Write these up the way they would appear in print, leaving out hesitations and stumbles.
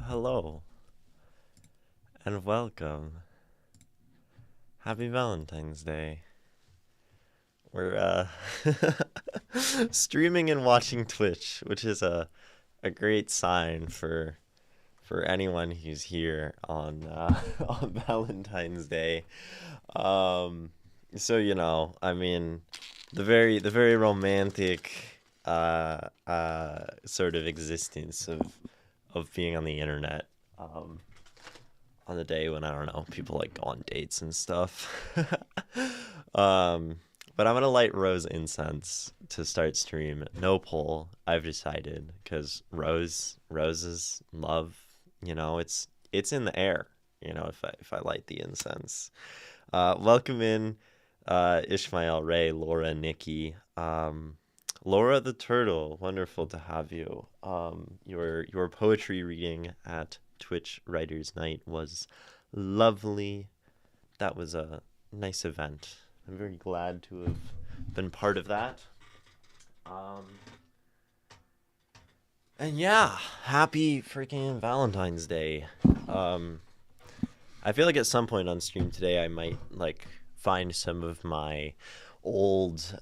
Hello and welcome. Happy Valentine's Day. We're streaming and watching Twitch, which is a great sign for anyone who's here on on Valentine's Day. Um I mean, the very romantic sort of existence of being on the internet. Um on the day when, I don't know, people like go on dates and stuff. um, but I'm gonna light rose incense to start stream. No poll, I've decided, because roses, love, it's in the air. If I light the incense. Welcome in, Ishmael, Ray, Laura, Nikki. Laura the Turtle, wonderful to have you. Your poetry reading at Twitch Writers Night was lovely. That was a nice event. I'm very glad to have been part of that. Um, and yeah, happy freaking Valentine's Day. Um, I feel like at some point on stream today, I might like find some of my old,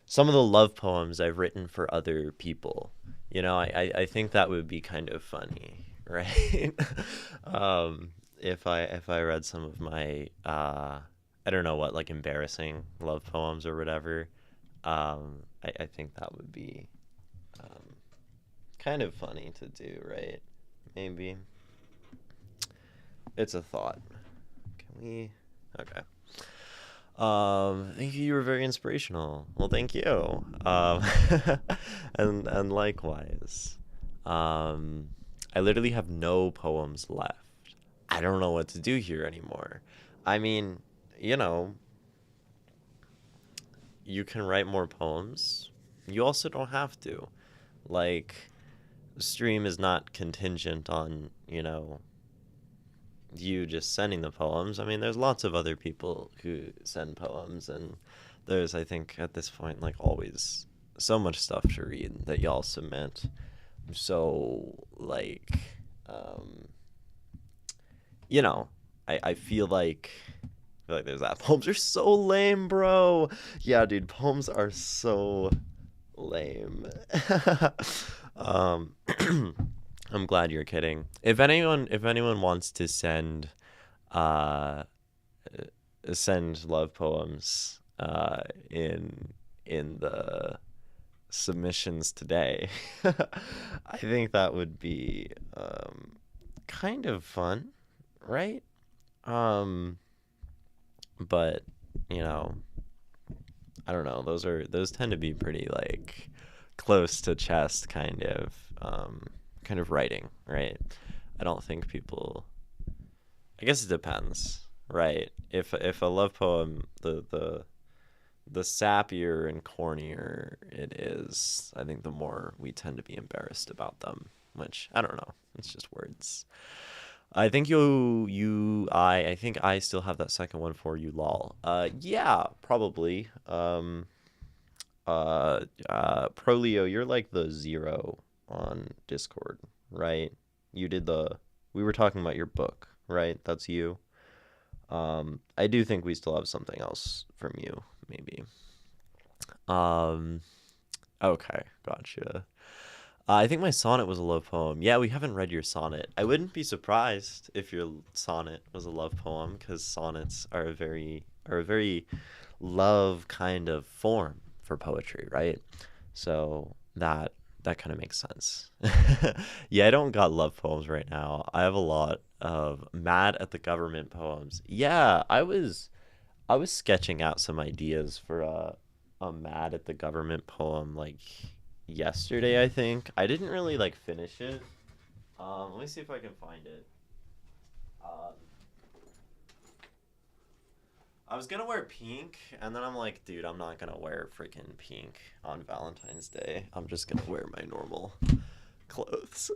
some of the love poems I've written for other people. I think that would be kind of funny, right? If I read some of my I don't know what, like, embarrassing love poems or whatever. I think that would be um, kind of funny to do, right? Maybe it's a thought. Can we? Okay. Thank you. You were very inspirational. Well, thank you. And likewise. Um, I literally have no poems left. I don't know what to do here anymore. I mean, you know, you can write more poems. You also don't have to. Like, stream is not contingent on, you just sending the poems. I mean, there's lots of other people who send poems, and there's, I think, at this point, like, always so much stuff to read that y'all submit. So, like, um, you know, I feel like there's that. Poems are so lame, bro. Yeah, dude, poems are so lame. um, I'm glad you're kidding. If anyone wants to uh, send love poems in the submissions today, I think that would be kind of fun, right? Um, but you know, I don't know. Those tend to be pretty, like, close to chest kind of writing, right? I don't think people. I guess it depends, right? If a love poem, the sappier and cornier it is, I think the more we tend to be embarrassed about them. Which, I don't know. It's just words. I think I think I still have that second one for you, lol. Yeah, probably. Prolio, you're like the zero on Discord, right? You did the. We were talking about your book, right? That's you. I do think we still have something else from you, maybe. Um, okay, gotcha. I think my sonnet was a love poem. Yeah, we haven't read your sonnet. I wouldn't be surprised if your sonnet was a love poem, because sonnets are a very love kind of form for poetry, right? So that kind of makes sense. Yeah, I don't got love poems right now. I have a lot of mad at the government poems. Yeah, I was sketching out some ideas for a mad at the government poem, like, yesterday, I think. I didn't really, like, finish it. Let me see if I can find it. Um, I was gonna wear pink, and then I'm like, dude, I'm not gonna wear freaking pink on Valentine's Day. I'm just gonna wear my normal clothes.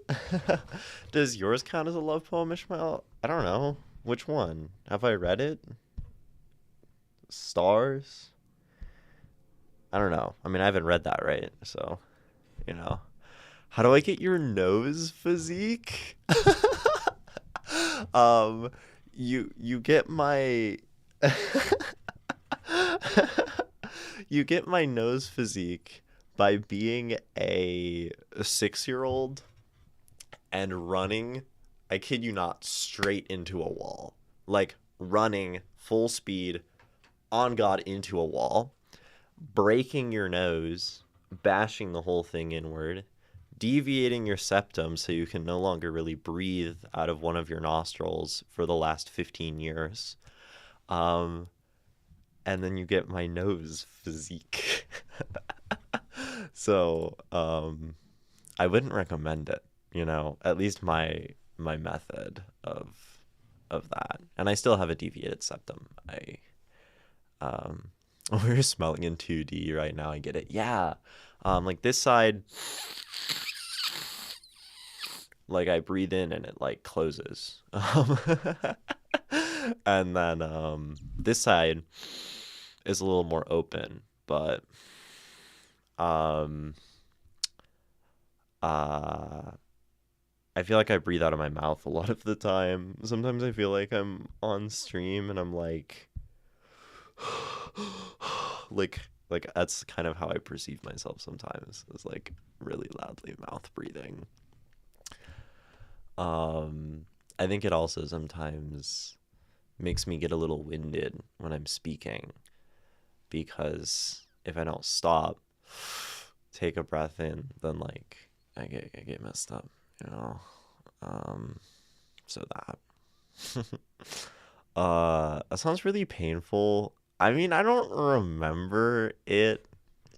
Does yours count as a love poem, Ishmael? I don't know. Which one? Have I read it? Stars? I don't know. I mean, I haven't read that, right? So, you know. How do I get your nose physique? Um, you get my you get my nose physique by being a 6-year-old and running, I kid you not, straight into a wall. Like running full speed on God into a wall, breaking your nose, bashing the whole thing inward, deviating your septum so you can no longer really breathe out of one of your nostrils for the last 15 years. Um, and then you get my nose physique. So, I wouldn't recommend it, at least my method of that. And I still have a deviated septum. Um we're smelling in 2D right now. I get it. Yeah. Like this side, like I breathe in and it like closes. And then this side is a little more open, but um uh I feel like I breathe out of my mouth a lot of the time. Sometimes I feel like I'm on stream and I'm like like that's kind of how I perceive myself sometimes. It's like really loudly mouth breathing. Um I think it also sometimes makes me get a little winded when I'm speaking because if I don't stop, take a breath in, then like I get messed up, you know. Um so that that sounds really painful. I mean, I don't remember it.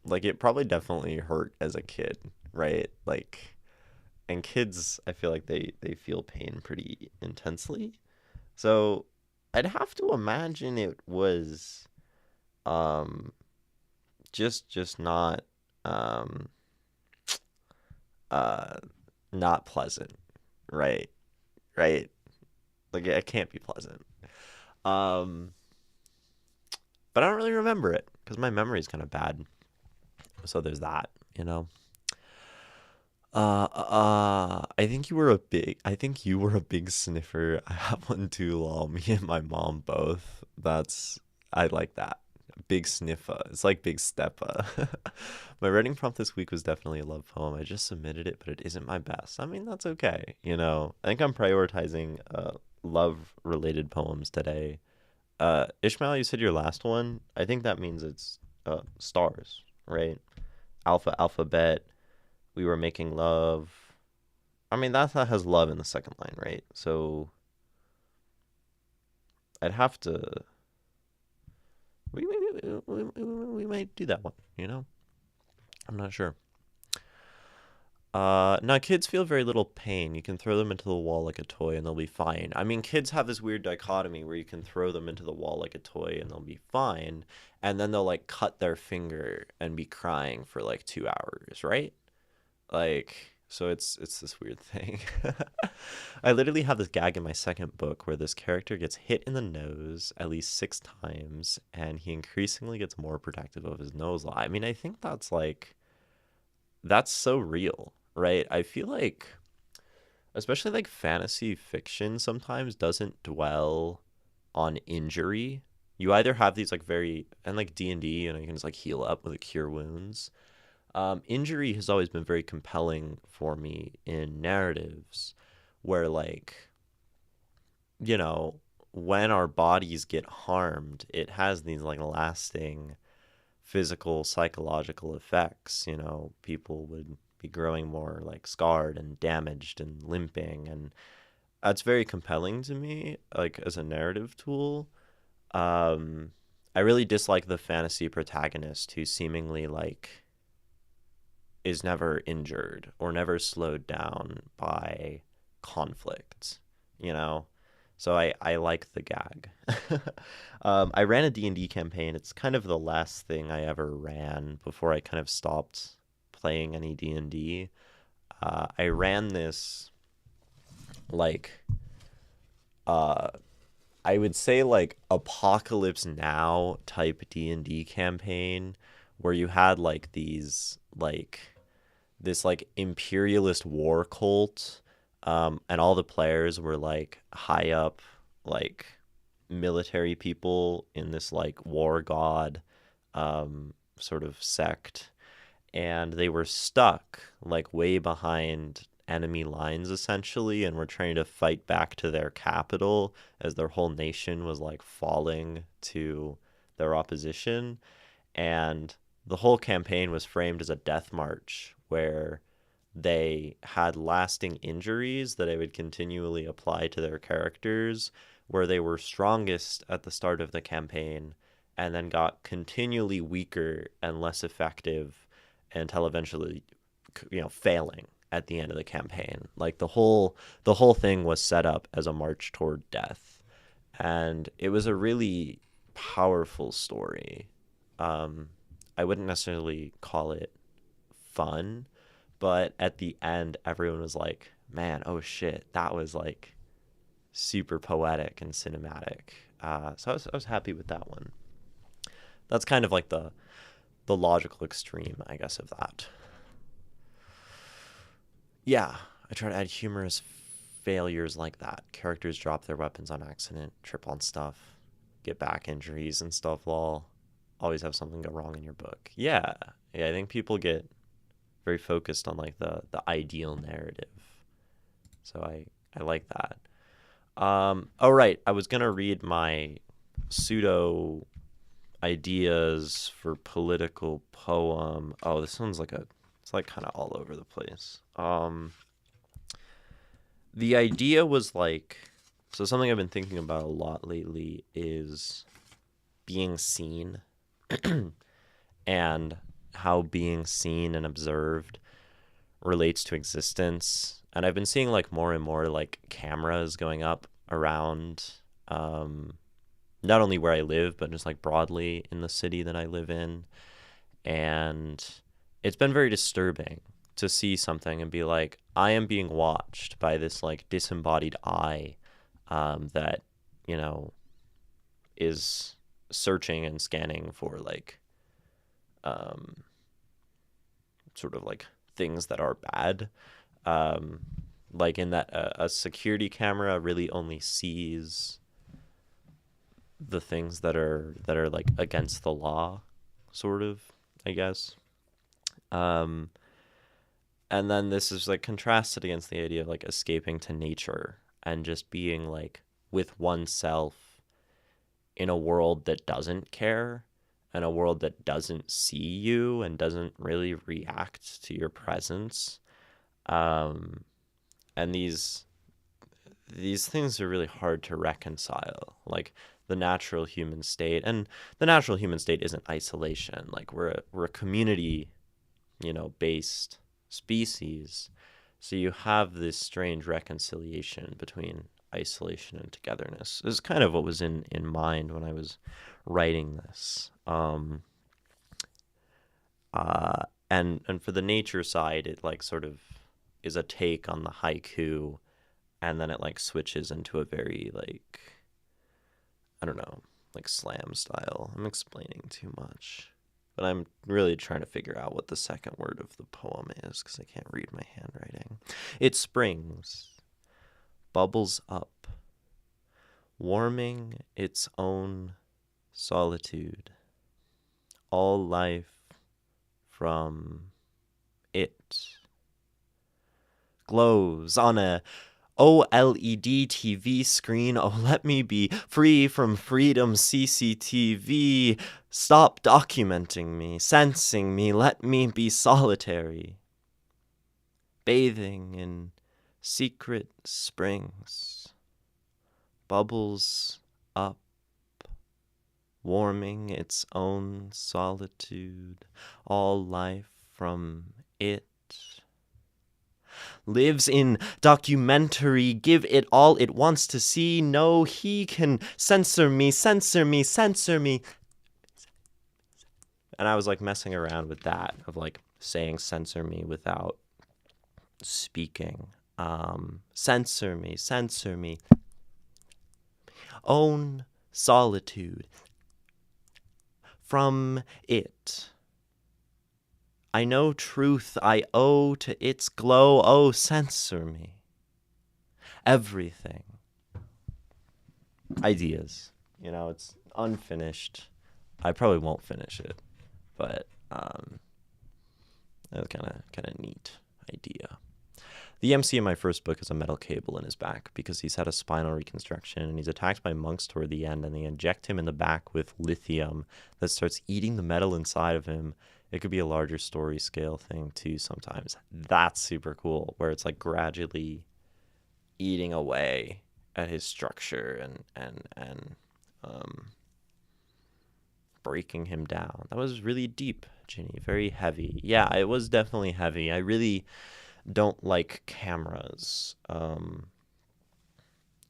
Like it probably definitely hurt as a kid, right? Like and kids, I feel like they feel pain pretty intensely. So I'd have to imagine it was um just not um uh not pleasant, right? Right? Like it can't be pleasant. Um but I don't really remember it because my memory is kind of bad. So there's that, you know. I think you were a big sniffer. I have one too, lol. Me and my mom both. I like that. Big sniffer. It's like big stepper. My writing prompt this week was definitely a love poem. I just submitted it, but it isn't my best. I mean, that's okay. I think I'm prioritizing love related poems today. Ishmael, you said your last one. I think that means it's stars, right? Alpha, alphabet. We were making love. I mean, that has love in the second line, right? So I'd have to. We might do that one, you know? I'm not sure. Now kids feel very little pain. You can throw them into the wall like a toy and they'll be fine. I mean, kids have this weird dichotomy where you can throw them into the wall like a toy and they'll be fine, and then they'll like cut their finger and be crying for like 2 hours, right? Like, so it's this weird thing. I literally have this gag in my second book where this character gets hit in the nose at least 6 times, and he increasingly gets more protective of his nose. I mean, I think that's so real, right? I feel like, especially like fantasy fiction, sometimes doesn't dwell on injury. You either have these like very and like D&D, you can just like heal up with a cure wounds. Injury has always been very compelling for me in narratives where, like, you know, when our bodies get harmed, it has these, like, lasting physical, psychological effects. People would be growing more, like, scarred and damaged and limping. And that's very compelling to me, like, as a narrative tool. Um, I really dislike the fantasy protagonist who seemingly, like, is never injured or never slowed down by conflict, you know? So I like the gag. I ran a D&D campaign. It's kind of the last thing I ever ran before I kind of stopped playing any D&D. I ran this, like, uh, I would say, like, Apocalypse Now type D&D campaign where you had, like, these, like, this like imperialist war cult, and all the players were like high up, like military people in this like war god sort of sect, and they were stuck like way behind enemy lines essentially, and were trying to fight back to their capital as their whole nation was like falling to their opposition. And the whole campaign was framed as a death march where they had lasting injuries that they would continually apply to their characters, where they were strongest at the start of the campaign and then got continually weaker and less effective until eventually, failing at the end of the campaign. Like the whole thing was set up as a march toward death, and it was a really powerful story. I wouldn't necessarily call it fun, but at the end, everyone was like, man, oh shit, that was like super poetic and cinematic. So I was happy with that one. That's kind of like the logical extreme, I guess, of that. Yeah, I try to add humorous failures like that. Characters drop their weapons on accident, trip on stuff, get back injuries and stuff, lol. Always have something go wrong in your book. Yeah. Yeah, I think people get very focused on like the ideal narrative. So I like that. Oh right, I was gonna read my pseudo ideas for political poem. Oh, this one's like it's like kind of all over the place. The idea was like, so something I've been thinking about a lot lately is being seen and how being seen and observed relates to existence. And I've been seeing like more and more like cameras going up around, not only where I live, but just like broadly in the city that I live in. And it's been very disturbing to see something and be like, I am being watched by this like disembodied eye, that, you know, is searching and scanning for like, sort of like things that are bad. Um, like in that a security camera really only sees the things that are like against the law, sort of, I guess. Um, and then this is like contrasted against the idea of like escaping to nature and just being like with oneself in a world that doesn't care, and a world that doesn't see you and doesn't really react to your presence. Um, and these things are really hard to reconcile. Like the natural human state, and the natural human state isn't isolation. Like we're a community, based species. So you have this strange reconciliation between isolation and togetherness. This is kind of what was in mind when I was writing this. And for the nature side, it like sort of is a take on the haiku, and then it like switches into a very like, I don't know, like slam style. I'm explaining too much, but I'm really trying to figure out what the second word of the poem is because I can't read my handwriting. It springs, bubbles up, warming its own solitude. All life from it glows on a OLED TV screen. Oh, let me be free from freedom, CCTV. Stop documenting me, sensing me. Let me be solitary. Bathing in secret springs. Bubbles up, warming its own solitude. All life from it lives in documentary, give it all it wants to see. No, he can censor me, censor me, censor me. And I was like messing around with that, of like saying censor me without speaking. Censor me, censor me. Own solitude from it. I know truth I owe to its glow. Oh, censor me. Everything. Ideas. You know, it's unfinished. I probably won't finish it, but that's kind of neat idea. The MC in my first book has a metal cable in his back because he's had a spinal reconstruction and he's attacked by monks toward the end, and they inject him in the back with lithium that starts eating the metal inside of him. It could be a larger story scale thing too sometimes. That's super cool, where it's like gradually eating away at his structure and breaking him down. That was really deep, Ginny. Very heavy. Yeah, it was definitely heavy. I really don't like cameras.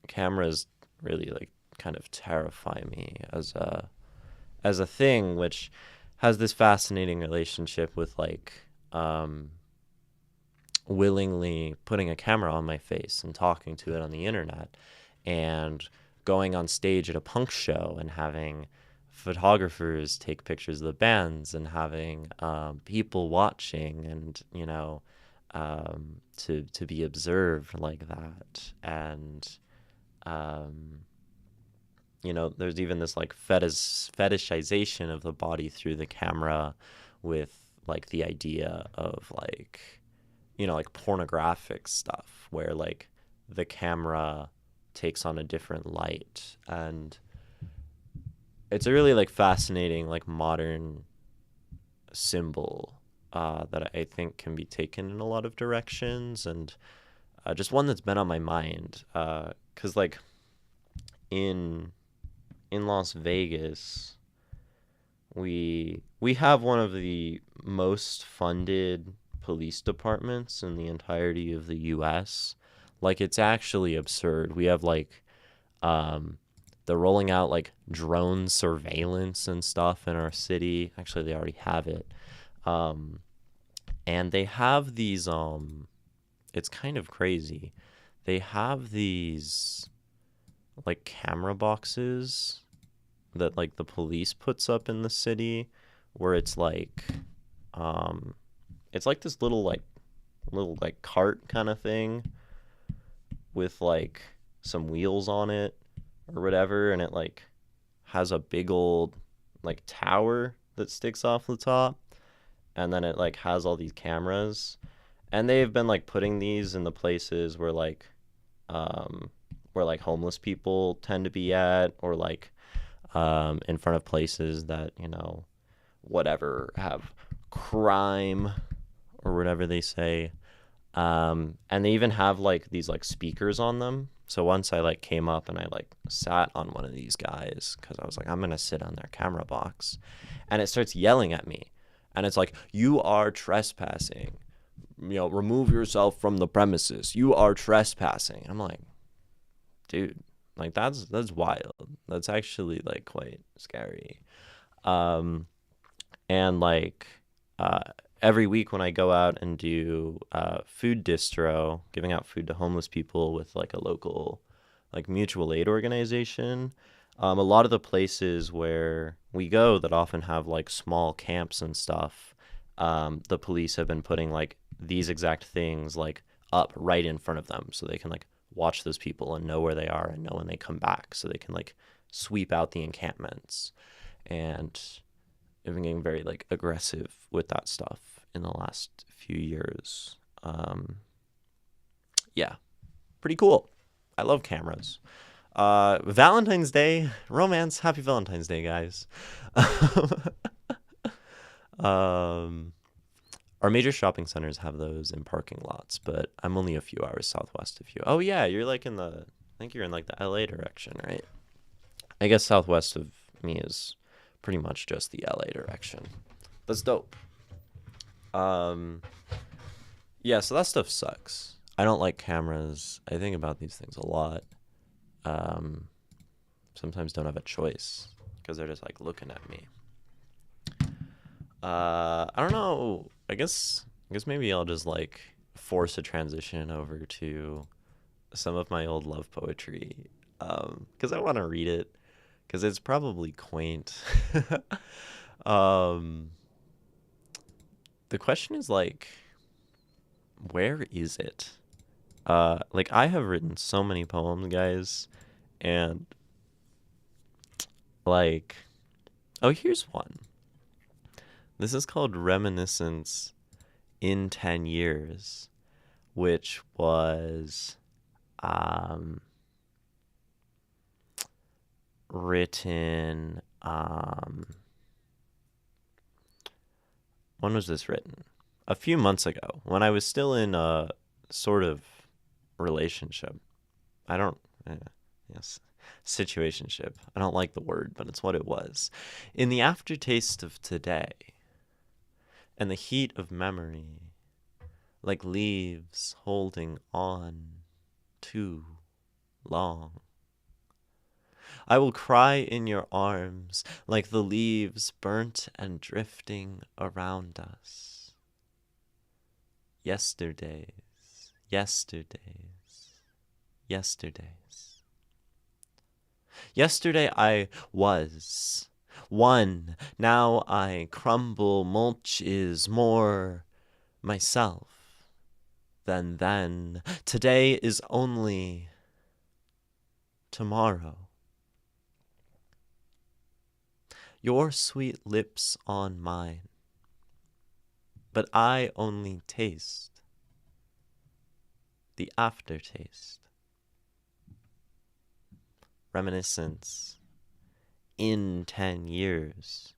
Cameras really like kind of terrify me as a thing, which has this fascinating relationship with like willingly putting a camera on my face and talking to it on the internet, and going on stage at a punk show and having photographers take pictures of the bands and having people watching, and to be observed like that. And there's even this like fetishization of the body through the camera, with like the idea of like like pornographic stuff where like the camera takes on a different light. And it's a really like fascinating like modern symbol that I think can be taken in a lot of directions, and just one that's been on my mind because like in Las Vegas we have one of the most funded police departments in the entirety of the US. Like, it's actually absurd. We have like they're rolling out like drone surveillance and stuff in our city. Actually, they already have it. And they have these it's kind of crazy. They have these like camera boxes that like the police puts up in the city, where it's like this little cart kind of thing with like some wheels on it or whatever, and it like has a big old like tower that sticks off the top, and then it like has all these cameras. And they've been like putting these in the places where like homeless people tend to be at, or like in front of places that whatever have crime or whatever they say. And they even have like these like speakers on them. So once I like came up and I like sat on one of these guys, because I was like, I'm gonna sit on their camera box, and it starts yelling at me, and it's like, you are trespassing, remove yourself from the premises, you are trespassing. I'm like, dude, like that's wild. That's actually like quite scary. And like every week when I go out and do food distro, giving out food to homeless people with like a local like mutual aid organization, a lot of the places where we go that often have like small camps and stuff, the police have been putting like these exact things like up right in front of them, so they can like watch those people and know where they are and know when they come back, so they can like sweep out the encampments. And I've been getting very like aggressive with that stuff in the last few years. Yeah, pretty cool. I love cameras. Valentine's Day, romance, happy Valentine's Day, guys. Our major shopping centers have those in parking lots, but I'm only a few hours southwest of you. Oh yeah, you're like I think you're in like the LA direction, right? I guess southwest of me is pretty much just the LA direction. That's dope. Yeah, so that stuff sucks. I don't like cameras. I think about these things a lot. Sometimes don't have a choice because they're just like looking at me. I don't know. I guess maybe I'll just like force a transition over to some of my old love poetry, because I want to read it, because it's probably quaint. the question is like, where is it? Like I have written so many poems, guys, and like, oh, here's one. This is called Reminiscence in 10 Years, which was written, when was this written? A few months ago, when I was still in a sort of relationship. I don't, yes, situationship. I don't like the word, but it's what it was. In the aftertaste of today and the heat of memory, like leaves holding on too long. I will cry in your arms like the leaves burnt and drifting around us. Yesterdays, yesterdays, yesterdays. Yesterday I was one, now I crumble, mulch is more myself than then. Today is only tomorrow. Your sweet lips on mine, but I only taste the aftertaste. Reminiscence in 10 years.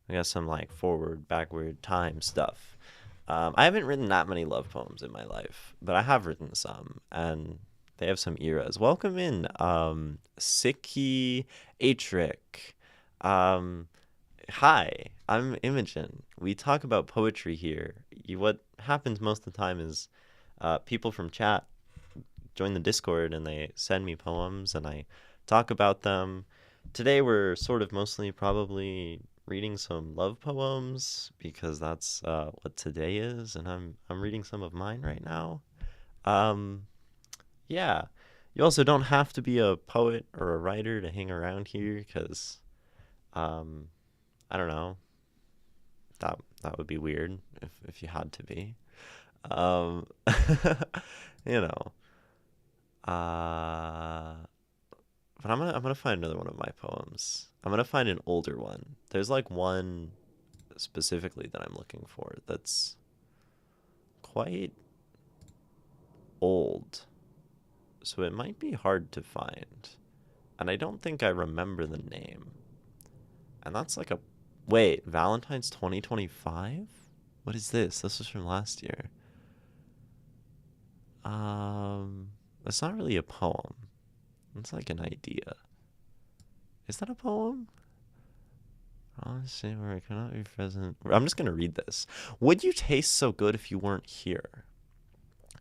I got some like forward, backward time stuff. I haven't written that many love poems in my life, but I have written some, and they have some eras. Welcome in, Siki Atrick. Hi, I'm Imogen. We talk about poetry here. What happens most of the time is people from chat join the Discord and they send me poems and I talk about them. Today we're sort of mostly probably reading some love poems because that's what today is, and I'm reading some of mine right now. Yeah. You also don't have to be a poet or a writer to hang around here because I don't know. That would be weird if you had to be. Um, you know. Uh, but I'm gonna find another one of my poems. I'm gonna find an older one. There's like one specifically that I'm looking for that's quite old, so it might be hard to find. And I don't think I remember the name. And that's like a wait, Valentine's 2025? What is this? This was from last year. It's not really a poem. It's like an idea. Is that a poem? Honestly, where I cannot be present. I'm just gonna read this. Would you taste so good if you weren't here?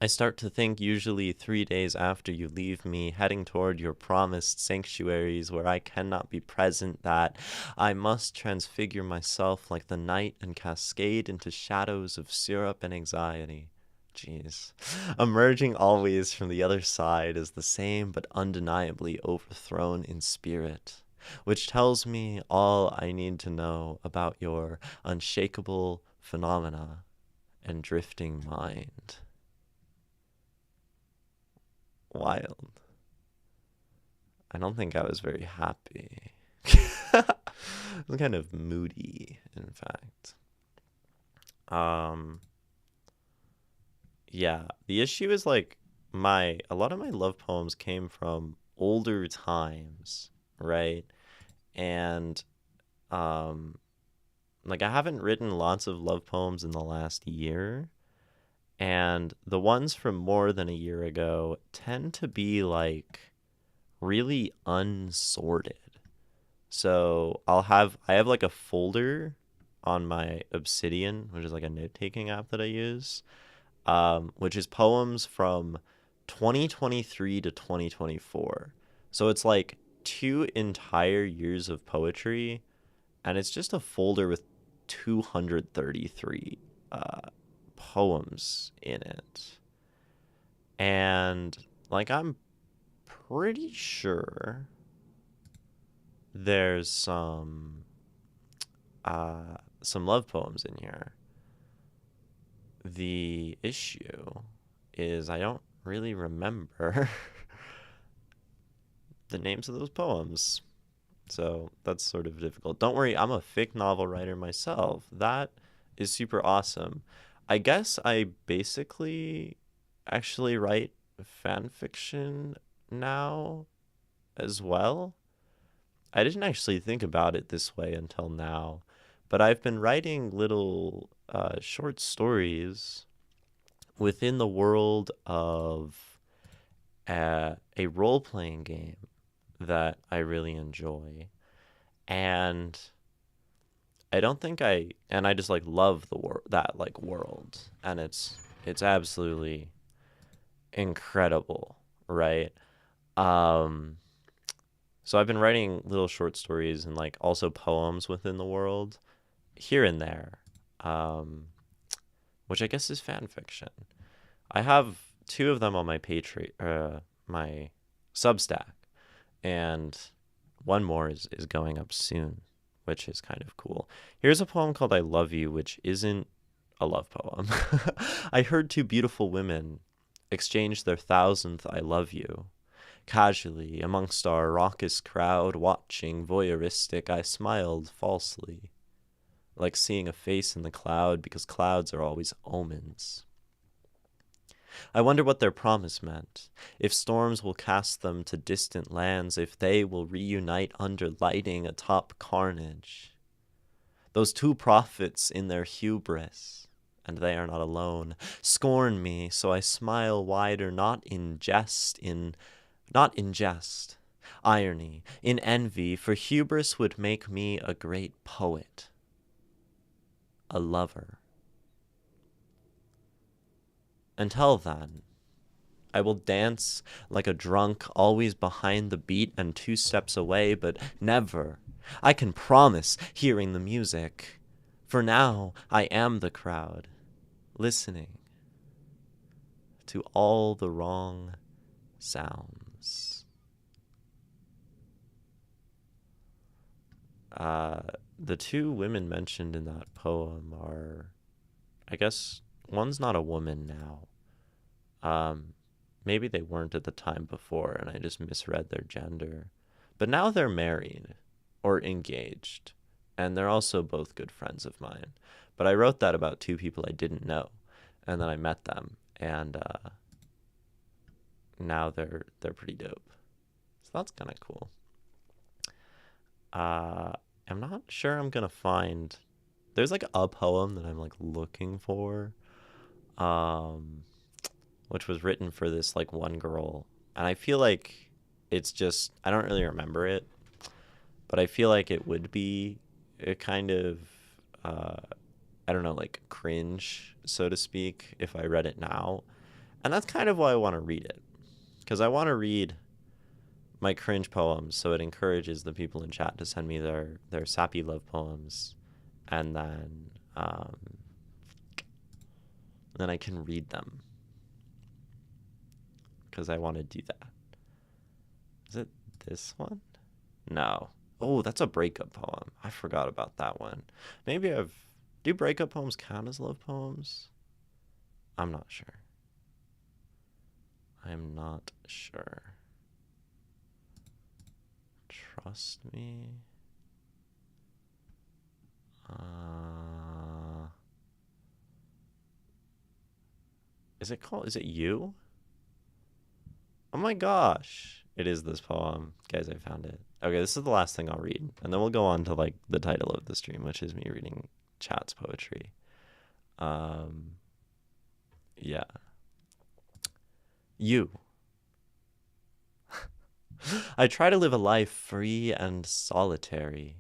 I start to think usually 3 days after you leave me, heading toward your promised sanctuaries where I cannot be present, that I must transfigure myself like the night and cascade into shadows of syrup and anxiety. Jeez. Emerging always from the other side as the same but undeniably overthrown in spirit, which tells me all I need to know about your unshakable phenomena and drifting mind. Wild. I don't think I was very happy. I was kind of moody, in fact. Yeah, the issue is like a lot of my love poems came from older times, right? And um like I haven't written lots of love poems in the last year, and the ones from more than a year ago tend to be like really unsorted. So I have like a folder on my Obsidian, which is like a note-taking app that I use, which is poems from 2023 to 2024. So it's like 2 entire years of poetry, and it's just a folder with 233 poems in it. And like I'm pretty sure there's some love poems in here. The issue is I don't really remember the names of those poems. So that's sort of difficult. Don't worry, I'm a fic novel writer myself. That is super awesome. I guess I basically actually write fan fiction now as well. I didn't actually think about it this way until now, but I've been writing little short stories within the world of a role playing game that I really enjoy. And I don't think and I just like love that like world, and it's absolutely incredible, right? Um, so I've been writing little short stories and like also poems within the world here and there, um, which I guess is fan fiction. I have two of them on my my Substack, and one more is going up soon, which is kind of cool. Here's a poem called I Love You, which isn't a love poem. I heard two beautiful women exchange their thousandth I love you. Casually, amongst our raucous crowd, watching, voyeuristic, I smiled falsely, like seeing a face in the cloud, because clouds are always omens. I wonder what their promise meant, if storms will cast them to distant lands, if they will reunite under lighting atop carnage. Those two prophets in their hubris, and they are not alone, scorn me, so I smile wider, not in jest, irony, in envy, for hubris would make me a great poet, a lover. Until then, I will dance like a drunk, always behind the beat and 2 steps away, but never, I can promise, hearing the music. For now, I am the crowd, listening to all the wrong sounds. The two women mentioned in that poem are, I guess, one's not a woman now. Maybe they weren't at the time before and I just misread their gender. But now they're married or engaged, and they're also both good friends of mine. But I wrote that about two people I didn't know, and then I met them, and now they're pretty dope. So that's kind of cool. I'm not sure I'm gonna find. There's like a poem that I'm like looking for, um, which was written for this like one girl, and I feel like it's just I don't really remember it, but I feel like it would be a kind of uh, I don't know, like cringe, so to speak, if I read it now, and that's kind of why I want to read it, because I want to read my cringe poems, so it encourages the people in chat to send me their sappy love poems, and then I can read them, because I want to do that. Is it this one? No. Oh, that's a breakup poem. I forgot about that one. Maybe do breakup poems count as love poems? I'm not sure. I'm not sure. Trust me. Is it you? Oh my gosh. It is this poem. Guys, I found it. Okay, this is the last thing I'll read. And then we'll go on to like the title of the stream, which is me reading chat's poetry. Yeah. You. I try to live a life free and solitary.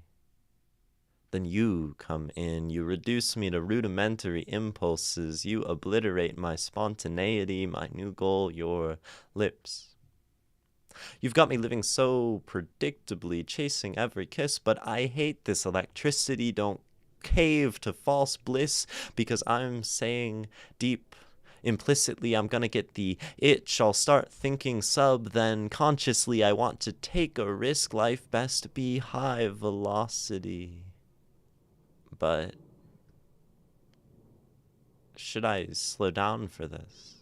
Then you come in, you reduce me to rudimentary impulses, you obliterate my spontaneity, my new goal, your lips. You've got me living so predictably, chasing every kiss, but I hate this electricity, don't cave to false bliss, because I'm saying deep implicitly I'm gonna get the itch, I'll start thinking sub, then consciously I want to take a risk, life best be high velocity. But should I slow down for this?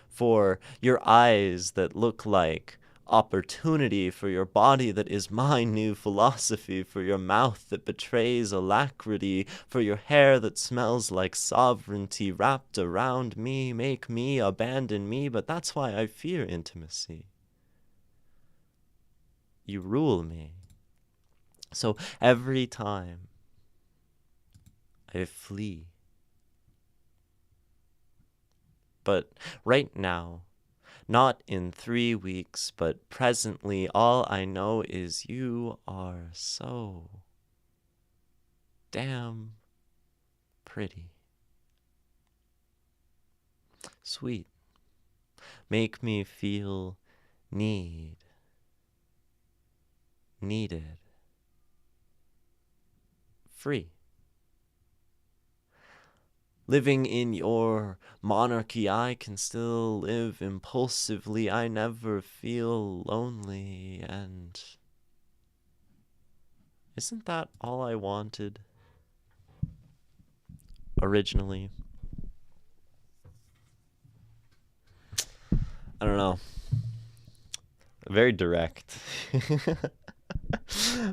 For your eyes that look like opportunity, for your body that is my new philosophy, for your mouth that betrays alacrity, for your hair that smells like sovereignty wrapped around me, make me abandon me, but that's why I fear intimacy. You rule me. So every time I flee. But right now, not in 3 weeks, but presently, all I know is you are so damn pretty. Sweet. Make me feel needed, free. Living in your monarchy, I can still live impulsively. I never feel lonely, and isn't that all I wanted originally? I don't know. Very direct.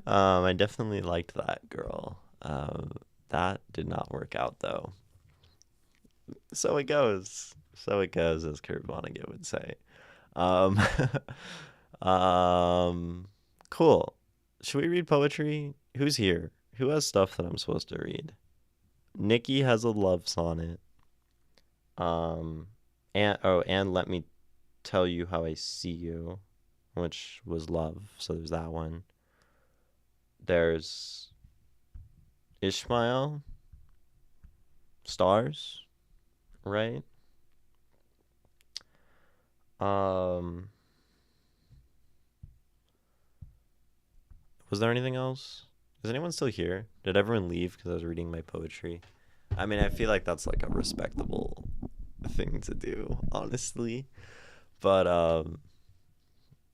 I definitely liked that girl. That did not work out though. So it goes. So it goes, as Kurt Vonnegut would say. Um, um, cool. Should we read poetry? Who's here? Who has stuff that I'm supposed to read? Nikki has a love sonnet. Um, and let me tell you how I see you, which was love. So there's that one. There's Ishmael, stars, right? Um, was there anything else? Is anyone still here? Did everyone leave because I was reading my poetry? I mean, I feel like that's like a respectable thing to do, honestly. But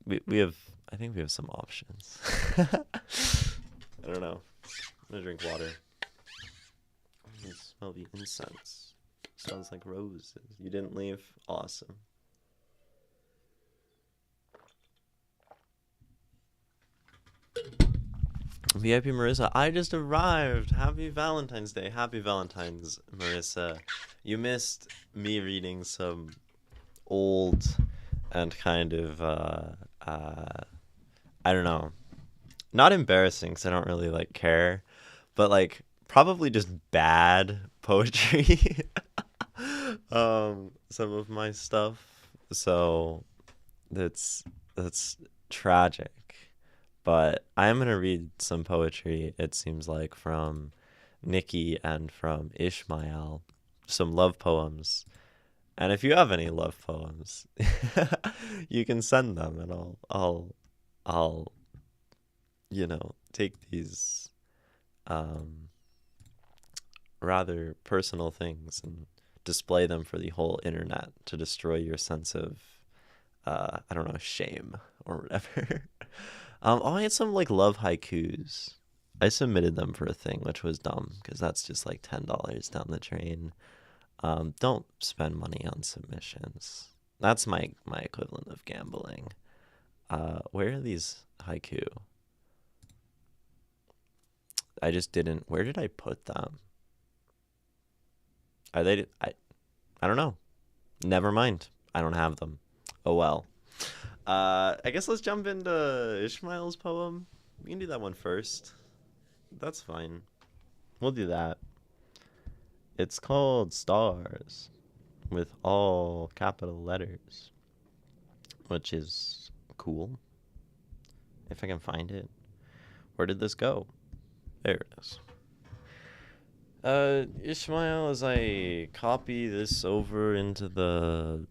we have, I think we have some options. I don't know. I'm gonna drink water. I can smell the incense. Smells like roses. You didn't leave? Awesome. VIP Marissa, I just arrived. Happy Valentine's Day. Happy Valentine's, Marissa. You missed me reading some old and kind of, I don't know, not embarrassing because I don't really like care, but like probably just bad poetry. Some of my stuff. So that's tragic. But I'm gonna read some poetry, it seems like, from Nikki and from Ishmael, some love poems. And if you have any love poems, you can send them, and I'll, take these um, rather personal things and display them for the whole internet to destroy your sense of, I don't know, shame or whatever. I had some like love haikus. I submitted them for a thing, which was dumb because that's just like $10 down the drain. Don't spend money on submissions. That's my equivalent of gambling. Where are these haiku? I just didn't. Where did I put them? Are they? I don't know. Never mind. I don't have them. Oh well. I guess let's jump into Ishmael's poem. We can do that one first. That's fine. We'll do that. It's called Stars with all capital letters, which is cool. If I can find it. Where did this go? There it is. Ishmael, as I copy this over into the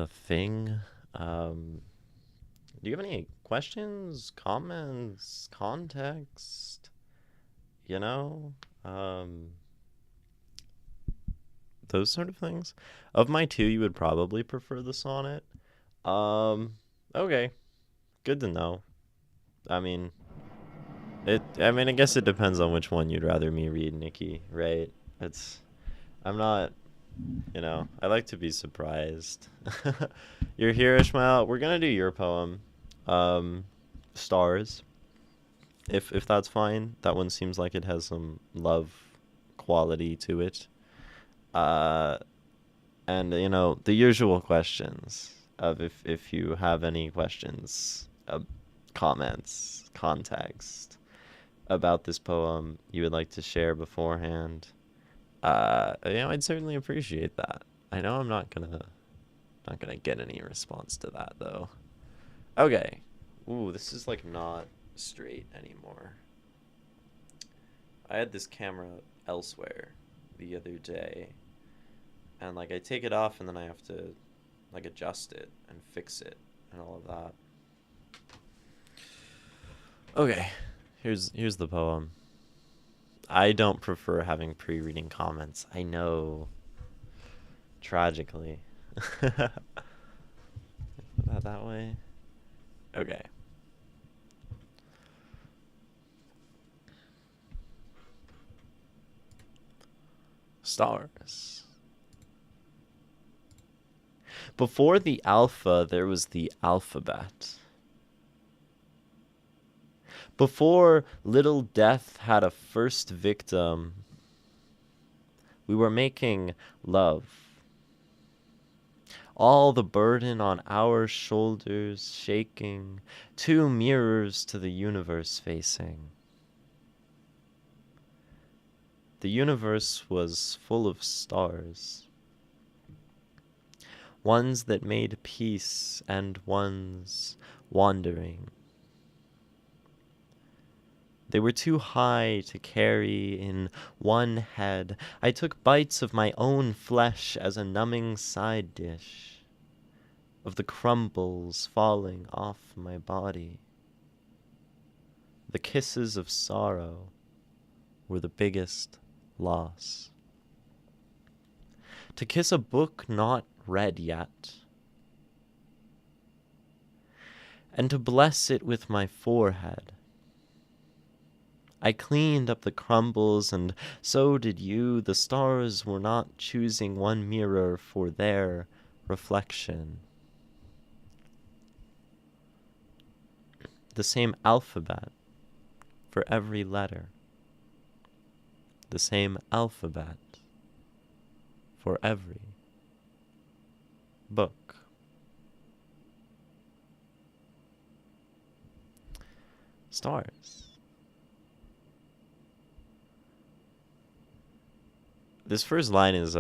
thing, do you have any questions, comments, context? You know, those sort of things. Of my two, you would probably prefer the sonnet. Okay, good to know. I mean, I mean, I guess it depends on which one you'd rather me read, Nikki. Right? It's I'm not, I like to be surprised. You're here, Ishmael. We're gonna do your poem. Um, Stars. If that's fine. That one seems like it has some love quality to it. Uh, and the usual questions of if you have any questions, comments, context about this poem you would like to share beforehand. I'd certainly appreciate that. I know I'm not gonna get any response to that though. Okay. Ooh, this is like not straight anymore. I had this camera elsewhere the other day, and like I take it off and then I have to like adjust it and fix it and all of that. Okay. Here's the poem. I don't prefer having pre-reading comments. I know. Tragically. That way. Okay. Stars. Before the alpha, there was the alphabet. Before little death had a first victim, we were making love. All the burden on our shoulders shaking, two mirrors to the universe facing. The universe was full of stars, ones that made peace and ones wandering. They were too high to carry in one head. I took bites of my own flesh as a numbing side dish, of the crumbles falling off my body. The kisses of sorrow were the biggest loss. To kiss a book not read yet, and to bless it with my forehead. I cleaned up the crumbles, and so did you. The stars were not choosing one mirror for their reflection. The same alphabet for every letter. The same alphabet for every book. Stars. This first line is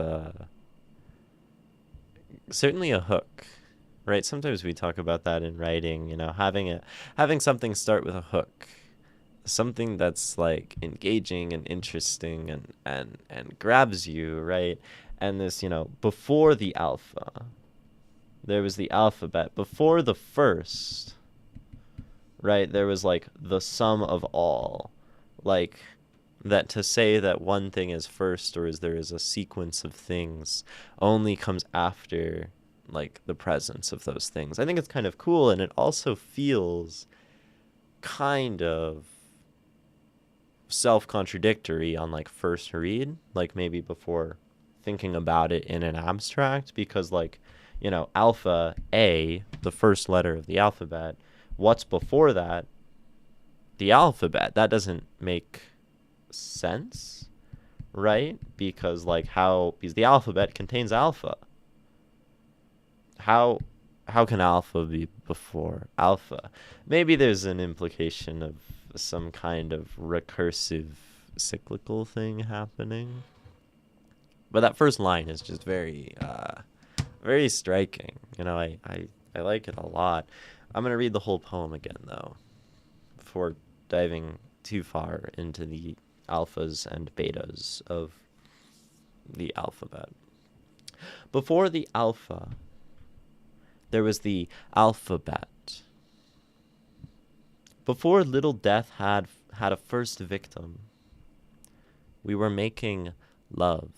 certainly a hook, right? Sometimes we talk about that in writing, having something start with a hook, something that's like engaging and interesting and grabs you, right? And this, before the alpha, there was the alphabet. Before the first, right, there was like the sum of all, like that to say that one thing is first or is there is a sequence of things only comes after like the presence of those things. I think it's kind of cool, and it also feels kind of self-contradictory on like first read, like maybe before thinking about it in an abstract, because like, alpha, A, the first letter of the alphabet, what's before that? The alphabet. That doesn't make sense, right? Because because the alphabet contains alpha. How can alpha be before alpha? Maybe there's an implication of some kind of recursive cyclical thing happening. But that first line is just very very striking. I like it a lot. I'm going to read the whole poem again though, before diving too far into the alphas and betas of the alphabet. Before the alpha, there was the alphabet. Before little death had a first victim, we were making love.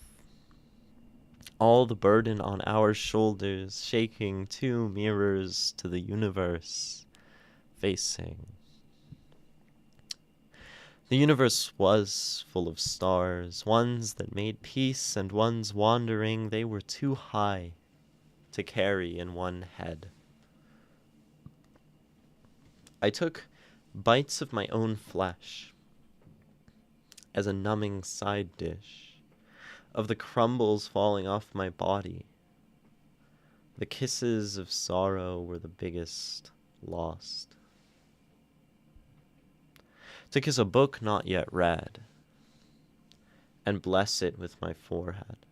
All the burden on our shoulders, shaking two mirrors to the universe, facing. The universe was full of stars, ones that made peace and ones wandering. They were too high to carry in one head. I took bites of my own flesh as a numbing side dish of the crumbles falling off my body. The kisses of sorrow were the biggest lost. To kiss a book not yet read and bless it with my forehead.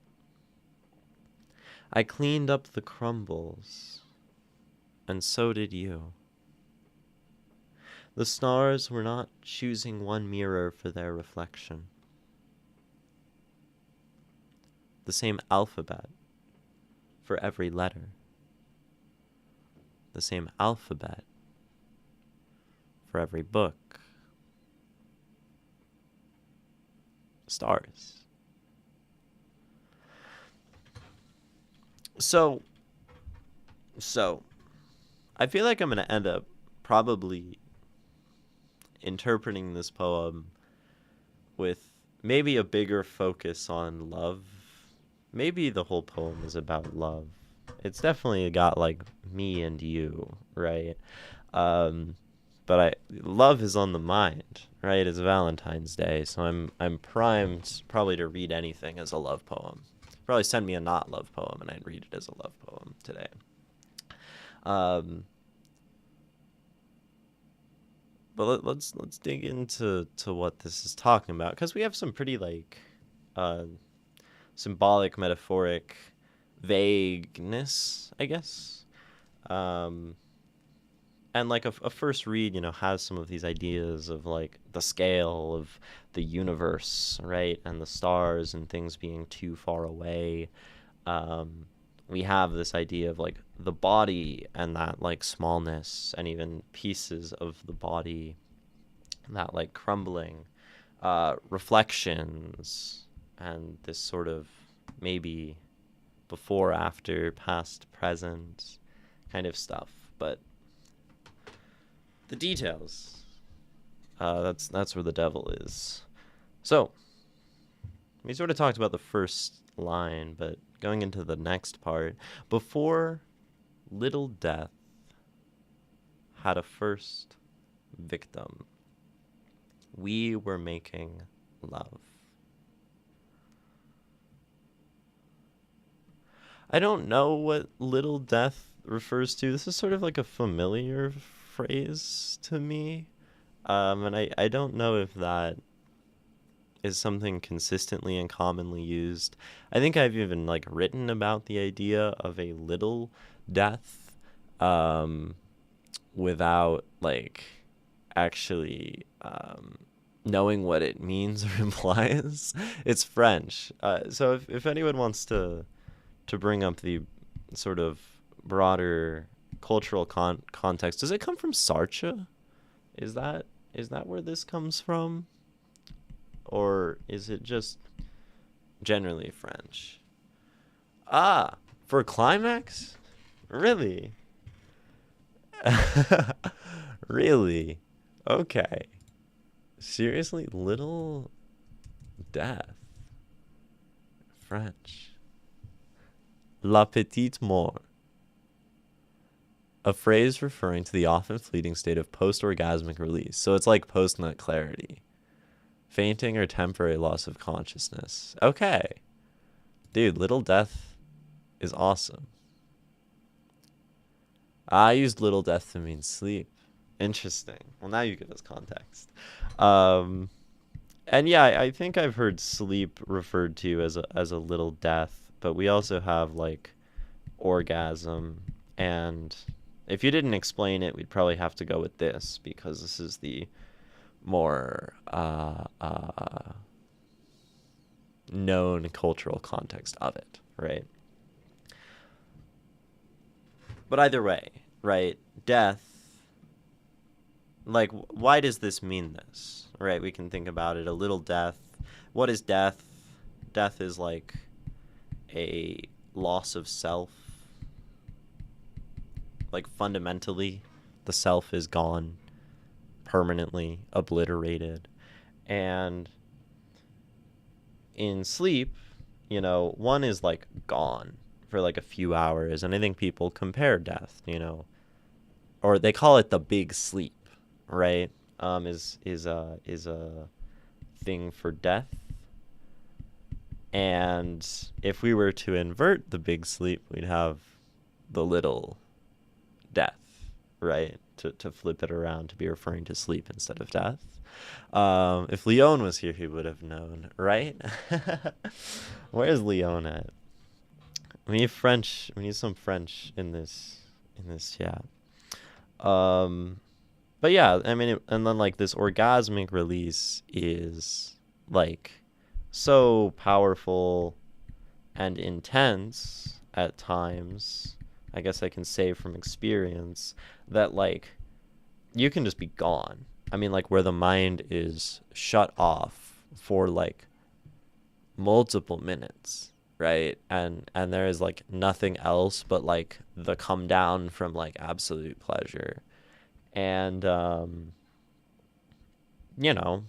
I cleaned up the crumbles, and so did you. The stars were not choosing one mirror for their reflection. The same alphabet for every letter. The same alphabet for every book. Stars. So, I feel like I'm going to end up probably interpreting this poem with maybe a bigger focus on love. Maybe the whole poem is about love. It's definitely got like me and you, right? But love is on the mind, right? It's Valentine's Day, so I'm primed probably to read anything as a love poem. Probably send me a not love poem and I'd read it as a love poem today. But let's dig into what this is talking about, because we have some pretty like symbolic, metaphoric vagueness, I guess. And like a first read, has some of these ideas of like the scale of the universe, right? And the stars and things being too far away. We have this idea of like the body and that like smallness, and even pieces of the body, that like crumbling, reflections, and this sort of maybe before, after, past, present kind of stuff. But the details, that's where the devil is. So we sort of talked about the first line, but going into the next part, before little death had a first victim, we were making love. I don't know what little death refers to. This is sort of like a familiar phrase to me. And I don't know if that is something consistently and commonly used. I think I've even like written about the idea of a little death, without like actually knowing what it means or implies. It's French. So if anyone wants to bring up the sort of broader cultural context, does it come from Sartre? Is that where this comes from? Or is it just generally French? Ah, for climax? Really? Really? Okay. Seriously? Little death. French. La petite mort. A phrase referring to the often fleeting state of post-orgasmic release. So it's like post-nut clarity. Fainting or temporary loss of consciousness. Okay. Dude, little death is awesome. I used little death to mean sleep. Interesting. Well, now you give us context. And yeah, I think I've heard sleep referred to as a little death, but we also have like orgasm, and if you didn't explain it, we'd probably have to go with this, because this is the more known cultural context of it, right? But either way, right, death, like, why does this mean this, right? We can think about it, a little death. What is death? Death is like a loss of self. Like, fundamentally, the self is gone, permanently obliterated. And in sleep, one is like gone for like a few hours. And I think people compare death, or they call it the big sleep, right? Is a thing for death. And if we were to invert the big sleep, we'd have the little death, right? To flip it around to be referring to sleep instead of death. If Leon was here, he would have known, right? Where's Leon at? We need French. We need some French in this chat. Um, but yeah, I mean, and then like this orgasmic release is like so powerful and intense at times. I guess I can say from experience that like you can just be gone. I mean, like where the mind is shut off for like multiple minutes, right? And there is like nothing else but like the come down from like absolute pleasure. And you know,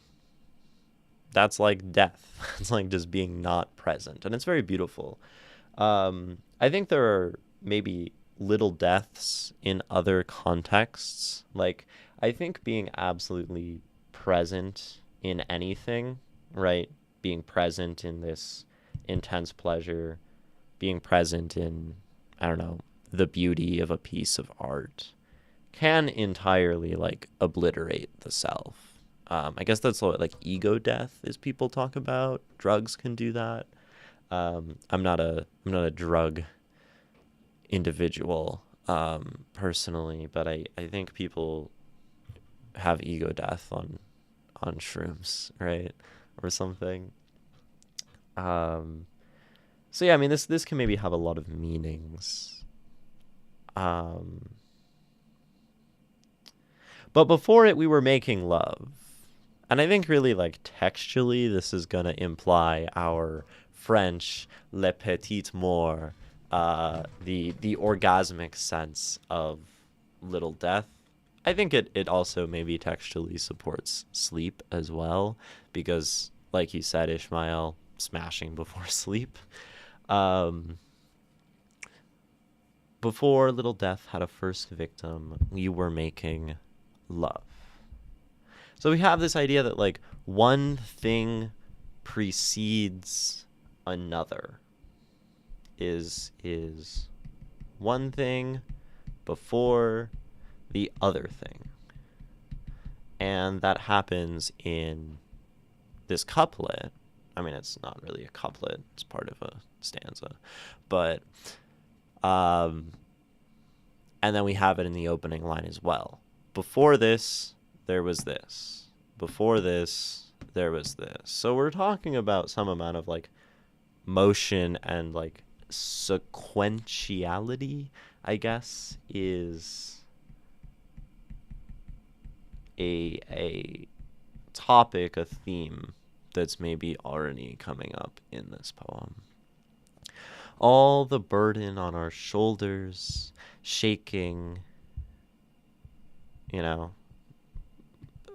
that's like death. It's like just being not present. And it's very beautiful. I think there are maybe little deaths in other contexts. Like, I think being absolutely present in anything, right? Being present in this intense pleasure, being present in, I don't know, the beauty of a piece of art can entirely like obliterate the self. I guess that's what like ego death is people talk about. Drugs can do that. I'm not a drug individual personally, but I think people have ego death on shrooms, right? Or something. Um, so yeah, I mean this can maybe have a lot of meanings. Um, but before it we were making love. And I think really like textually this is gonna imply our French le petit mort, the orgasmic sense of little death. I think it also maybe textually supports sleep as well, because like you said, Ishmael, smashing before sleep. Um, Before little death had a first victim, we were making love. So we have this idea that like one thing precedes another. Is one thing before the other thing. And that happens in this couplet. I mean, it's not really a couplet, it's part of a stanza. But and then we have it in the opening line as well. Before this, there was this. Before this, there was this. So we're talking about some amount of like motion and like sequentiality, I guess, is a topic, a theme that's maybe already coming up in this poem. All the burden on our shoulders, shaking, you know,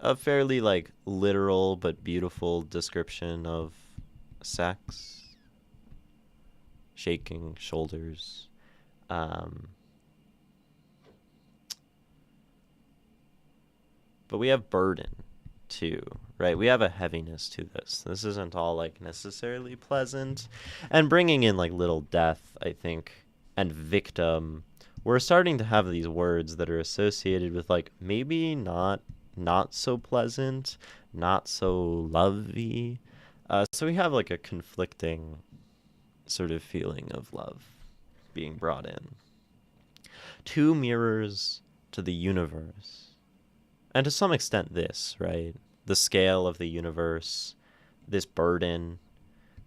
a fairly like literal but beautiful description of sex. Shaking shoulders. But we have burden too, right? We have a heaviness to this. This isn't all like necessarily pleasant. And bringing in like little death, I think, and victim, we're starting to have these words that are associated with like maybe not so pleasant, not so lovey. So we have like a conflicting sort of feeling of love being brought in. Two mirrors to the universe. And to some extent this, right? The scale of the universe, this burden.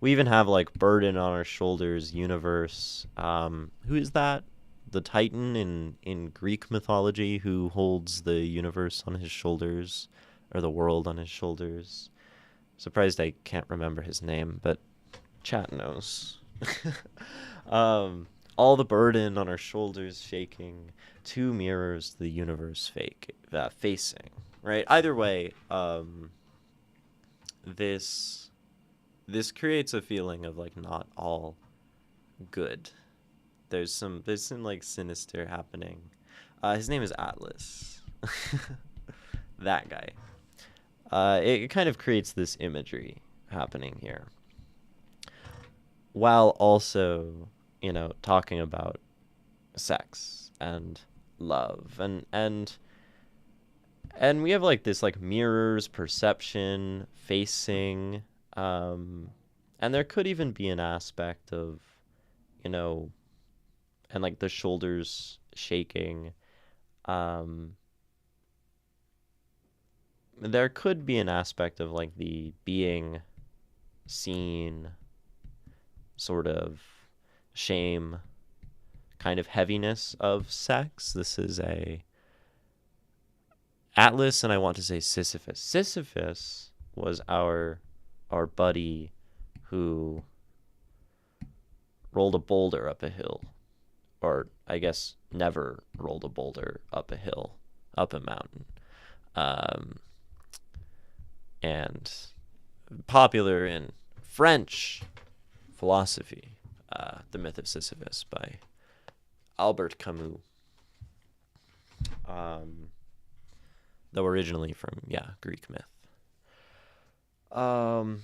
We even have like burden on our shoulders, universe. Who is that? The Titan in Greek mythology who holds the universe on his shoulders, or the world on his shoulders. Surprised I can't remember his name, but chat knows. All the burden on our shoulders shaking, two mirrors the universe facing, right? Either way, this this creates a feeling of like not all good. There's some like sinister happening. His name is Atlas. That guy. It kind of creates this imagery happening here, while also, talking about sex and love and we have like this like mirrors, perception, facing, and there could even be an aspect of, you know, and like the shoulders shaking. Um, there could be an aspect of like the being seen, sort of shame, kind of heaviness of sex. This is a Atlas, and I want to say Sisyphus. Sisyphus was our buddy who rolled a boulder up a hill, or I guess never rolled a boulder up a hill, up a mountain, um, and popular in French philosophy, The Myth of Sisyphus by Albert Camus, um, though originally from, Greek myth. Um,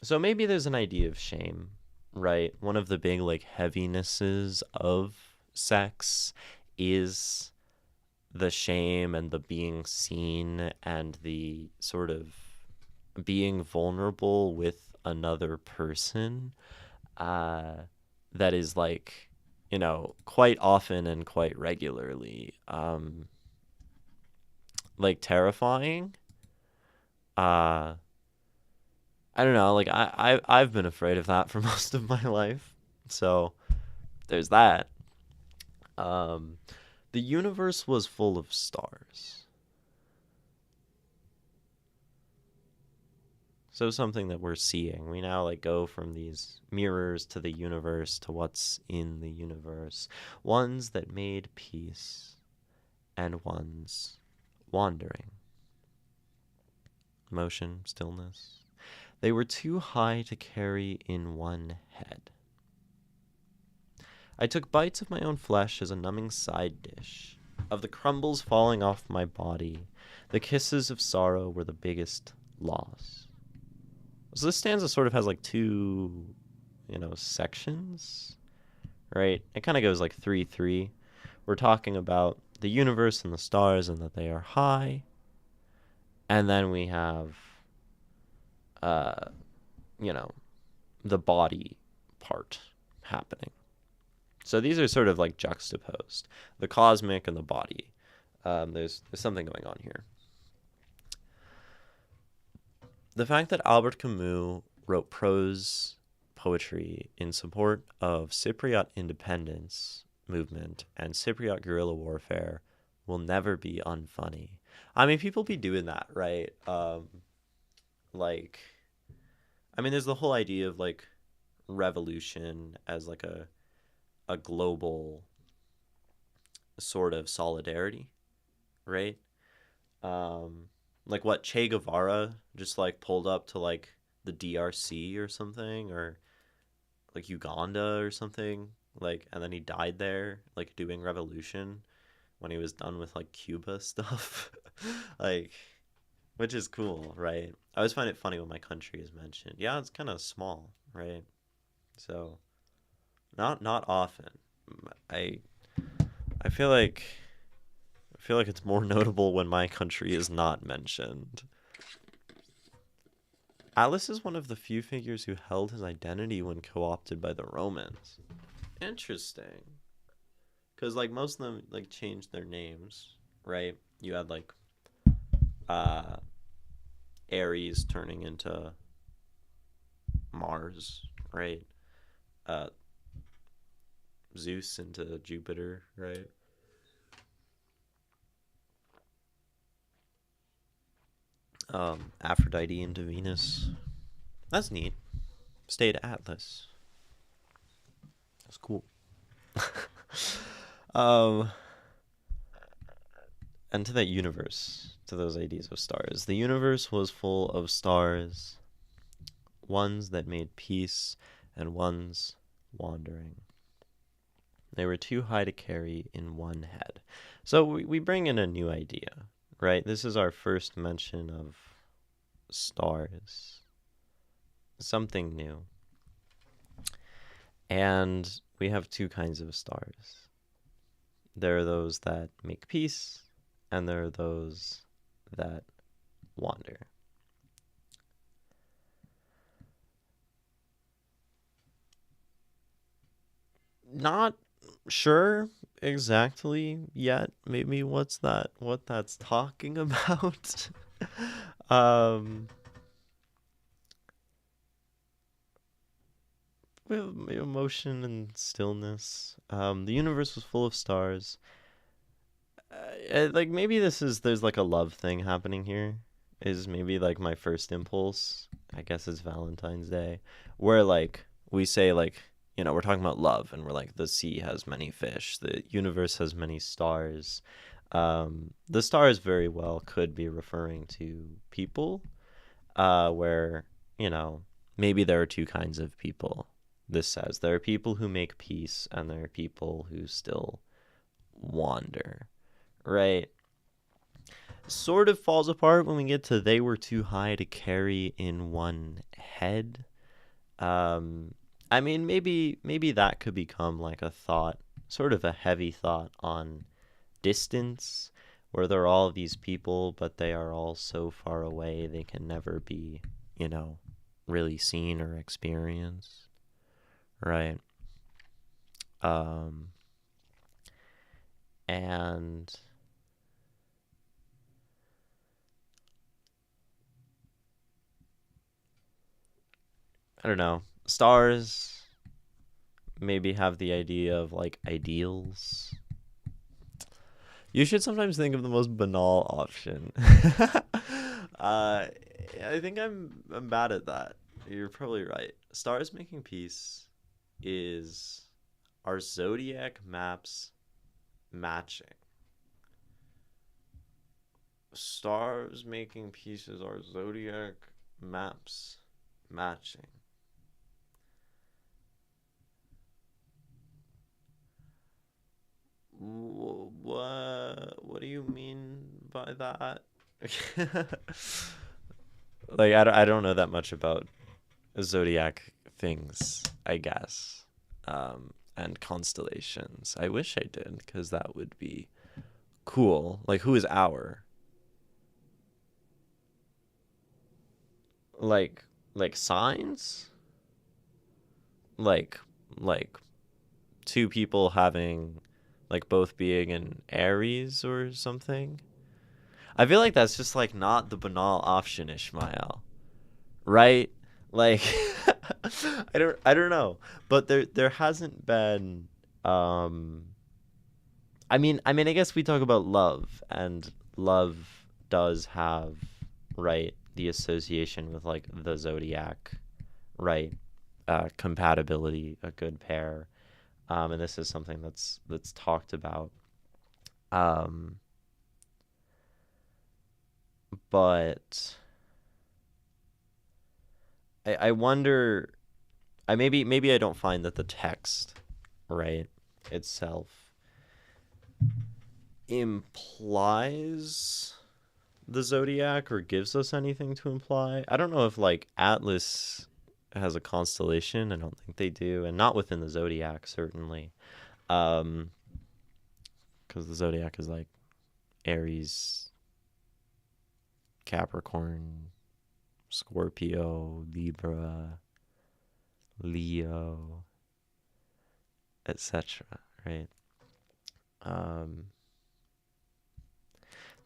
so maybe there's an idea of shame, right? One of the big like heavinesses of sex is the shame and the being seen and the sort of being vulnerable with another person, uh, that is like, quite often and quite regularly, like terrifying. Uh, I don't know, like I've been afraid of that for most of my life. So there's that. Um, the universe was full of stars. So something that we're seeing. We now like go from these mirrors to the universe to what's in the universe. Ones that made peace and ones wandering. Motion, stillness. They were too high to carry in one head. I took bites of my own flesh as a numbing side dish, of the crumbles falling off my body. The kisses of sorrow were the biggest loss. So this stanza sort of has like two, sections, right? It kind of goes like 3-3. We're talking about the universe and the stars and that they are high. And then we have, uh, the body part happening. So these are sort of like juxtaposed, the cosmic and the body. There's something going on here. The fact that Albert Camus wrote prose poetry in support of Cypriot independence movement and Cypriot guerrilla warfare will never be unfunny. I mean, people be doing that, right? Like, I mean, there's the whole idea of like revolution as like a global sort of solidarity, right? Like what Che Guevara just like pulled up to like the DRC or something, or like Uganda or something, like, and then he died there, like doing revolution when he was done with like Cuba stuff, like, which is cool, right? I always find it funny when my country is mentioned. Yeah, it's kind of small, right? So not often. I I feel like it's more notable when my country is not mentioned. Atlas is one of the few figures who held his identity when co-opted by the Romans. Interesting. Because, like, most of them, like, changed their names, right? You had, like, uh, Ares turning into Mars, right? Uh, Zeus into Jupiter, right? Aphrodite into Venus. That's neat. Stayed Atlas. That's cool. um, and to that universe, to those ideas of stars. The universe was full of stars, ones that made peace and ones wandering. They were too high to carry in one head. So we bring in a new idea, right? This is our first mention of stars, something new. And we have two kinds of stars. There are those that make peace, and there are those that wander. Not sure exactly yet, maybe what that's talking about. um Emotion and stillness. The universe was full of stars. Like maybe there's like a love thing happening here. Is maybe like my first impulse. I guess it's Valentine's Day, where like we say like we're talking about love, and we're like the sea has many fish, the universe has many stars. The stars very well could be referring to people, where you know maybe there are two kinds of people. This says there are people who make peace, and there are people who still wander, right? Sort of falls apart when we get to they were too high to carry in one head. Um, I mean, maybe that could become like a thought, sort of a heavy thought on distance, where there are all these people, but they are all so far away they can never be, really seen or experienced, right? Um, and I don't know, stars maybe have the idea of like ideals. You should sometimes think of the most banal option. I think I'm bad at that. You're probably right. Stars making peace is our zodiac maps matching. Stars making peace is our zodiac maps matching. What do you mean by that? Like I don't know that much about zodiac things, I guess. And constellations. I wish I did, because that would be cool. Like who is our? Like like signs? Like like two people having like both being in Aries or something? I feel like that's just like not the banal option, Ishmael. Right? Like I don't know, but there hasn't been um I guess we talk about love, and love does have, right, the association with like the zodiac, right? Compatibility, a good pair. And this is something that's talked about. Um but I wonder, I maybe I don't find that the text, right, itself implies the zodiac or gives us anything to imply. I don't know if like Atlas has a constellation. I don't think they do, and not within the zodiac certainly. Um, because the zodiac is like Aries, Capricorn, Scorpio, Libra, Leo, etc. Right? Um,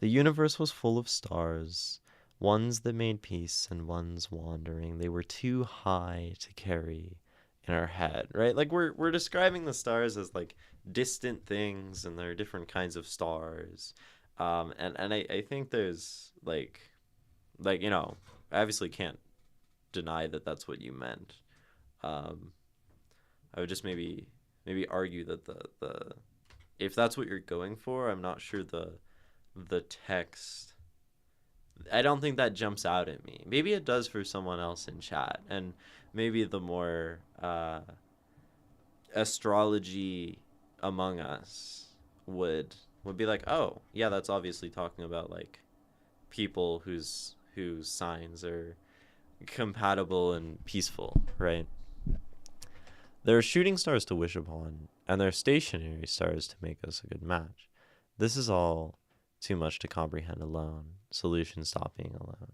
The universe was full of stars, ones that made peace and ones wandering. They were too high to carry in our head, right? Like we're describing the stars as like distant things, and there are different kinds of stars. And I think there's like I obviously can't deny that that's what you meant. Um, I would just maybe argue that the if that's what you're going for, I'm not sure the text, I don't think that jumps out at me. Maybe it does for someone else in chat, and maybe the more astrology among us would be like, oh yeah, that's obviously talking about like people whose signs are compatible and peaceful, right? There are shooting stars to wish upon, and there are stationary stars to make us a good match. This is all too much to comprehend alone. Solution: stop being alone.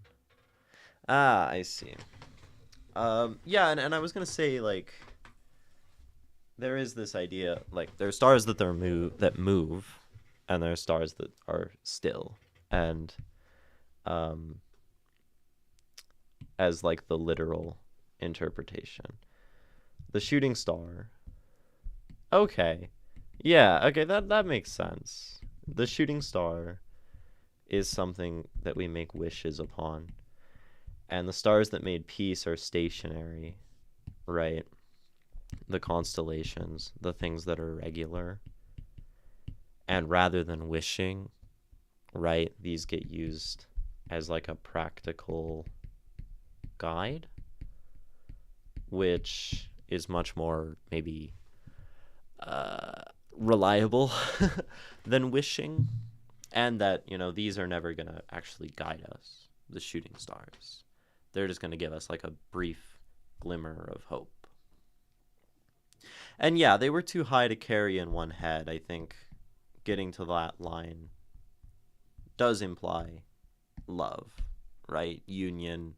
Ah, I see. Yeah, and I was gonna say like there is this idea like there are stars that move, and there are stars that are still, and um, as like the literal interpretation. The shooting star. Okay. Yeah, okay, that makes sense. The shooting star is something that we make wishes upon. And the stars that made peace are stationary, right? The constellations, the things that are regular. And rather than wishing, right, these get used as like a practical guide, which is much more maybe reliable than wishing, and that these are never gonna actually guide us. The shooting stars, they're just gonna give us like a brief glimmer of hope. And yeah, they were too high to carry in one head. I think getting to that line does imply love, right? Union.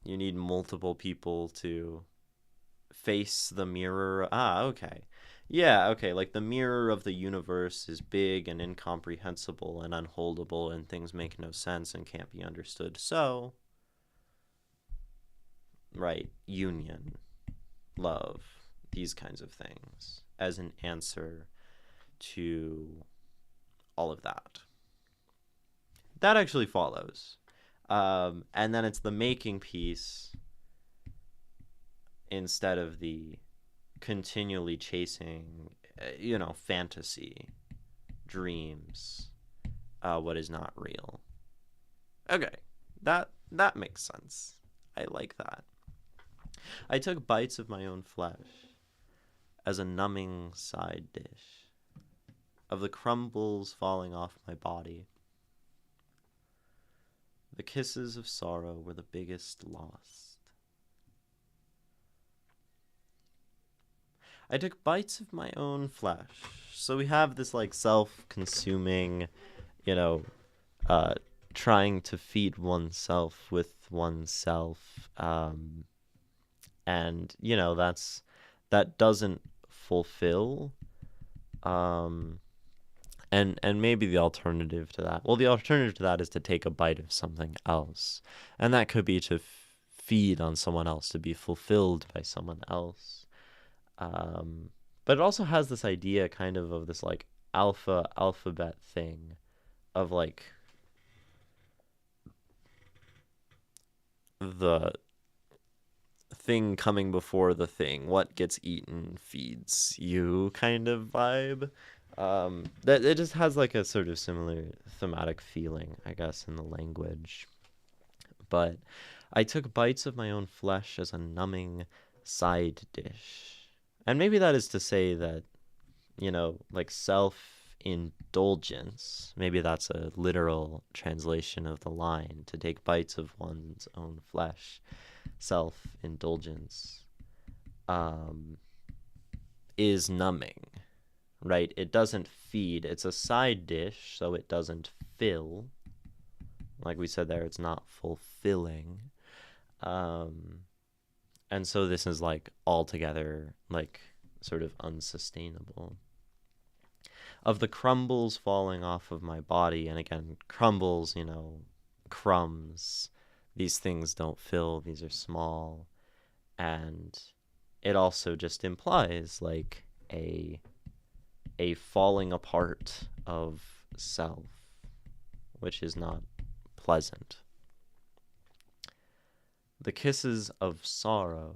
You need multiple people to face the mirror. Ah, okay. Yeah, okay. Like the mirror of the universe is big and incomprehensible and unholdable, and things make no sense and can't be understood. So, right, union, love, these kinds of things as an answer to all of that. That actually follows. And then it's the making piece instead of the continually chasing, fantasy, dreams, what is not real. Okay, that makes sense. I like that. I took bites of my own flesh as a numbing side dish of the crumbles falling off my body. The kisses of sorrow were the biggest loss. I took bites of my own flesh. So we have this like self-consuming, you know, uh, trying to feed oneself with oneself, and that doesn't fulfill. Um, and maybe the alternative to that. Well, the alternative to that is to take a bite of something else, and that could be to feed on someone else, to be fulfilled by someone else. But it also has this idea kind of this like alphabet thing of like the thing coming before the thing. What gets eaten feeds you kind of vibe. That it just has like a sort of similar thematic feeling, I guess, in the language. But I took bites of my own flesh as a numbing side dish. And maybe that is to say that, like self-indulgence, maybe that's a literal translation of the line, to take bites of one's own flesh. Self-indulgence is numbing, right? It doesn't feed. It's a side dish, so it doesn't fill. Like we said there, it's not fulfilling. And so this is like altogether like sort of unsustainable. Of the crumbles falling off of my body, and again, crumbles, crumbs, these things don't fill, these are small, and it also just implies like a falling apart of self, which is not pleasant. The kisses of sorrow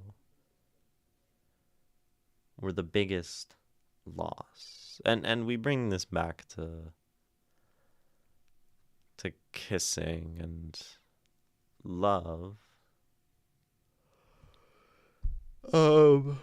were the biggest loss. this, and we bring this back to kissing and love. Um,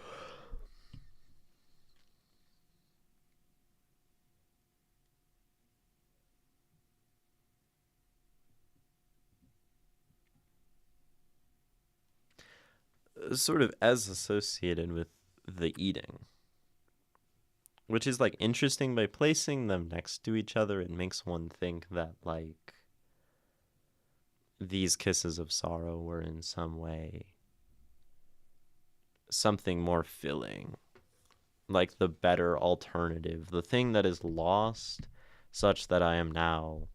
Sort of as associated with the eating, which is like interesting. By placing them next to each other, it makes one think that like these kisses of sorrow were in some way something more filling, like the better alternative, the thing that is lost, such that I am now.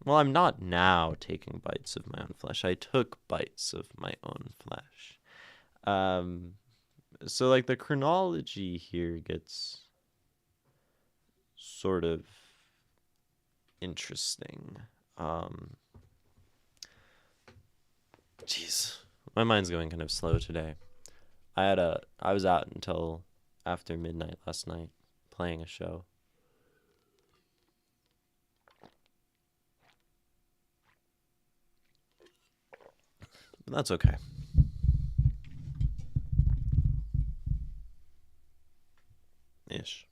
Well, I'm not now taking bites of my own flesh. I took bites of my own flesh. Um, so like the chronology here gets sort of interesting. Um, Jeez, my mind's going kind of slow today. I was out until after midnight last night playing a show. That's okay. Ish.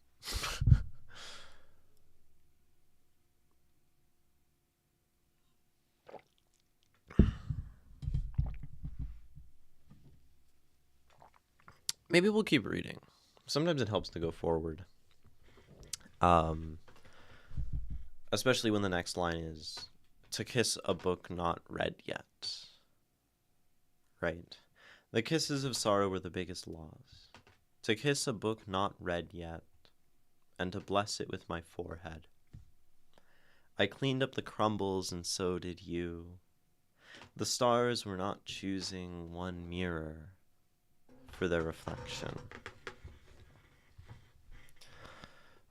Maybe we'll keep reading. Sometimes it helps to go forward. Um, Especially when the next line is to kiss a book not read yet. Right? The kisses of sorrow were the biggest loss. To kiss a book not read yet, and to bless it with my forehead. I cleaned up the crumbles, and so did you. The stars were not choosing one mirror for their reflection.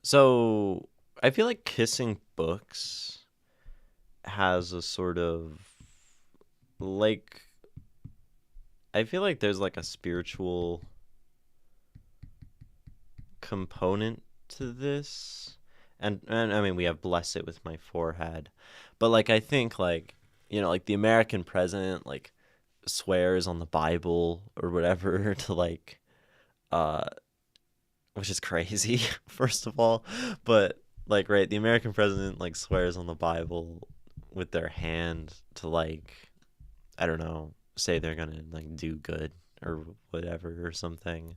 So, I feel like kissing books has a sort of like, I feel like there's like a spiritual component to this. And I mean, we have bless it with my forehead. But like, I think like, like the American president like swears on the Bible or whatever to like, uh, which is crazy, first of all. But like, right, the American president like swears on the Bible with their hand to like, I don't know, say they're gonna like do good or whatever or something.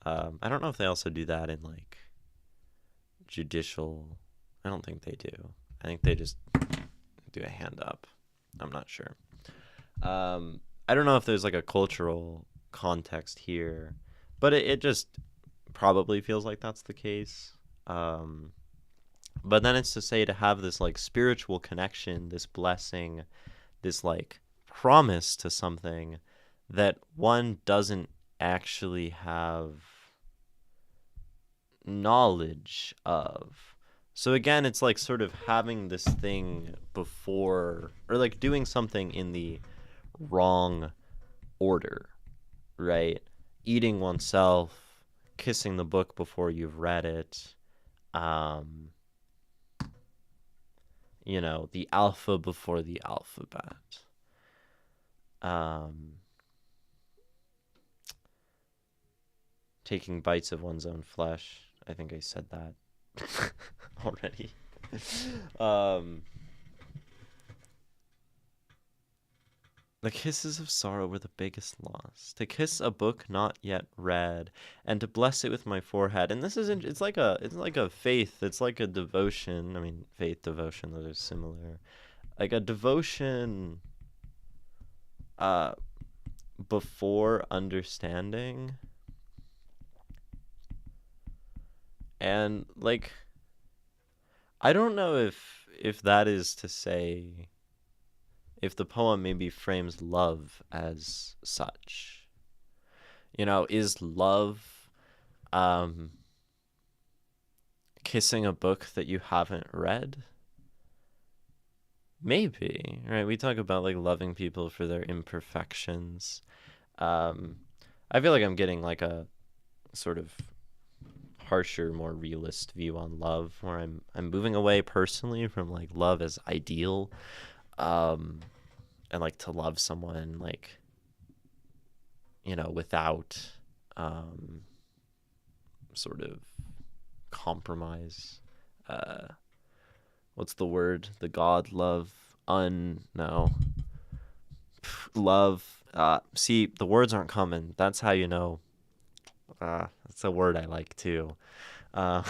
I don't know if they also do that in like judicial. I don't think they do. I think they just do a hand up. I'm not sure. I don't know if there's like a cultural context here, but it just probably feels like that's the case. But then it's to say to have this like spiritual connection, this blessing, this like promise to something that one doesn't actually have knowledge of. So again, it's like sort of having this thing before, or like doing something in the wrong order, right? Eating oneself, kissing the book before you've read it, the alpha before the alphabet. Taking bites of one's own flesh. I think I said that already. The kisses of sorrow were the biggest loss. To kiss a book not yet read, and to bless it with my forehead. And this isn't. It's like a faith. It's like a devotion. I mean, faith, devotion. Those are similar. Like a devotion. Before understanding. And like, I don't know if that is to say, if the poem maybe frames love as such. Is love kissing a book that you haven't read? Maybe, right? We talk about like loving people for their imperfections. I feel like I'm getting like a sort of harsher, more realist view on love, where I'm moving away personally from like love as ideal, um, and like to love someone like, without um sort of compromise. Uh, what's the word? The God love no love. See, the words aren't coming. That's how you know. That's a word I like too. Uh,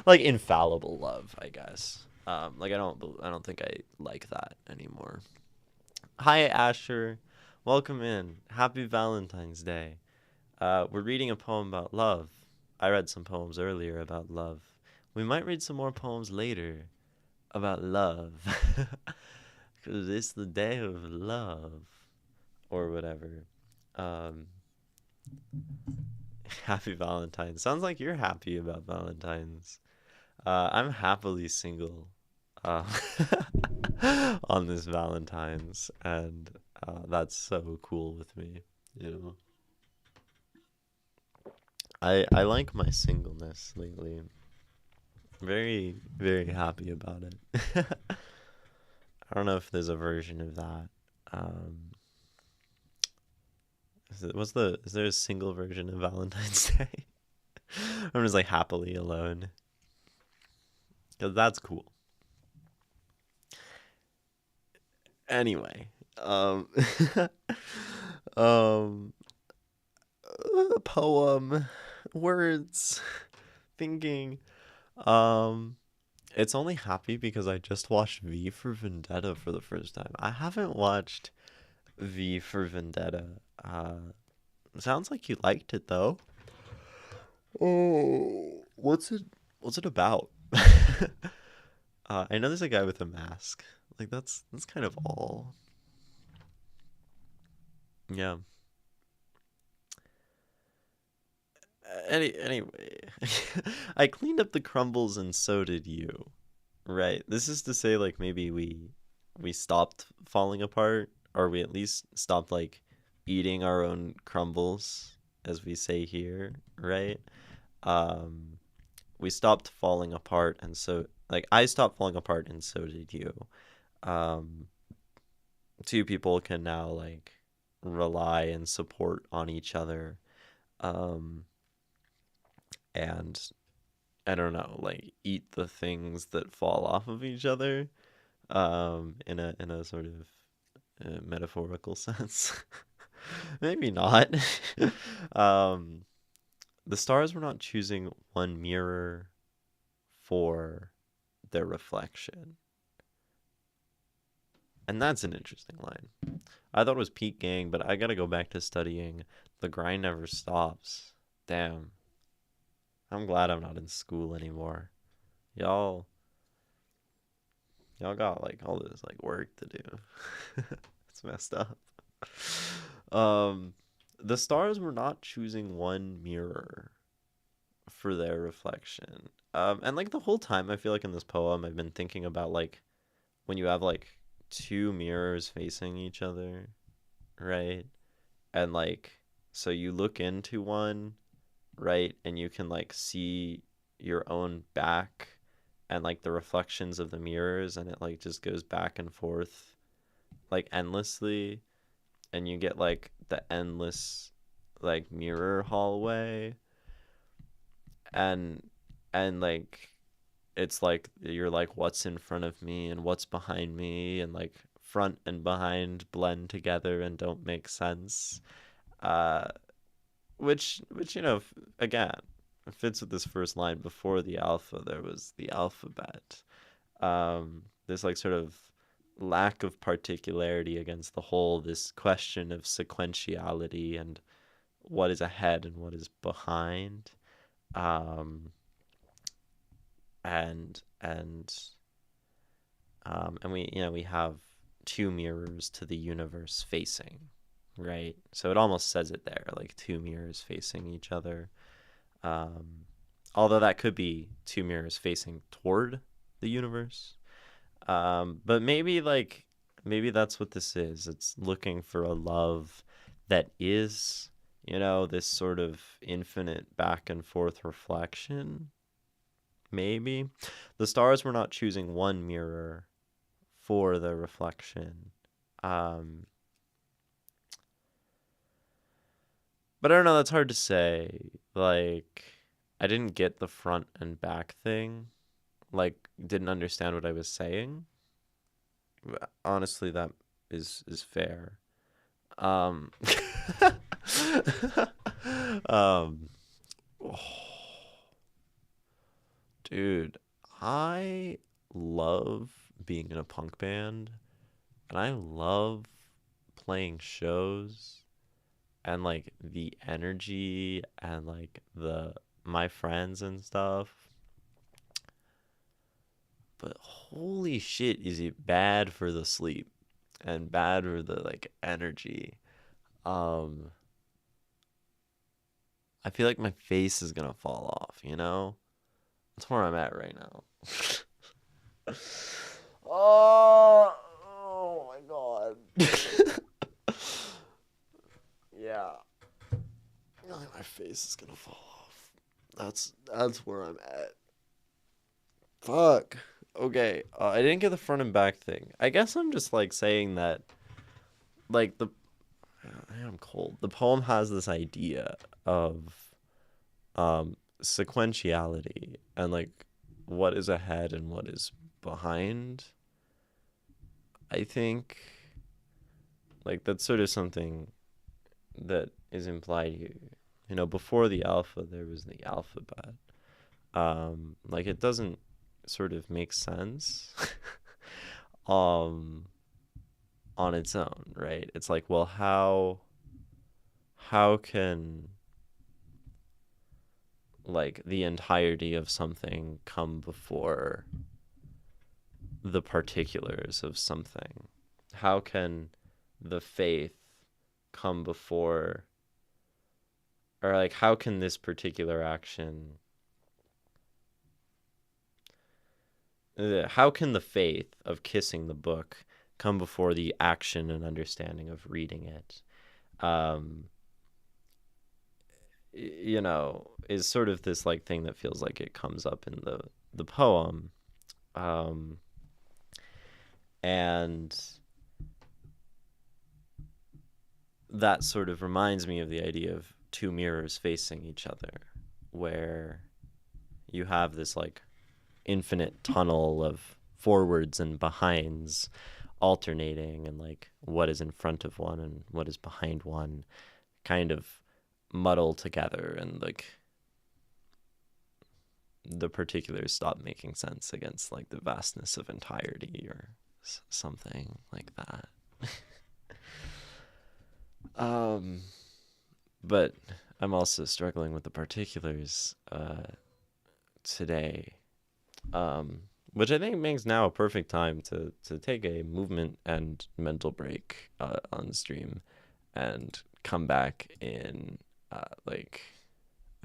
like infallible love, I guess. Like I don't think I like that anymore. Hi, Asher. Welcome in. Happy Valentine's Day. We're reading a poem about love. I read some poems earlier about love. We might read some more poems later about love. Because it's the day of love. Or whatever. Um, happy Valentine's. Sounds like you're happy about Valentine's. I'm happily single uh, on this Valentine's, and that's so cool with me. You know, I like my singleness lately. Very, very happy about it. I don't know if there's a version of that. Um, is there a single version of Valentine's Day? I'm just like happily alone. Because that's cool. Anyway, um, um, poem, words, thinking. Um, it's only happy because I just watched V for Vendetta for the first time. I haven't watched V for Vendetta. Sounds like you liked it though. Oh, what's it about? I know there's a guy with a mask. Like that's kind of all. Yeah. Anyway, I cleaned up the crumbles and so did you. Right. This is to say like maybe we stopped falling apart or we at least stopped like eating our own crumbles as we say here, right? Um we stopped falling apart and so like I stopped falling apart and so did you. Um two people can now like rely and support on each other. Um and I don't know, like eat the things that fall off of each other, in a sort of metaphorical sense. Maybe not. um, the stars were not choosing one mirror for their reflection, and that's an interesting line. I thought it was Pete Gang, but I gotta go back to studying. The grind never stops. Damn, I'm glad I'm not in school anymore. Y'all Y'all got like all this like work to do. It's messed up. Um, the stars were not choosing one mirror for their reflection. And like the whole time, I feel like in this poem, I've been thinking about like when you have like two mirrors facing each other, right? And like, so you look into one, right? And you can like see your own back and like the reflections of the mirrors, and it like just goes back and forth like endlessly, and you get like the endless like mirror hallway, and like it's like you're like what's in front of me and what's behind me, and like front and behind blend together and don't make sense. uh which again fits with this first line. Before the alpha there was the alphabet. This like sort of lack of particularity against the whole, this question of sequentiality and what is ahead and what is behind. um and we have two mirrors to the universe facing, right? So it almost says it there, like two mirrors facing each other. um Although that could be two mirrors facing toward the universe. But maybe that's what this is. It's looking for a love that is This sort of infinite back and forth reflection, maybe. The stars were not choosing one mirror for the reflection. Um, but I don't know, that's hard to say. Like, I didn't get the front and back thing. Like, didn't understand what I was saying. Honestly, that is fair. Um, um, oh, dude, I love being in a punk band, and I love playing shows, and like the energy and like the my friends and stuff. But holy shit, is it bad for the sleep and bad for the like energy. Um, I feel like my face is gonna fall off. That's where I'm at right now. Oh my god. Yeah. I feel like my face is gonna fall off. That's where I'm at. Fuck. Okay. I didn't get the front and back thing. I guess I'm just like saying that like I am cold. The poem has this idea of sequentiality and like what is ahead and what is behind. I think like that's sort of something that is implied here. Before the alpha there was the alphabet. Like it doesn't sort of make sense um on its own, right? It's like, well, how can like the entirety of something come before the particulars of something? How can the faith come before, or like, how can this particular action, how can the faith of kissing the book come before the action and understanding of reading it? Um, is sort of this like thing that feels like it comes up in the poem. Um, and that sort of reminds me of the idea of two mirrors facing each other, where you have this like infinite tunnel of forwards and behinds alternating, and like what is in front of one and what is behind one kind of muddle together, and like the particulars stop making sense against like the vastness of entirety or something like that. um but I'm also struggling with the particulars today, um, which I think makes now a perfect time to take a movement and mental break on stream and come back in like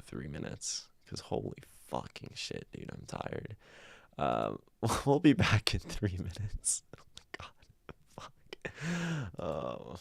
3 minutes, because holy fucking shit, dude, I'm tired. We'll be back in 3 minutes. Oh my god, fuck. Oh.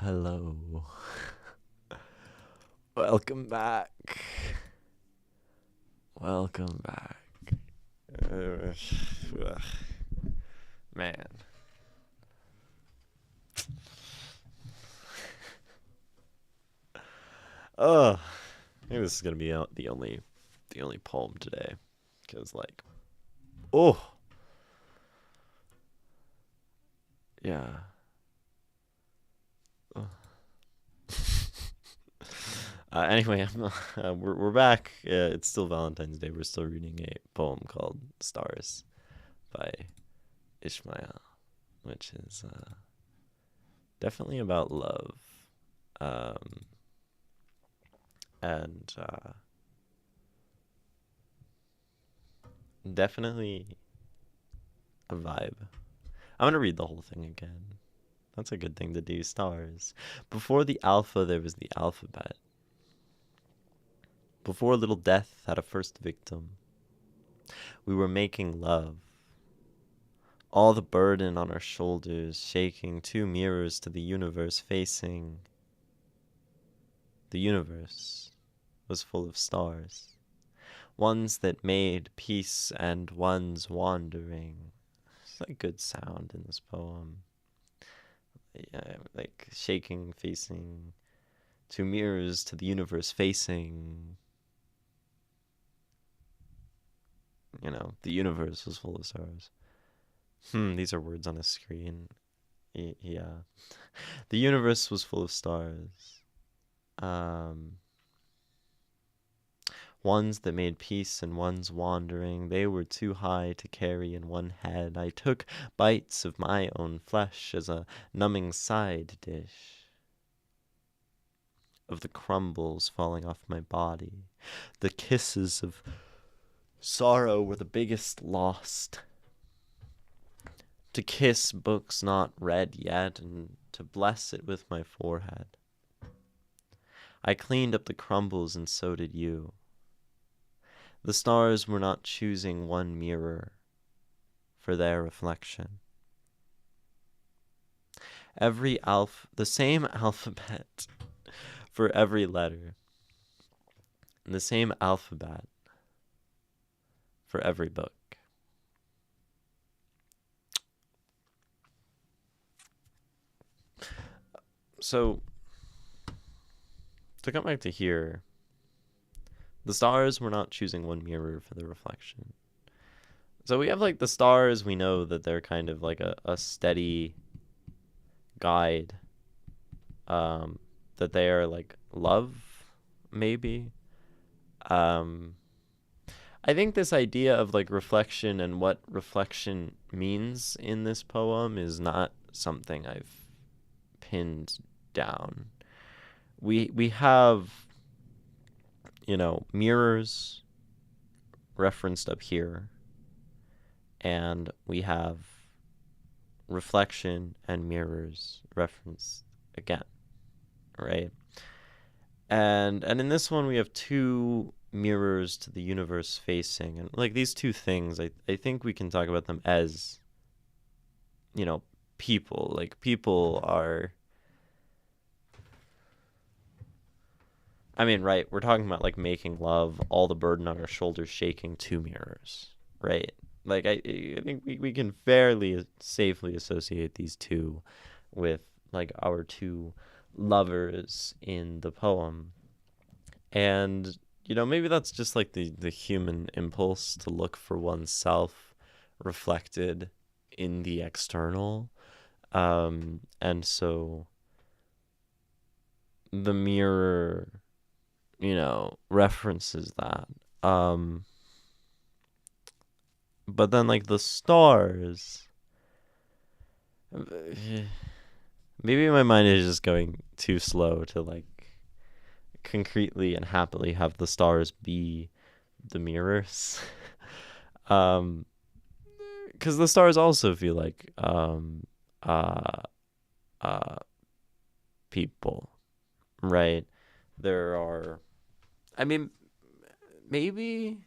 Hello. Welcome back. Welcome back. Man. Oh, maybe this is gonna be the only poem today, cause like, oh yeah. Oh. Anyway, we're back. It's still Valentine's Day. We're still reading a poem called "Stars" by Ishmael, which is definitely about love, um, and definitely a vibe. I'm gonna read the whole thing again. That's a good thing to do. Stars. Before the alpha, there was the alphabet. Before little death had a first victim, we were making love. All the burden on our shoulders, shaking two mirrors to the universe facing. The universe was full of stars, ones that made peace and ones wandering. It's a good sound in this poem. Yeah, like shaking, facing, two mirrors to the universe facing. The universe was full of stars. These are words on a screen. Yeah. The universe was full of stars. Um, Ones that made peace and ones wandering. They were too high to carry in one head. I took bites of my own flesh as a numbing side dish of the crumbles falling off my body. The kisses of sorrow were the biggest lost. To kiss books not read yet and to bless it with my forehead. I cleaned up the crumbles and so did you. The stars were not choosing one mirror for their reflection. The same alphabet for every letter, and the same alphabet for every book. So, to come back to here, the stars were not choosing one mirror for the reflection. So we have like the stars, we know that they're kind of like a steady guide, that they are like love, maybe. I think this idea of like reflection and what reflection means in this poem is not something I've pinned down. We have, mirrors referenced up here, and we have reflection and mirrors referenced again, right? And in this one we have two mirrors to the universe facing, and like these two things, I think we can talk about them as, people. Like people are, I mean, right, we're talking about like making love, all the burden on our shoulders, shaking two mirrors, right? Like I think we can fairly safely associate these two with like our two lovers in the poem. And maybe that's just like the human impulse to look for oneself reflected in the external. And so the mirror, references that. But then like the stars, maybe my mind is just going too slow to like concretely and happily have the stars be the mirrors. Because the stars also feel like uh uh people, right? There are, I mean, maybe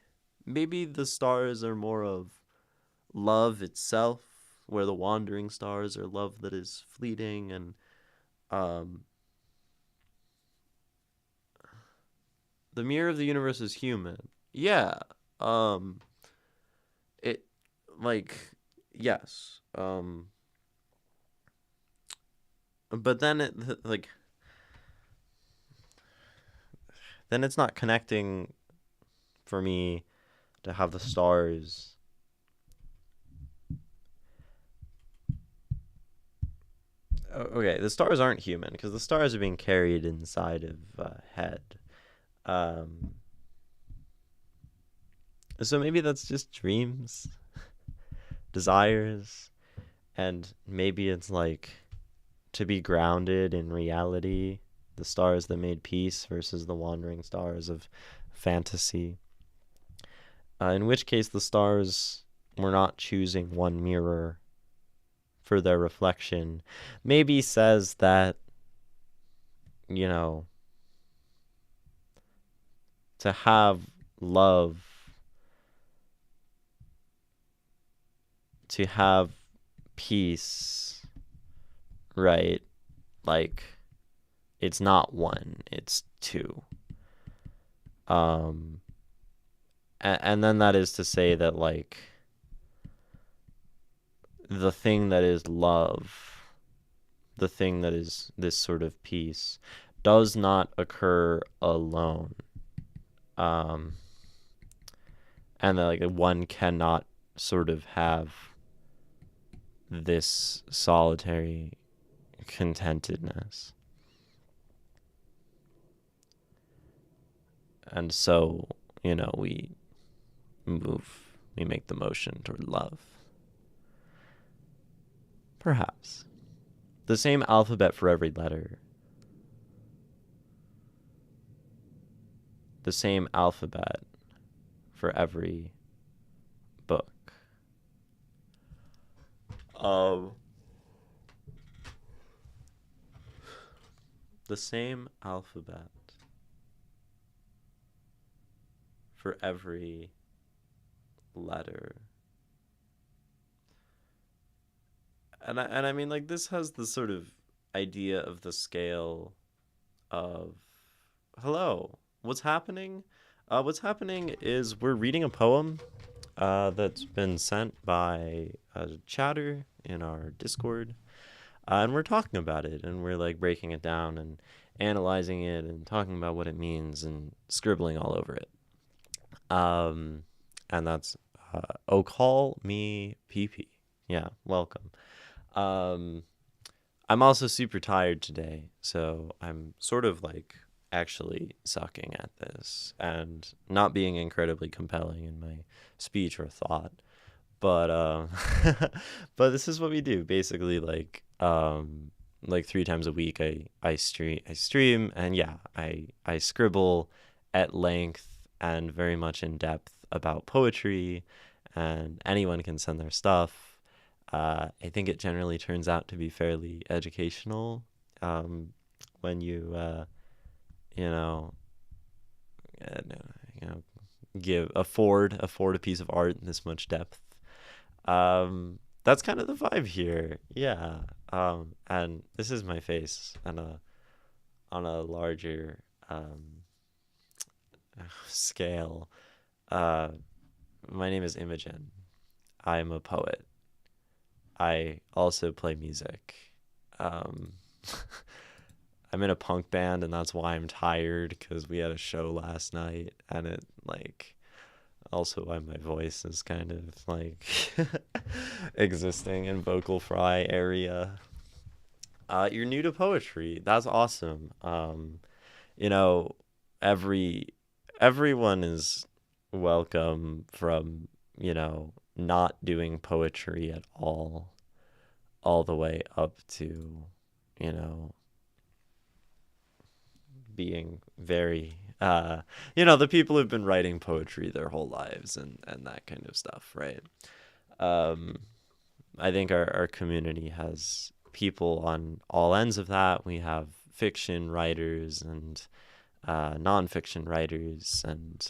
the stars are more of love itself, where the wandering stars are love that is fleeting, and Um, the mirror of the universe is human. Yeah. Um, it like yes. But then it like then it's not connecting for me to have the stars. Okay, the stars aren't human because the stars are being carried inside of head. Um, so maybe that's just dreams, desires, and maybe it's like to be grounded in reality, the stars that made peace versus the wandering stars of fantasy. In which case, the stars were not choosing one mirror for their reflection. Maybe says that, you know, to have love, to have peace, right? Like, it's not one, it's two. Um, and then that is to say that, like, the thing that is love, the thing that is this sort of peace, does not occur alone. Um, and that, like, one cannot sort of have this solitary contentedness. And so, we make the motion toward love. Perhaps. The same alphabet for every letter. The same alphabet for every book. The same alphabet for every letter. And I mean, like, this has the sort of idea of the scale of, hello, what's happening? What's happening is we're reading a poem that's been sent by a chatter in our Discord, and we're talking about it, and we're like breaking it down and analyzing it and talking about what it means and scribbling all over it. Um, and that's Oh Call Me PP. Yeah, welcome. Um, I'm also super tired today, so I'm sort of like actually sucking at this and not being incredibly compelling in my speech or thought. But but this is what we do basically. Like 3 times a week, I stream, and yeah, I scribble at length and very much in depth about poetry, and anyone can send their stuff. I think it generally turns out to be fairly educational, um, when you know, uh, you know, give afford a piece of art in this much depth. That's kind of the vibe here. Yeah. And this is my face on a larger scale. Uh, my name is Imogen. I'm a poet. I also play music. Um, I'm in a punk band, and that's why I'm tired because we had a show last night, and it like also why my voice is kind of like existing in vocal fry area. You're new to poetry. That's awesome. You know, every everyone is welcome from, not doing poetry at all the way up to, you know, being very the people who've been writing poetry their whole lives and that kind of stuff, right? Um I think our community has people on all ends of that. We have fiction writers and nonfiction writers, and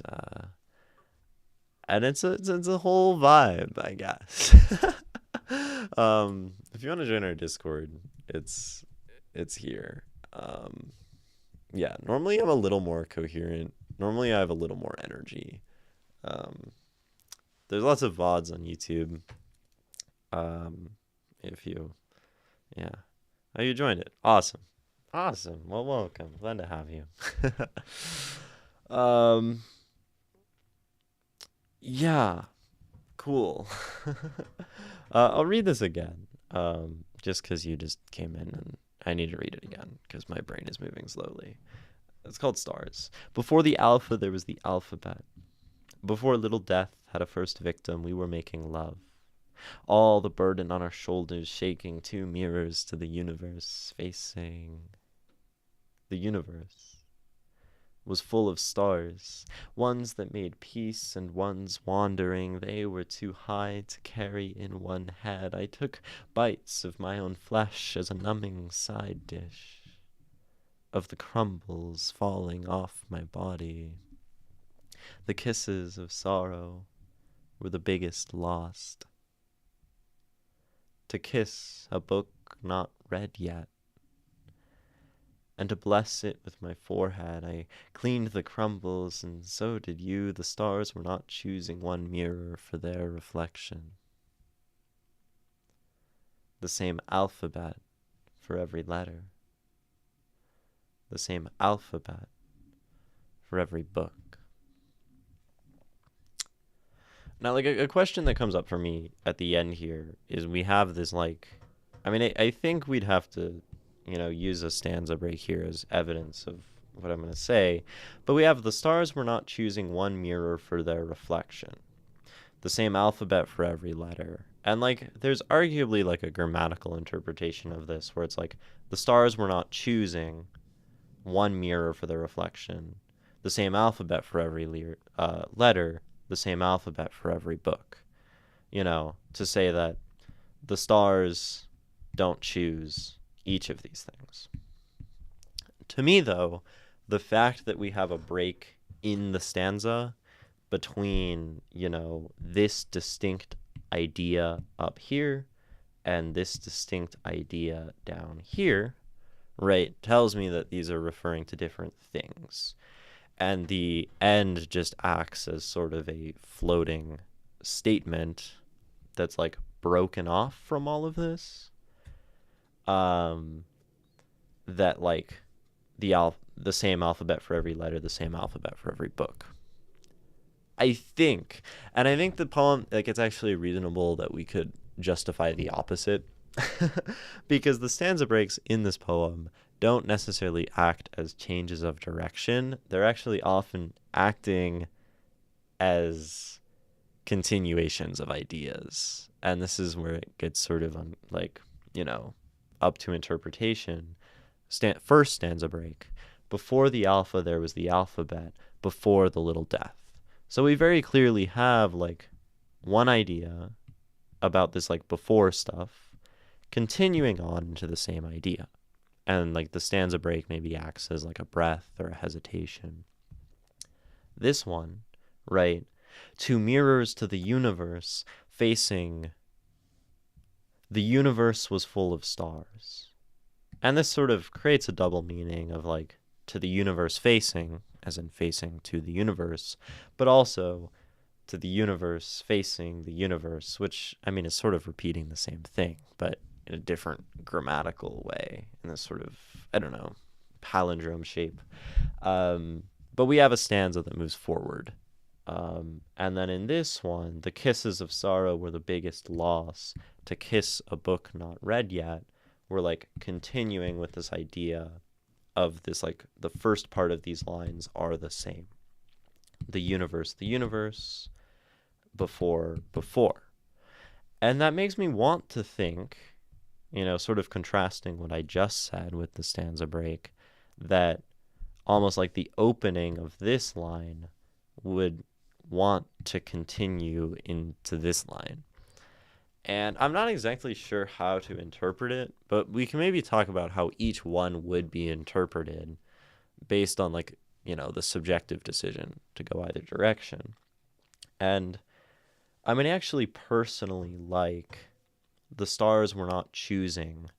it's a whole vibe, I guess. If you want to join our Discord, it's it's here. Um, yeah, normally I'm a little more coherent. Normally I have a little more energy. Um, there's lots of VODs on YouTube. Um, if you, yeah. Oh, you joined it. Awesome. Awesome. Well, welcome. Glad to have you. um, yeah, cool. I'll read this again. Just because you just came in and I need to read it again because my brain is moving slowly. It's called Stars. Before the alpha, there was the alphabet. Before little death had a first victim, we were making love. All the burden on our shoulders, shaking two mirrors to the universe, facing. The universe was full of stars, ones that made peace and ones wandering. They were too high to carry in one head. I took bites of my own flesh as a numbing side dish of the crumbles falling off my body. The kisses of sorrow were the biggest lost. To kiss a book not read yet, and to bless it with my forehead, I cleaned the crumbles, and so did you. The stars were not choosing one mirror for their reflection. The same alphabet for every letter. The same alphabet for every book. Now, like, a question that comes up for me at the end here is we have this, like, I mean, I think we'd have to, use a stanza break here as evidence of what I'm going to say, but we have the stars were not choosing one mirror for their reflection. The same alphabet for every letter. And, like, there's arguably, like, a grammatical interpretation of this where it's like the stars were not choosing one mirror for their reflection. The same alphabet for every letter, the same alphabet for every book. To say that the stars don't choose each of these things. To me, though, the fact that we have a break in the stanza between, this distinct idea up here and this distinct idea down here, right, tells me that these are referring to different things. And the end just acts as sort of a floating statement that's like broken off from all of this. That like the same alphabet for every letter, the same alphabet for every book. I think the poem, like, it's actually reasonable that we could justify the opposite because the stanza breaks in this poem don't necessarily act as changes of direction. They're actually often acting as continuations of ideas. And this is where it gets sort of up to interpretation. First stanza break. Before the alpha, there was the alphabet. Before the little death. So we very clearly have like one idea about this like before stuff continuing on into the same idea. And like the stanza break maybe acts as like a breath or a hesitation. This one, right? Two mirrors to the universe facing. The universe was full of stars. And this sort of creates a double meaning of like to the universe facing, as in facing to the universe, but also to the universe facing the universe, which, I mean, is sort of repeating the same thing, but in a different grammatical way, in this sort of, I don't know, palindrome shape. But we have a stanza that moves forward. And then in this one, the kisses of sorrow were the biggest loss. To kiss a book not read yet, we're like continuing with this idea of this, like the first part of these lines are the same. The universe, before. And that makes me want to think, sort of contrasting what I just said with the stanza break, that almost like the opening of this line would want to continue into this line. And I'm not exactly sure how to interpret it, but we can maybe talk about how each one would be interpreted based on like, the subjective decision to go either direction. And I mean, I actually personally like the stars were not choosing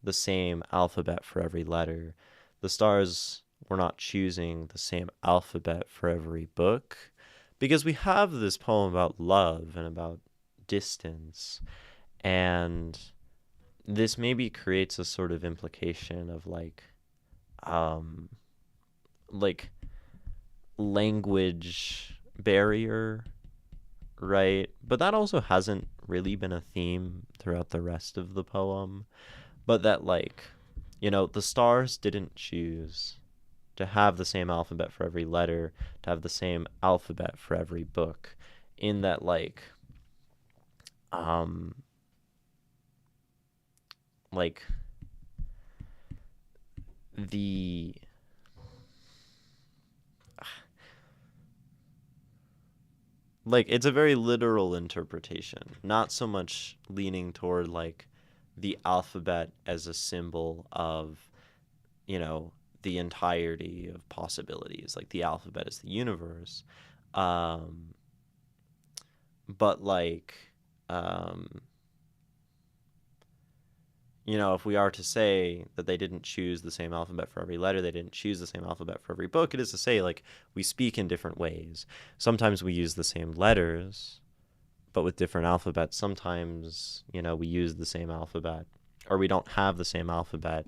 the same alphabet for every letter. The stars were not choosing the same alphabet for every book, because we have this poem about love and about distance, and this maybe creates a sort of implication of um like language barrier, right? But that also hasn't really been a theme throughout the rest of the poem. But that, the stars didn't choose to have the same alphabet for every letter, to have the same alphabet for every book, in that, um, like, the it's a very literal interpretation, not so much leaning toward the alphabet as a symbol of, you know, the entirety of possibilities, like the alphabet is the universe. Um, but um, if we are to say that they didn't choose the same alphabet for every letter, they didn't choose the same alphabet for every book, it is to say, we speak in different ways. Sometimes we use the same letters, but with different alphabets. Sometimes, we use the same alphabet, or we don't have the same alphabet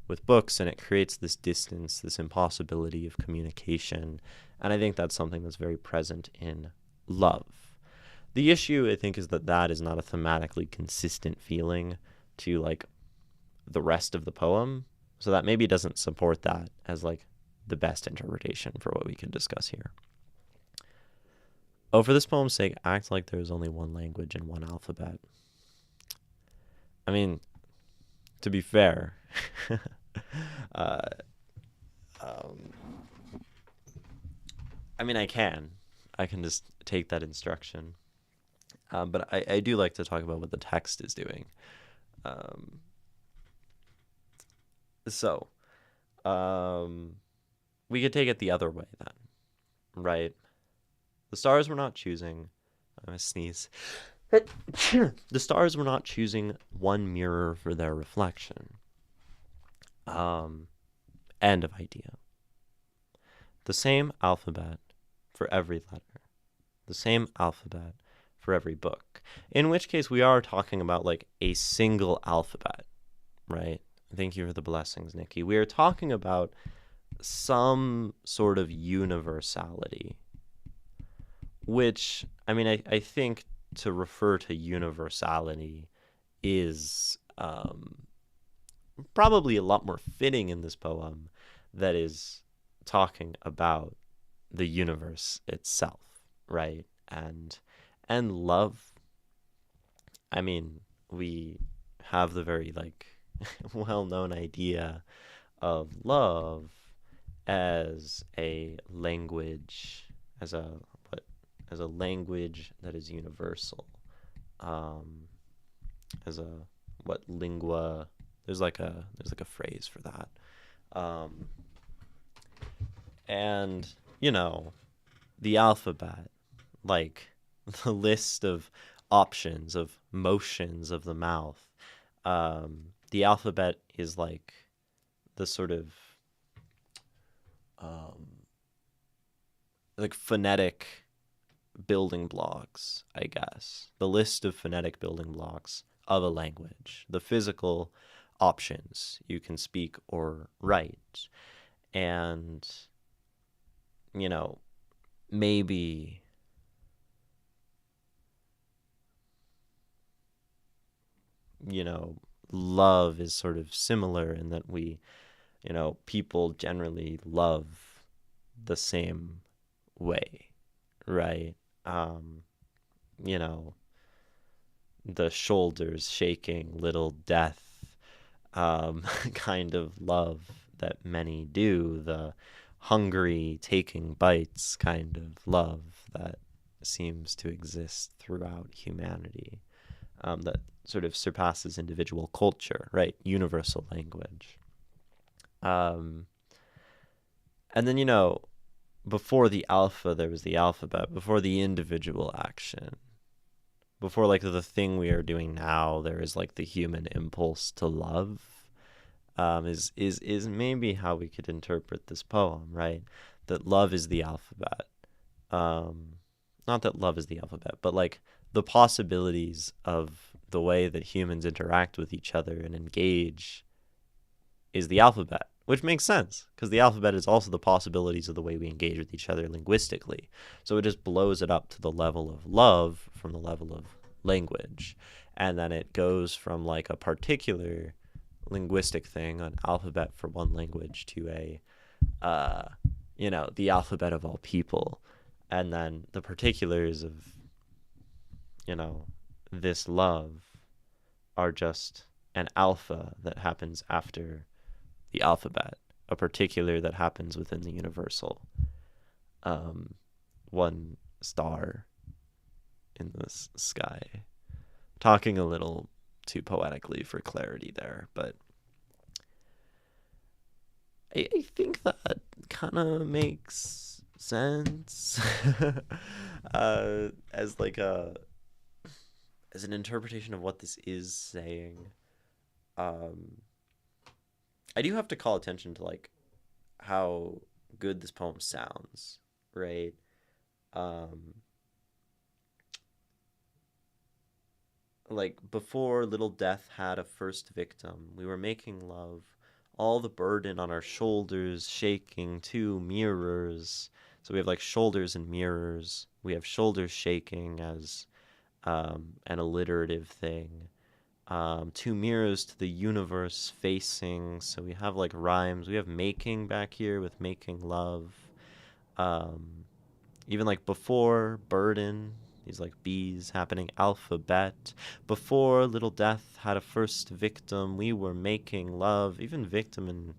with books, and it creates this distance, this impossibility of communication. And I think that's something that's very present in love. The issue, I think, is that is not a thematically consistent feeling to the rest of the poem, so that maybe doesn't support that as the best interpretation for what we can discuss here. Oh, for this poem's sake, act like there is only one language and one alphabet. I mean, to be fair, I can just take that instruction. But I do like to talk about what the text is doing. So, we could take it the other way then, right? The stars were not choosing. I'm gonna sneeze. The stars were not choosing one mirror for their reflection. End of idea. The same alphabet for every letter. The same alphabet for every book. In which case we are talking about a single alphabet, right? Thank you for the blessings, Nikki. We are talking about some sort of universality, which, I think to refer to universality is probably a lot more fitting in this poem that is talking about the universe itself, right? And love. We have the very well-known idea of love as a language, as a language that is universal, as a lingua. There's a phrase for that, and the alphabet, the list of options, of motions of the mouth. The alphabet is the sort of phonetic building blocks, I guess. The list of phonetic building blocks of a language. The physical options you can speak or write. And, maybe love is sort of similar in that we, people generally love the same way, right? The shoulders shaking, little death, kind of love that many do, the hungry taking bites kind of love that seems to exist throughout humanity, that sort of surpasses individual culture, right? Universal language. And then, before the alpha, there was the alphabet. Before the individual action, before the thing we are doing now, there is the human impulse to love. is maybe how we could interpret this poem, right? That love is the alphabet. Um, Not that love is the alphabet, but like the possibilities of the way that humans interact with each other and engage is the alphabet, which makes sense because the alphabet is also the possibilities of the way we engage with each other linguistically. So it just blows it up to the level of love from the level of language. And then it goes from like a particular linguistic thing, an alphabet for one language, to uh, the alphabet of all people. And then the particulars of, you know, this love are just an alpha that happens after the alphabet, a particular that happens within the universal. Um, One star in the sky. Talking a little too poetically for clarity there, but I think that kind of makes sense as like as an interpretation of what this is saying. Um, I do have to call attention to like how good this poem sounds, right? Um, like before little death had a first victim, we were making love, all the burden on our shoulders shaking, two mirrors. So we have like shoulders and mirrors. We have shoulders shaking as an alliterative thing. Two mirrors to the universe facing. So we have like rhymes. We have making back here with making love. Um, Even like before burden, these like bees happening, alphabet. Before little death had a first victim, we were making love. Even victim and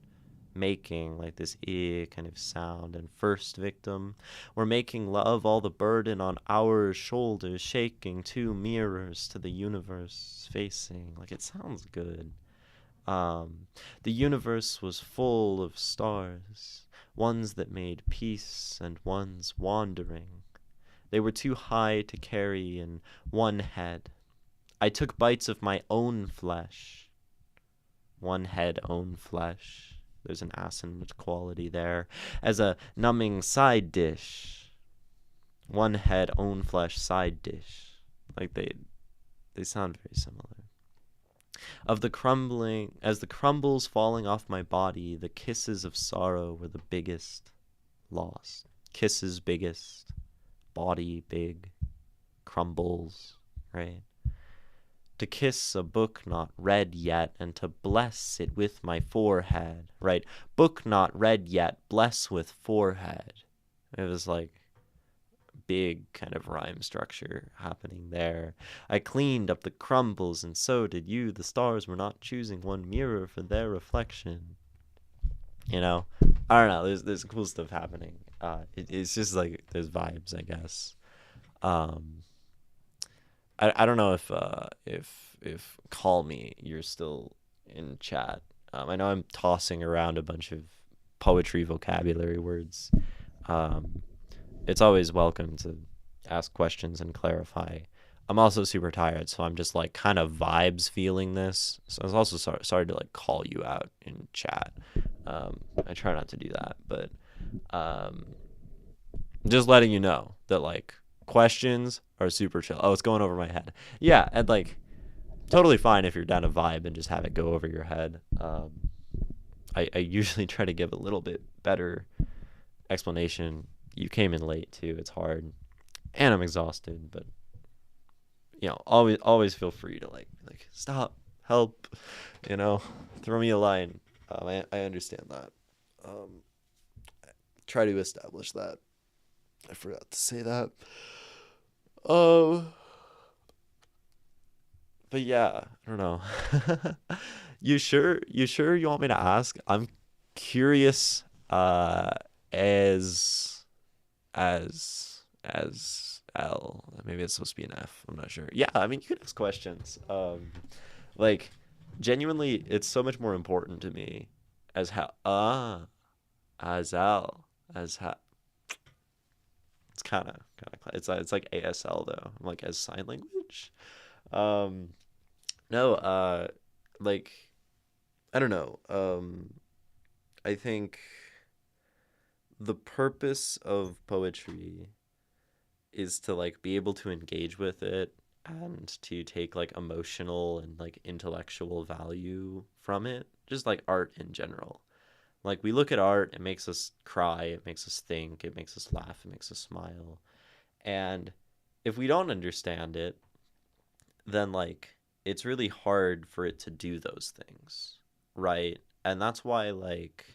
making, like this kind of sound, and first victim. We're making love, all the burden on our shoulders, shaking, two mirrors to the universe facing. Like it sounds good. Um, the universe was full of stars, ones that made peace and ones wandering. They were too high to carry in one head. I took bites of my own flesh. One head, own flesh. There's an assonant quality there. As a numbing side dish. One head, own flesh, side dish. Like they sound very similar. Of the crumbling, as the crumbles falling off my body, the kisses of sorrow were the biggest loss. Kisses biggest, body big, crumbles, right? To kiss a book not read yet, and to bless it with my forehead, right? Book not read yet, bless with forehead. It was like big kind of rhyme structure happening there. I cleaned up the crumbles, and so did you. The stars were not choosing one mirror for their reflection. You know, I don't know. There's cool stuff happening. It's just like there's vibes, I guess. Um, I don't know if call me you're still in chat. I know I'm tossing around a bunch of poetry vocabulary words. Um, it's always welcome to ask questions and clarify. I'm also super tired, so I'm just like kind of vibes feeling this. So I was also sorry to like call you out in chat. I try not to do that, but um, just letting you know that like questions are super chill. Oh, it's going over my head. Yeah, and like totally fine if you're down to vibe and just have it go over your head. I usually try to give a little bit better explanation. You came in late too. It's hard, and I'm exhausted. But always feel free to like stop, help, throw me a line. I understand that. Try to establish that. I forgot to say that. Um, but yeah, I don't know. You sure? You sure you want me to ask? I'm curious. As as L. Maybe it's supposed to be an F. I'm not sure. Yeah, I mean you can ask questions. Like genuinely, it's so much more important to me as how as L as how. It's kind of it's like ASL though. I'm like as sign language. Um, no, like I don't know. I think the purpose of poetry is to like be able to engage with it and to take like emotional and like intellectual value from it, just like art in general. Like we look at art, it makes us cry, it makes us think, it makes us laugh, it makes us smile. And if we don't understand it, then like it's really hard for it to do those things, right? And that's why like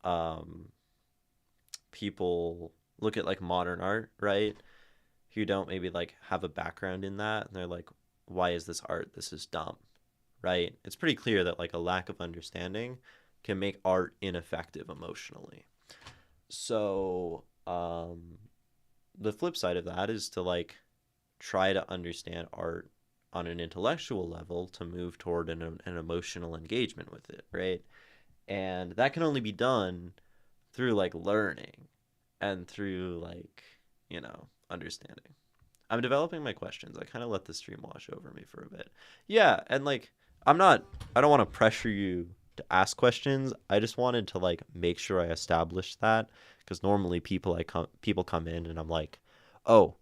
um people look at like modern art, right? Who don't maybe like have a background in that and they're like, why is this art? This is dumb, right? It's pretty clear that like a lack of understanding can make art ineffective emotionally. So, the flip side of that is to like try to understand art on an intellectual level to move toward an emotional engagement with it, right? And that can only be done through like learning and through like, understanding. I'm developing my questions. I kind of let the stream wash over me for a bit. Yeah, and like I'm not I don't want to pressure you to ask questions. I just wanted to like make sure I established that because normally people come in and I'm like, "Oh,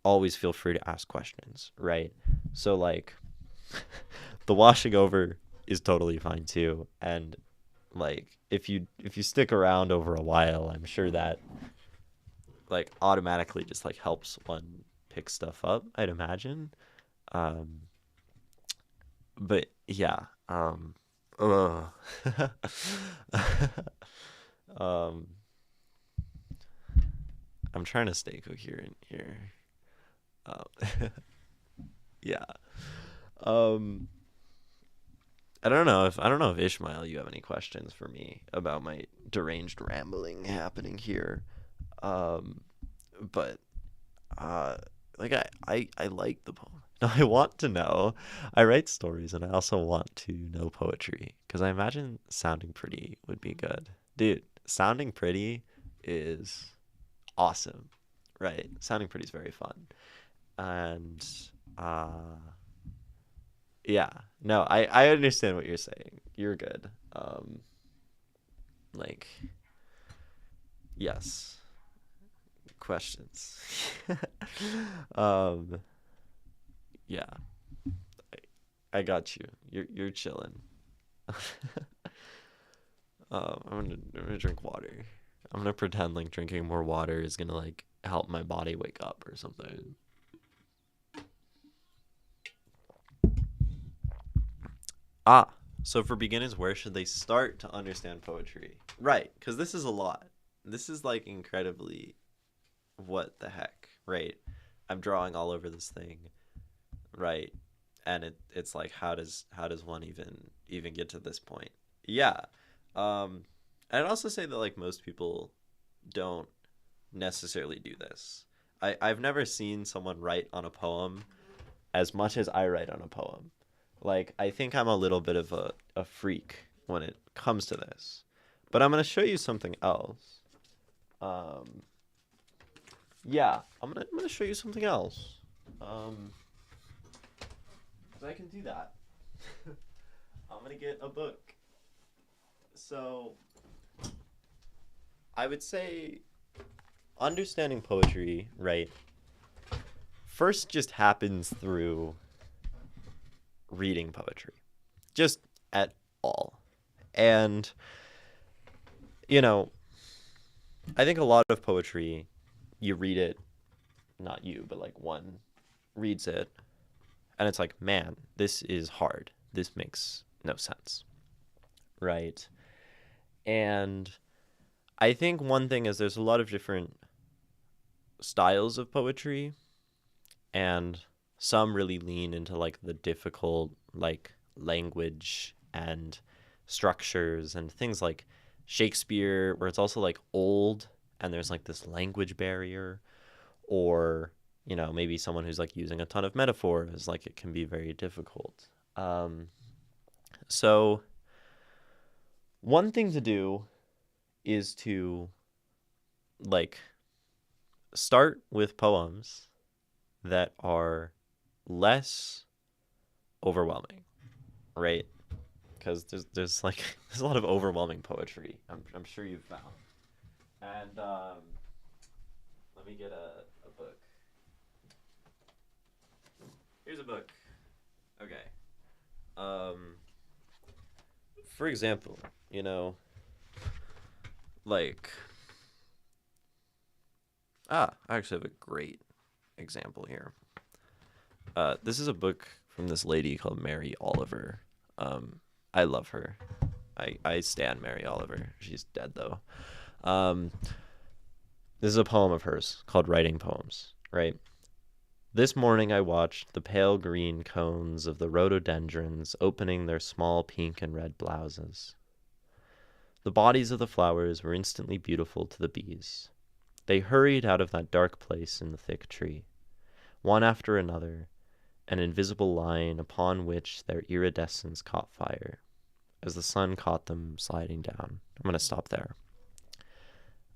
always feel free to ask questions," right? So like the washing over is totally fine too. And like if you stick around over a while, I'm sure that like automatically just like helps one pick stuff up, I'd imagine. Um, but yeah, ugh. um, I'm trying to stay coherent here. Um, yeah. Um, I don't know if Ishmael, you have any questions for me about my deranged rambling happening here. Um, but uh, like I like the poem. No, I want to know. I write stories and I also want to know poetry because I imagine sounding pretty would be good. Dude, sounding pretty is awesome, right? Sounding pretty is very fun. And uh yeah, no, I understand what you're saying. You're good. Like yes, questions. um yeah, I got you. You're chilling. I'm gonna drink water. I'm gonna pretend like drinking more water is gonna like help my body wake up or something. Ah, so for beginners, where should they start to understand poetry? Right, because this is a lot. This is like incredibly what the heck, right? I'm drawing all over this thing, right? And it's like how does one even get to this point? Yeah. Um I'd also say that like most people don't necessarily do this. I've never seen someone write on a poem as much as I write on a poem. Like, I think I'm a little bit of a freak when it comes to this. But I'm going to show you something else. Um, yeah, I'm gonna show you something else. Um, 'Cause I can do that. I'm going to get a book. So, I would say understanding poetry, right, first just happens through reading poetry. Just at all. And, you know, I think a lot of poetry, you read it, not you, but like one reads it, and it's like, man, this is hard. This makes no sense. Right. And I think one thing is there's a lot of different styles of poetry, and some really lean into like the difficult, like language and structures and things like Shakespeare, where it's also like old and there's like this language barrier, or maybe someone who's like using a ton of metaphors, like it can be very difficult. So one thing to do is to like start with poems that are less overwhelming, right? because there's like there's a lot of overwhelming poetry. I'm sure you've found. And let me get a book. Here's a book. Okay. Um, for example, like I actually have a great example here. This is a book from this lady called Mary Oliver. I love her. I stan Mary Oliver. She's dead though. Um, this is a poem of hers called Writing Poems, right? This morning I watched the pale green cones of the rhododendrons opening their small pink and red blouses. The bodies of the flowers were instantly beautiful to the bees. They hurried out of that dark place in the thick tree, one after another, an invisible line upon which their iridescence caught fire, as the sun caught them sliding down. I'm going to stop there.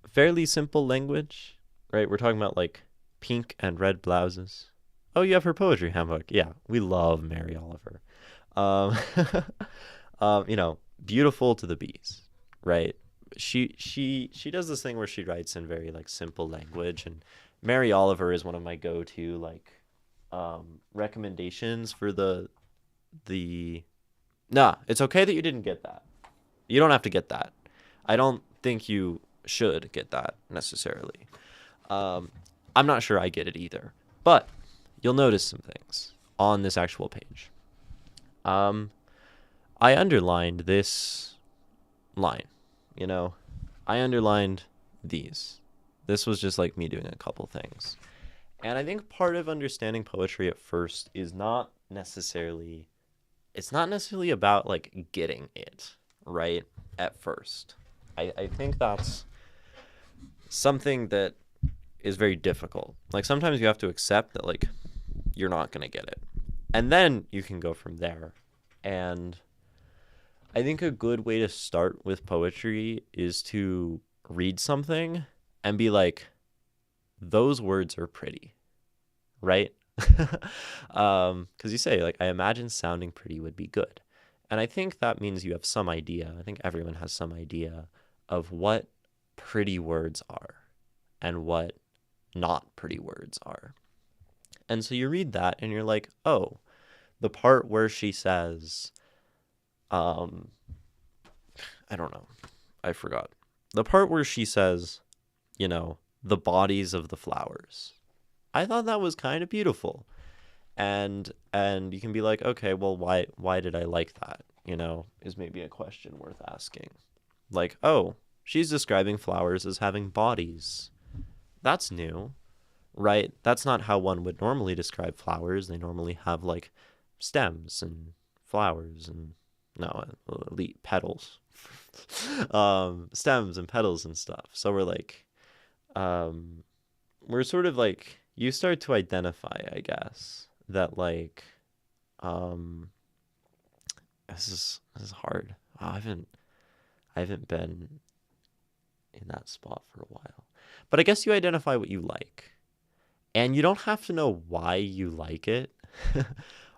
Fairly simple language, right? We're talking about like pink and red blouses. Oh, you have her poetry handbook. Yeah, we love Mary Oliver. Um, beautiful to the bees, right? She does this thing where she writes in very like simple language, and Mary Oliver is one of my go-to like recommendations for the nah, it's okay that you didn't get that. You don't have to get that. I don't think you should get that necessarily. I'm not sure I get it either, but you'll notice some things on this actual page. I underlined this line, I underlined these. This was just like me doing a couple things. And I think part of understanding poetry at first is it's not necessarily about like getting it right at first. I think that's something that is very difficult. Like sometimes you have to accept that like you're not going to get it. And then you can go from there. And I think a good way to start with poetry is to read something and be like, those words are pretty, right? Because you say, like, I imagine sounding pretty would be good. And I think that means you have some idea. I think everyone has some idea of what pretty words are and what not pretty words are. And so you read that and you're like, oh, the part where she says, I don't know, I forgot. The part where she says, the bodies of the flowers. I thought that was kind of beautiful. And you can be like, okay, well, why did I like that? Is maybe a question worth asking. Like, oh, she's describing flowers as having bodies. That's new, right? That's not how one would normally describe flowers. They normally have like stems and flowers and elite petals, stems and petals and stuff. So we're sort of like, you start to identify, I guess, that like, this is hard. Wow, I haven't been in that spot for a while. But I guess you identify what you like. And you don't have to know why you like it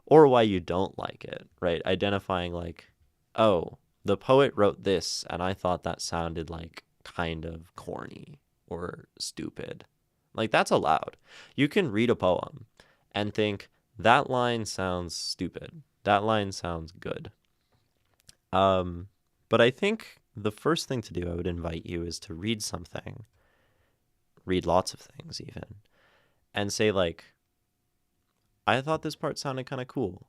or why you don't like it, right? Identifying like, oh, the poet wrote this and I thought that sounded like kind of corny or stupid. Like that's allowed. You can read a poem and think that line sounds stupid. That line sounds good. But I think the first thing to do, I would invite you, is to read something, read lots of things even, and say like, I thought this part sounded kind of cool.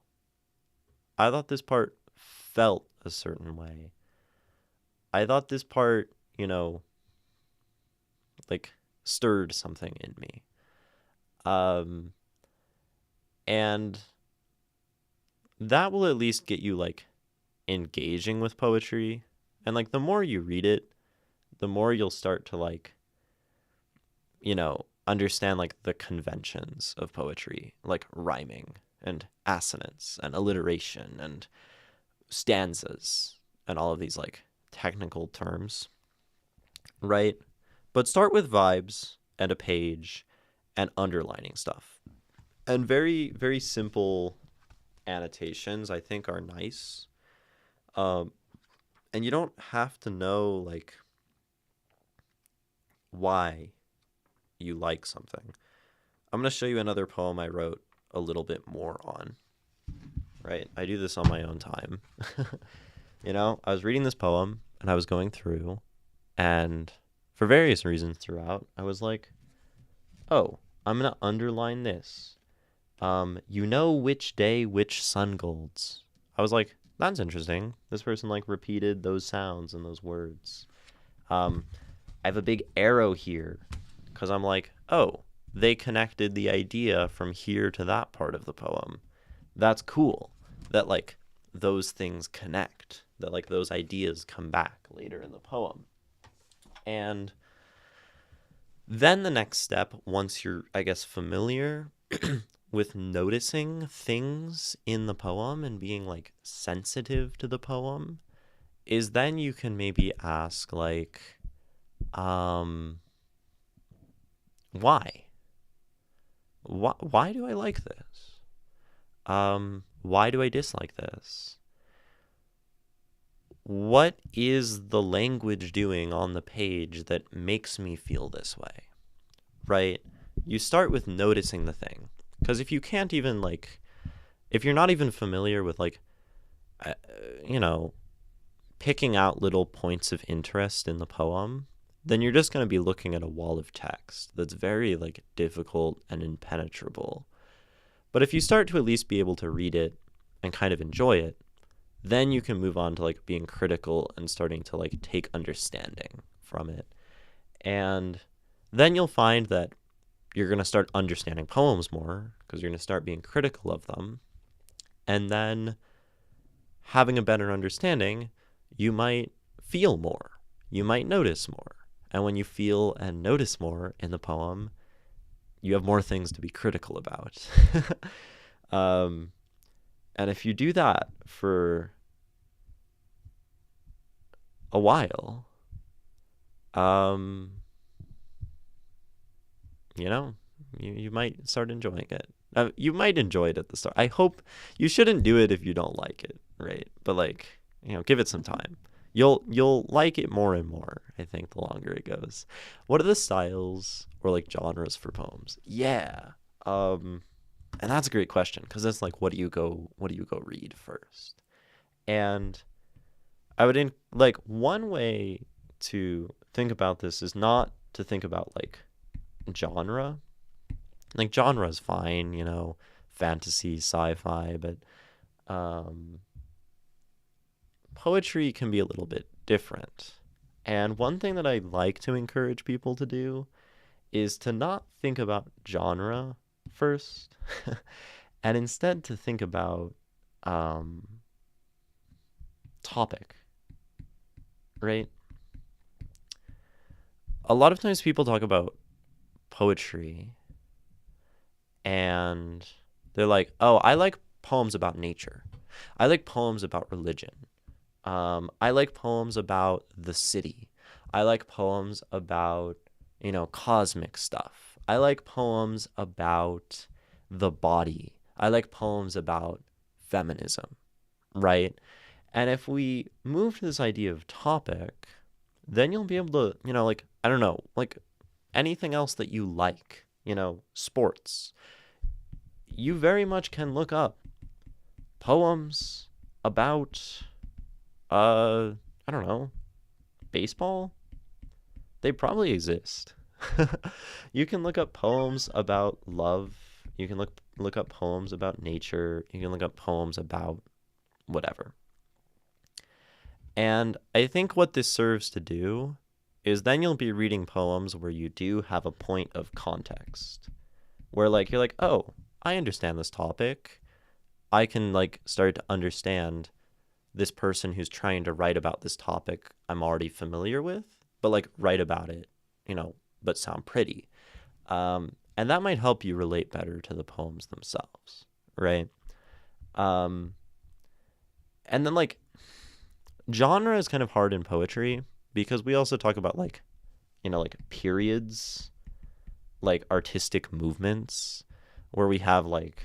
I thought this part felt a certain way. I thought this part, like stirred something in me. And that will at least get you like engaging with poetry. And like the more you read it, the more you'll start to like, understand like the conventions of poetry, like rhyming and assonance and alliteration and stanzas and all of these like technical terms, right? But start with vibes and a page and underlining stuff. And very, very simple annotations, I think, are nice. Um, and you don't have to know like why you like something. I'm gonna show you another poem I wrote a little bit more on, right? I do this on my own time. I was reading this poem and I was going through, and for various reasons throughout, I was like, oh, I'm gonna underline this. You know which day which sun golds. I was like, that's interesting. This person like repeated those sounds and those words. Um, I have a big arrow here because I'm like, oh, they connected the idea from here to that part of the poem. That's cool. That like those things connect. That like those ideas come back later in the poem. And then the next step, once you're, I guess, familiar with noticing things in the poem and being like sensitive to the poem, is then you can maybe ask like, why? Why do I like this? Why do I dislike this? What is the language doing on the page that makes me feel this way? Right? You start with noticing the thing. Because if you can't even like, if you're not even familiar with like, uh, you know, picking out little points of interest in the poem, then you're just going to be looking at a wall of text that's very like difficult and impenetrable. But if you start to at least be able to read it and kind of enjoy it, then you can move on to like being critical and starting to like take understanding from it. And then you'll find that you're going to start understanding poems more because you're going to start being critical of them. And then having a better understanding, you might feel more, you might notice more. And when you feel and notice more in the poem, you have more things to be critical about. And if you do that for a while, um, you might start enjoying it. You might enjoy it at the start. I hope you shouldn't do it if you don't like it, right? But like, give it some time. You'll like it more and more, I think, the longer it goes. What are the styles or like genres for poems? Yeah. And that's a great question because it's like, what do you go read first? And I would like one way to think about this is not to think about like genre. Like genre is fine, fantasy, sci-fi, but poetry can be a little bit different. And one thing that I like to encourage people to do is to not think about genre first, and instead to think about topic, right? A lot of times people talk about poetry and they're like, oh, I like poems about nature. I like poems about religion. I like poems about the city. I like poems about, cosmic stuff. I like poems about the body. I like poems about feminism, right? And if we move to this idea of topic, then you'll be able to, like, I don't know, like anything else that you like, sports. You very much can look up poems about, I don't know, baseball. They probably exist. You can look up poems about love. You can look up poems about nature. You can look up poems about whatever. And I think what this serves to do is then you'll be reading poems where you do have a point of context. Where like you're like, "Oh, I understand this topic. I can like start to understand this person who's trying to write about this topic I'm already familiar with, but like write about it, but sound pretty." And that might help you relate better to the poems themselves, right? And then like genre is kind of hard in poetry because we also talk about like, like periods, like artistic movements where we have like,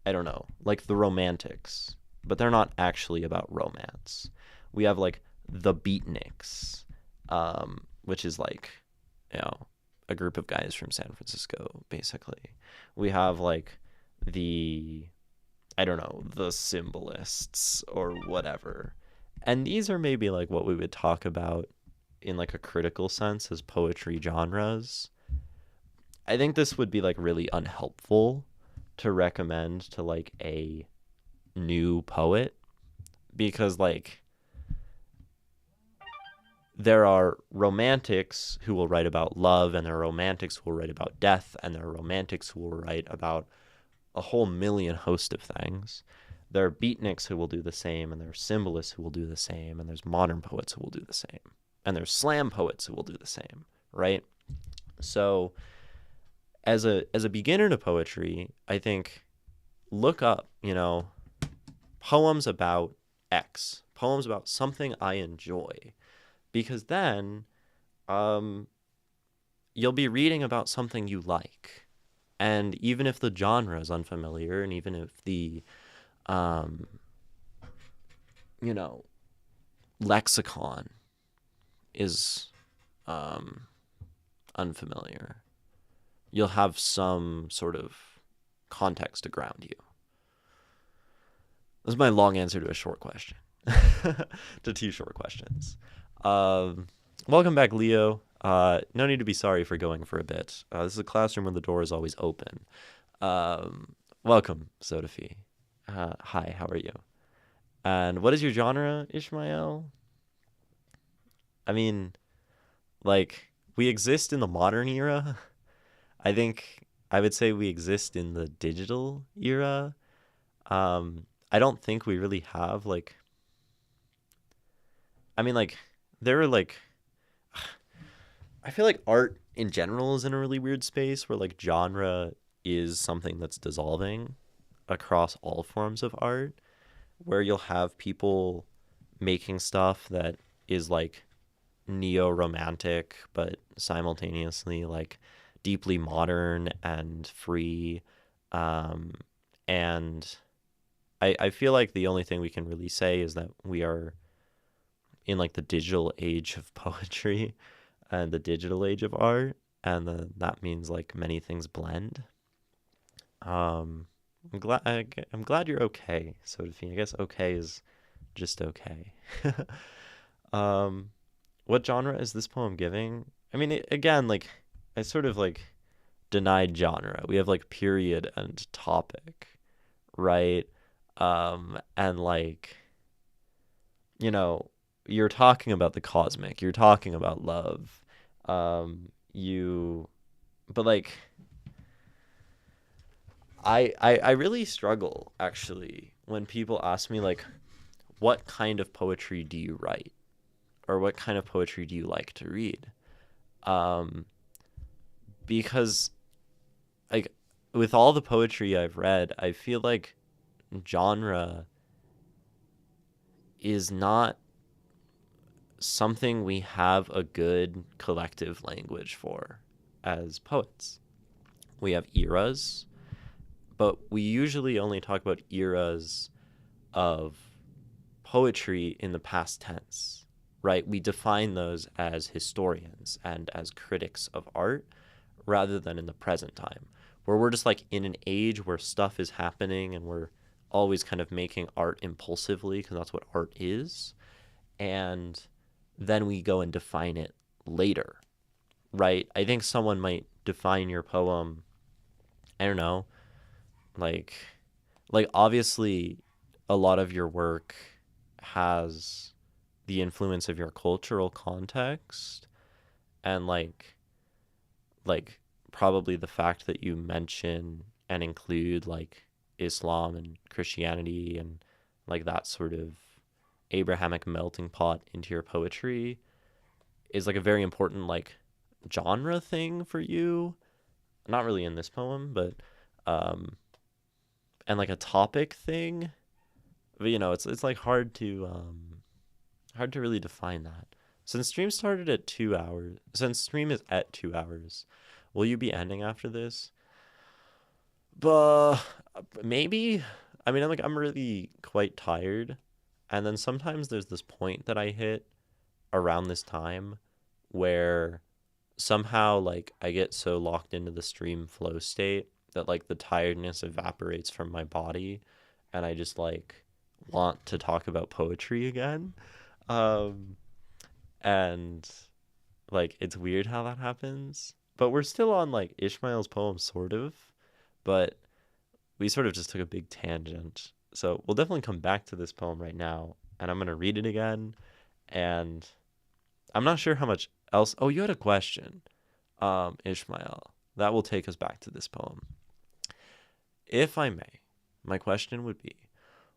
I don't know, like the Romantics. but they're not actually about romance. We have like the Beatniks, which is like, you know, a group of guys from San Francisco, basically. We have like the, I don't know, the Symbolists or whatever. And these are maybe like what we would talk about in like a critical sense as poetry genres. I think this would be like really unhelpful to recommend to like a new poet because like there are romantics who will write about love, and there are romantics who will write about death, and there are romantics who will write about a whole million host of things. There are beatniks who will do the same, and there are symbolists who will do the same, and there's modern poets who will do the same, and there's slam poets who will do the same, right? So as a beginner to poetry, I think look up, you know, poems about X, poems about something I enjoy, because then you'll be reading about something you like. And even if the genre is unfamiliar, and even if the, um, you know, lexicon is unfamiliar, you'll have some sort of context to ground you. This is my long answer to a short question, to two short questions. Welcome back, Leo. No need to be sorry for going for a bit. This is a classroom where the door is always open. Welcome, Sodafi. Hi, how are you? And what is your genre, Ishmael? I mean, like, we exist in the modern era. I think I would say we exist in the digital era. I don't think we really have, like, I mean, like, there are, like, I feel like art in general is in a really weird space where, like, genre is something that's dissolving across all forms of art, where you'll have people making stuff that is, like, neo-romantic, but simultaneously, like, deeply modern and free. Um, and I feel like the only thing we can really say is that we are in like the digital age of poetry and the digital age of art, and that means like many things blend. Um, I'm glad you're okay, Sophie. I guess okay is just okay. um, what genre is this poem giving? I mean, again, like I sort of like denied genre. We have like period and topic, right? And like, you know, you're talking about the cosmic, you're talking about love. You, but like, I really struggle actually when people ask me like, what kind of poetry do you write? Or what kind of poetry do you like to read? Um, because like with all the poetry I've read, I feel like genre is not something we have a good collective language for as poets. We have eras, but we usually only talk about eras of poetry in the past tense, right? We define those as historians and as critics of art rather than in the present time, where we're just like in an age where stuff is happening and we're always kind of making art impulsively because that's what art is. And then we go and define it later, right? I think someone might define your poem, I don't know, like obviously a lot of your work has the influence of your cultural context, and like probably the fact that you mention and include like Islam and Christianity and like that sort of Abrahamic melting pot into your poetry is like a very important like genre thing for you. Not really in this poem, but um and like a topic thing. But you know, it's like hard to really define that. Since stream started at 2 hours, since stream is at 2 hours, will you be ending after this? But maybe I mean, I'm really quite tired, and then sometimes there's this point that I hit around this time where somehow like I get so locked into the stream flow state that like the tiredness evaporates from my body and I just like want to talk about poetry again. Um and like it's weird how that happens. But we're still on like Ishmael's poem sort of, but we sort of just took a big tangent. So we'll definitely come back to this poem right now and I'm going to read it again and I'm not sure how much else. Oh, you had a question. Ishmael. That will take us back to this poem. If I may, my question would be,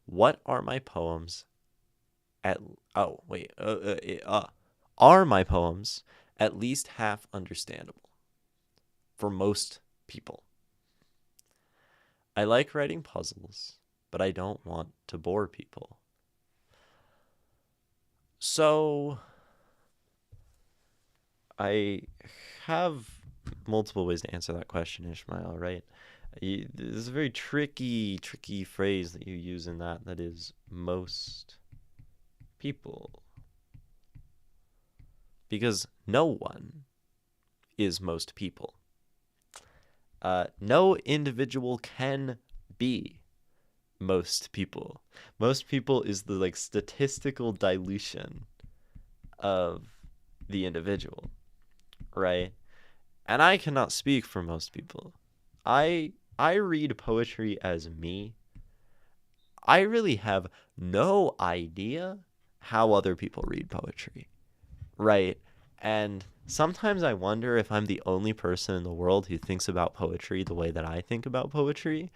what are my poems at oh wait are my poems at least half understandable for most people? I like writing puzzles, but I don't want to bore people. So I have multiple ways to answer that question, Ishmael, right? There's a very tricky phrase that you use in that is most people. Because no one is most people. No individual can be most people. Most people is the like statistical dilution of the individual, right? And I cannot speak for most people. I read poetry as me. I really have no idea how other people read poetry, right? And sometimes I wonder if I'm the only person in the world who thinks about poetry the way that I think about poetry,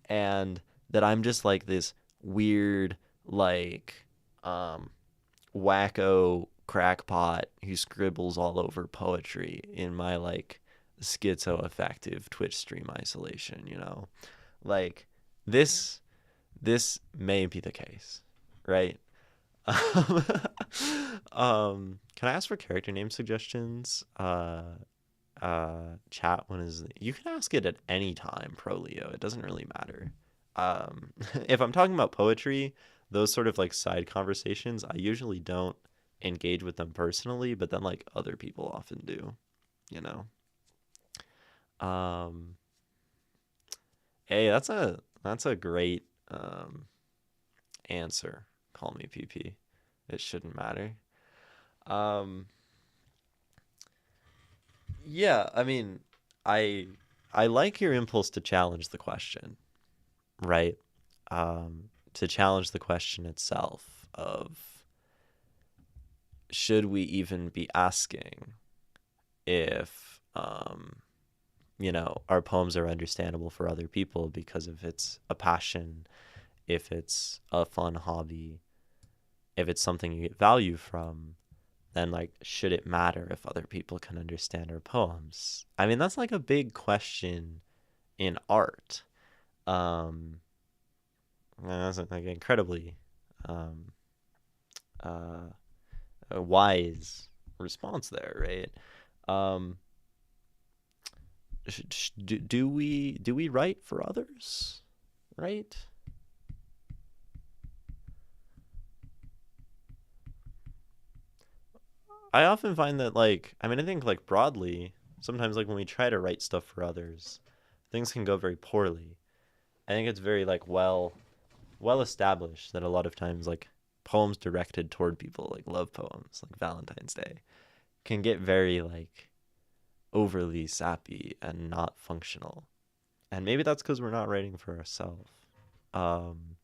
and that I'm just like this weird, like, wacko crackpot who scribbles all over poetry in my like schizoaffective Twitch stream isolation, you know? Like this this may be the case, right? Um, can I ask for character name suggestions? Chat when is you can ask it at any time, Prolio. It doesn't really matter. If I'm talking about poetry, those sort of like side conversations, I usually don't engage with them personally, but then like other people often do, you know. Um, hey, that's a great answer. Call me PP. It shouldn't matter. Um, yeah, I mean, I I like your impulse to challenge the question, right? To challenge the question itself of should we even be asking if our poems are understandable for other people because if it's a passion, if it's a fun hobby, if it's something you get value from, then like should it matter if other people can understand our poems? I mean, that's like a big question in art. Um and that's like incredibly um uh a wise response there, right? Um do we write for others, right? I often find that like I mean I think like broadly sometimes like when we try to write stuff for others, things can go very poorly. I think it's very like well established that a lot of times like poems directed toward people like love poems like Valentine's Day can get very like overly sappy and not functional. And maybe that's because we're not writing for ourselves. Um,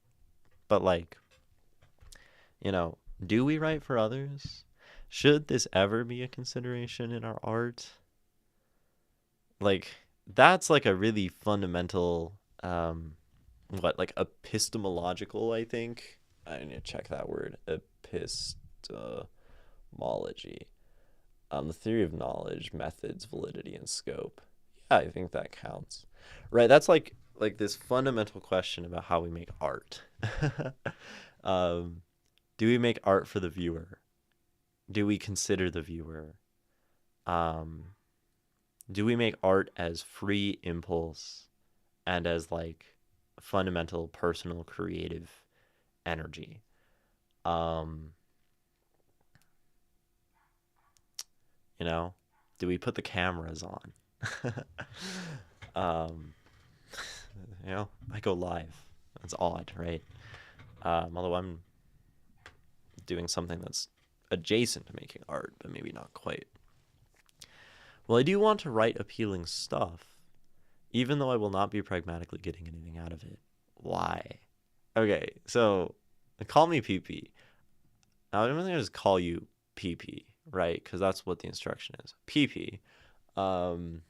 but like, do we write for others? Should this ever be a consideration in our art? Like, that's like a really fundamental, like epistemological, I think. I need to check that word. Epistemology. The theory of knowledge, methods, validity, and scope. Yeah, I think that counts. Right, that's like this fundamental question about how we make art. um, do we make art for the viewer? Do we consider the viewer? Um, do we make art as free impulse and as like fundamental personal creative energy. Um, you know, do we put the cameras on? um, I go live. That's odd, right? Although I'm doing something that's adjacent to making art, but maybe not quite. Well, I do want to write appealing stuff, even though I will not be pragmatically getting anything out of it. Why? Okay, so call me PP. Now I'm gonna just call you PP, right? Because that's what the instruction is. PP. Um,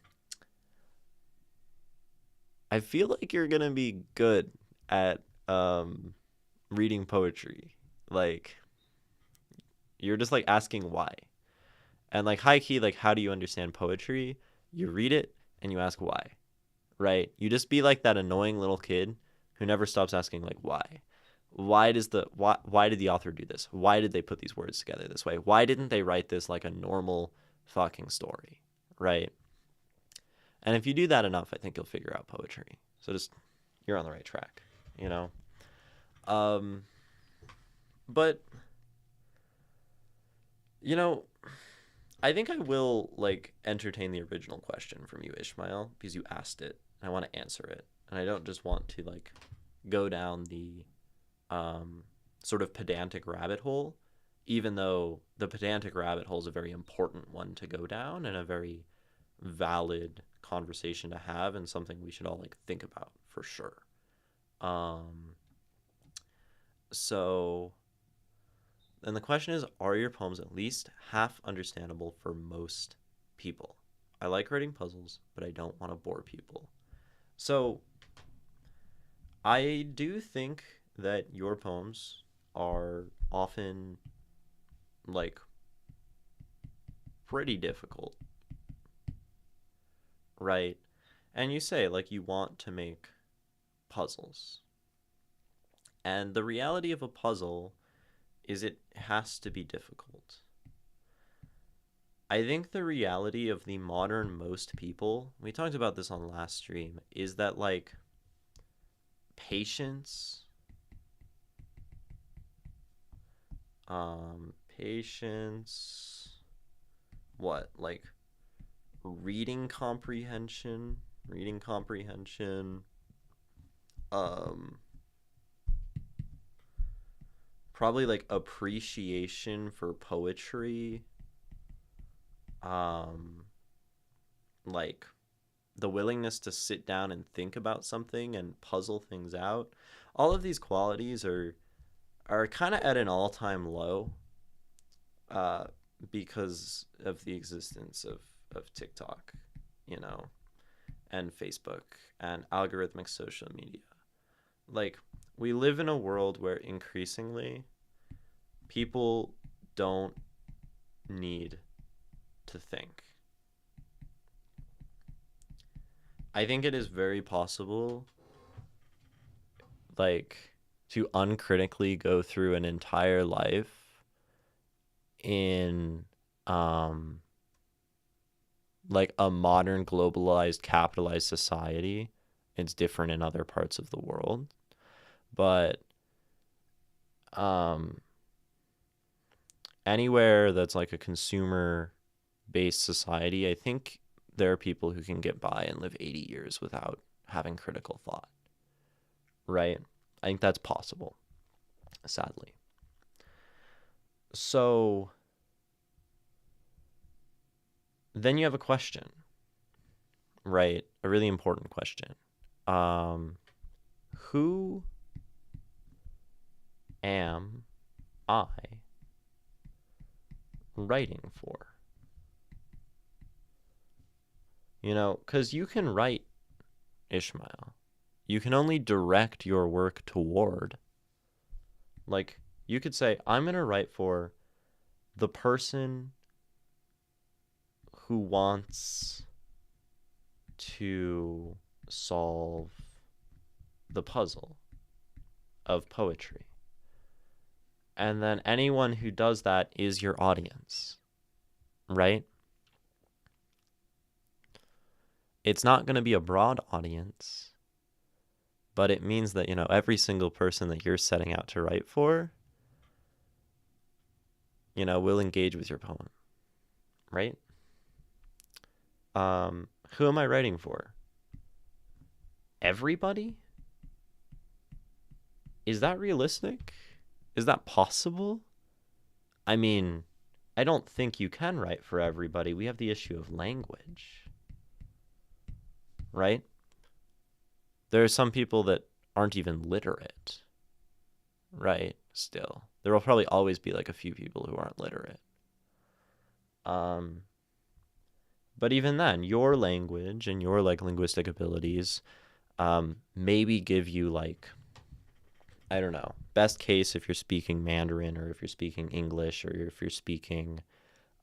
I feel like you're gonna be good at reading poetry. Like you're just like asking why. And like high key, like how do you understand poetry? You read it and you ask why, right? You just be like that annoying little kid who never stops asking like why. Why did the author do this? Why did they put these words together this way? Why didn't they write this like a normal fucking story, right? And if you do that enough, I think you'll figure out poetry. So just you're on the right track, you know. Um, but you know, I think I will like entertain the original question from you, Ishmael, because you asked it and I want to answer it. And I don't just want to like go down the sort of pedantic rabbit hole, even though the pedantic rabbit hole is a very important one to go down and a very valid conversation to have and something we should all like think about for sure. Um, so then the question is, are your poems at least half understandable for most people? I like writing puzzles, but I don't want to bore people. So I do think that your poems are often like pretty difficult, right? And you say like you want to make puzzles. And the reality of a puzzle is it has to be difficult. I think the reality of the modern most people, we talked about this on last stream, is that like patience, patience, what, like reading comprehension, um, probably like appreciation for poetry, um, like the willingness to sit down and think about something and puzzle things out. All of these qualities are kind of at an all-time low uh, because of the existence of TikTok, you know, and Facebook and algorithmic social media. Like, we live in a world where increasingly people don't need to think. I think it is very possible, like, to uncritically go through an entire life in, um, like, a modern, globalized, capitalized society. It's different in other parts of the world. But, um, anywhere that's like a consumer based society, I think there are people who can get by and live 80 years without having critical thought, right? I think that's possible, sadly. So then you have a question, right? A really important question. Um, who am I writing for? You know, because you can write, Ishmael. You can only direct your work toward. Like, you could say, I'm going to write for the person who wants to solve the puzzle of poetry. And then anyone who does that is your audience, right? It's not going to be a broad audience but it means that, every single person that you're setting out to write for, will engage with your poem, right? Who am I writing for? Everybody? Is that realistic? Is that possible? I mean, I don't think you can write for everybody. We have the issue of language, right? There are some people that aren't even literate, right? Still, there will probably always be like a few people who aren't literate. But even then, your language and your like linguistic abilities maybe give you like, I don't know, best case if you're speaking Mandarin or if you're speaking English or if you're speaking,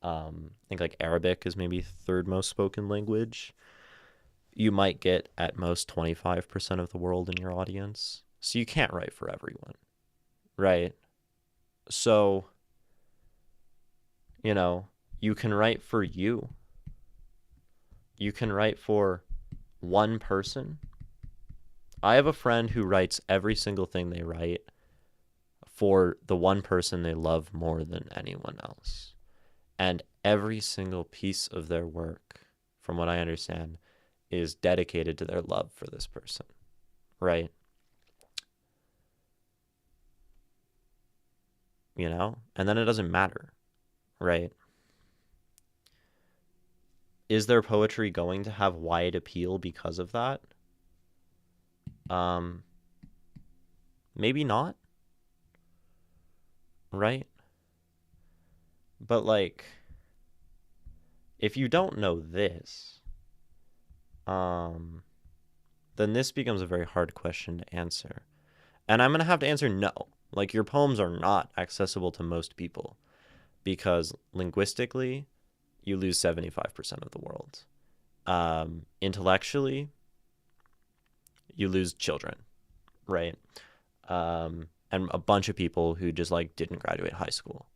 I think like Arabic is maybe third most spoken language. You might get at most 25% of the world in your audience. So you can't write for everyone, right? So, you can write for you. You can write for one person. I have a friend who writes every single thing they write for the one person they love more than anyone else. And every single piece of their work, from what I understand, is dedicated to their love for this person, right? And then it doesn't matter, right? Is their poetry going to have wide appeal because of that? Maybe not, right? But like, if you don't know this, then this becomes a very hard question to answer. And I'm going to have to answer no. Like, your poems are not accessible to most people because linguistically, you lose 75% of the world. Intellectually, you lose children, right? And a bunch of people who just like didn't graduate high school.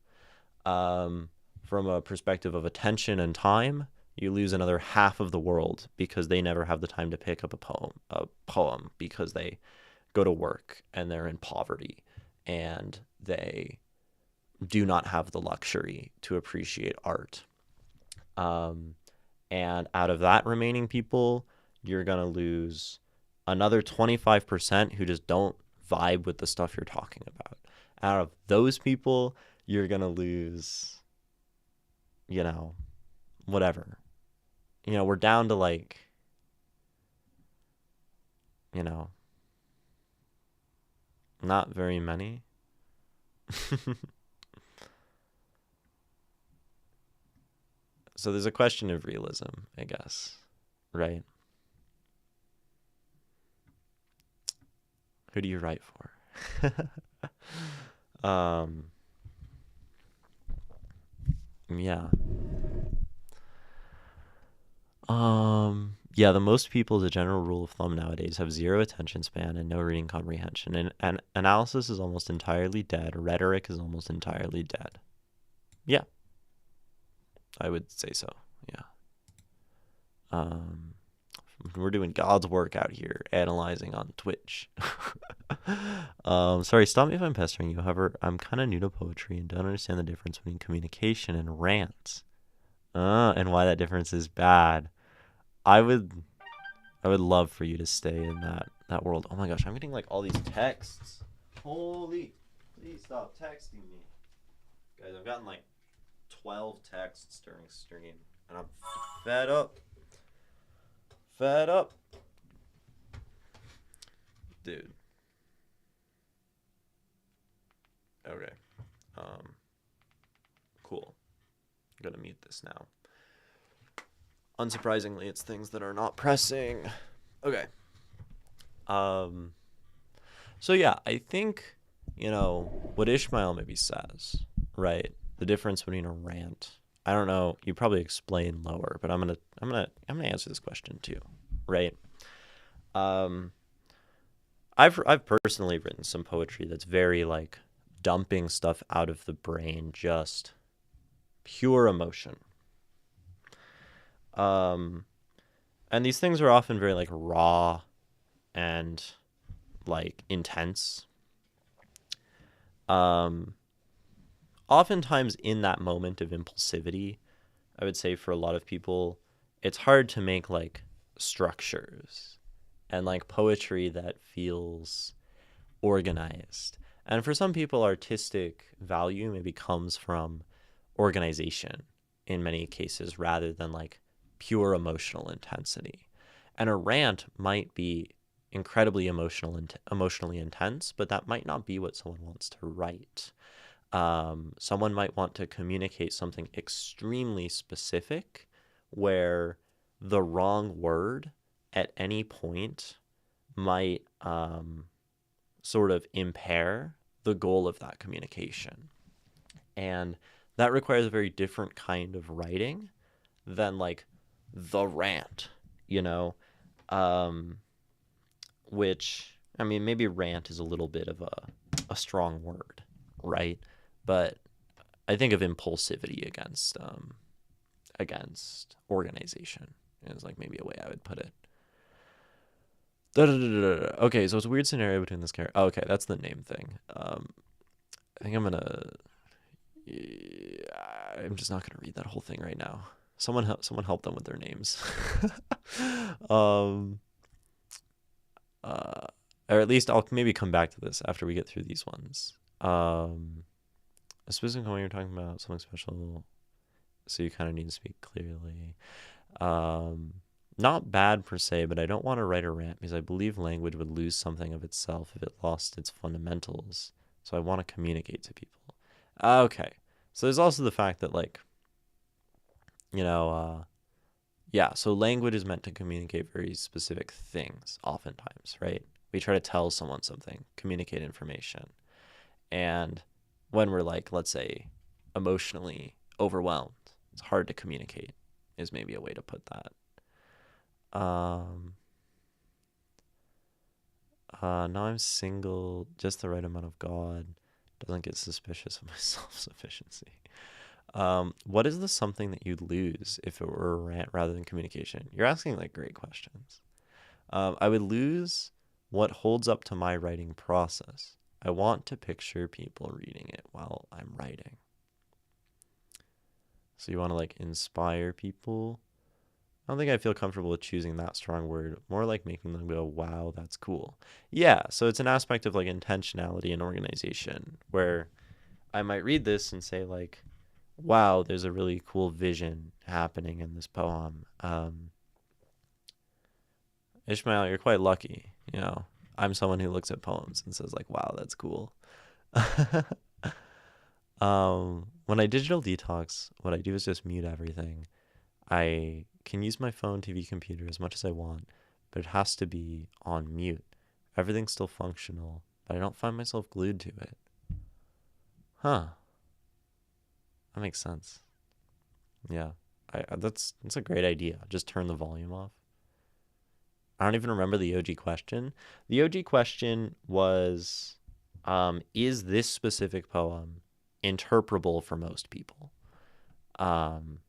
From a perspective of attention and time, you lose another half of the world because they never have the time to pick up a poem because they go to work and they're in poverty and they do not have the luxury to appreciate art. And out of that remaining people, you're going to lose another 25% who just don't vibe with the stuff you're talking about. Out of those people, you're going to lose, whatever. We're down to like, not very many. So there's a question of realism, I guess, right? Who do you write for? Yeah. Yeah, the most people, as a general rule of thumb nowadays, have zero attention span and no reading comprehension. And analysis is almost entirely dead. Rhetoric is almost entirely dead. Yeah. I would say so. Yeah. We're doing God's work out here, analyzing on Twitch. Sorry, stop me if I'm pestering you. However, I'm kind of new to poetry and don't understand the difference between communication and rants. And why that difference is bad. I would love for you to stay in that world. Oh my gosh, I'm getting like all these texts. Holy, please stop texting me. Guys, I've gotten like 12 texts during stream and I'm fed up. Dude. Okay. Cool. I'm gonna mute this now. Unsurprisingly, it's things that are not pressing. Okay. So yeah, I think, what Ishmael maybe says, right? The difference between a rant. I don't know, you probably explain lower, but I'm gonna answer this question too, right? I've personally written some poetry that's very like dumping stuff out of the brain, just pure emotion. And these things are often very like raw and like intense. Um, Oftentimes in that moment of impulsivity, I would say for a lot of people, it's hard to make like structures and like poetry that feels organized. And for some people, artistic value maybe comes from organization in many cases rather than like pure emotional intensity. And a rant might be incredibly emotionally intense, but that might not be what someone wants to write. Someone might want to communicate something extremely specific where the wrong word at any point might sort of impair the goal of that communication. And that requires a very different kind of writing than like the rant, you know, um, which, I mean, maybe rant is a little bit of a strong word, right? But I think of impulsivity against organization is like maybe a way I would put it. Okay, so it's a weird scenario between this character. Oh, okay, that's the name thing. I think I'm just not gonna read that whole thing right now. Someone help them with their names. um, uh, or at least I'll maybe come back to this after we get through these ones. A specific when you're talking about something special, so you kind of need to speak clearly. Not bad per se, but I don't want to write a rant because I believe language would lose something of itself if it lost its fundamentals. So I want to communicate to people. Okay. So there's also the fact that like, you know, yeah, so language is meant to communicate very specific things oftentimes, right? We try to tell someone something, communicate information. And when we're like, let's say, emotionally overwhelmed, it's hard to communicate, is maybe a way to put that. Now I'm single, just the right amount of God. Doesn't get suspicious of my self-sufficiency. What is the something that you'd lose if it were a rant rather than communication? You're asking like great questions. I would lose what holds up to my writing process. I want to picture people reading it while I'm writing. So you want to like inspire people. I don't think I feel comfortable with choosing that strong word. More like making them go, wow, that's cool. Yeah, so it's an aspect of like intentionality and organization where I might read this and say like, wow, there's a really cool vision happening in this poem. Ishmael, you're quite lucky. You know, I'm someone who looks at poems and says like, wow, that's cool. When I digital detox, what I do is just mute everything. I can use my phone, TV, computer as much as I want, but it has to be on mute. Everything's still functional, but I don't find myself glued to it. Huh. That makes sense. Yeah. That's a great idea. Just turn the volume off. I don't even remember the OG question. The OG question was, is this specific poem interpretable for most people? Um,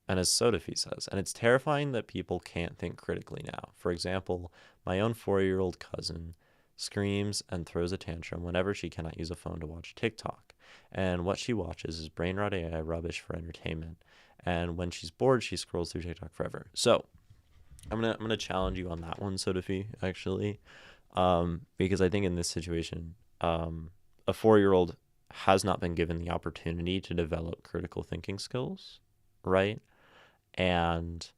and as Sodafi says, and it's terrifying that people can't think critically now. For example, my own 4-year-old cousin screams and throws a tantrum whenever she cannot use a phone to watch TikTok. And what she watches is brain rot AI rubbish for entertainment. And when she's bored, she scrolls through TikTok forever. So I'm gonna challenge you on that one, Sodafi, actually, because I think in this situation, a 4-year-old has not been given the opportunity to develop critical thinking skills, right? And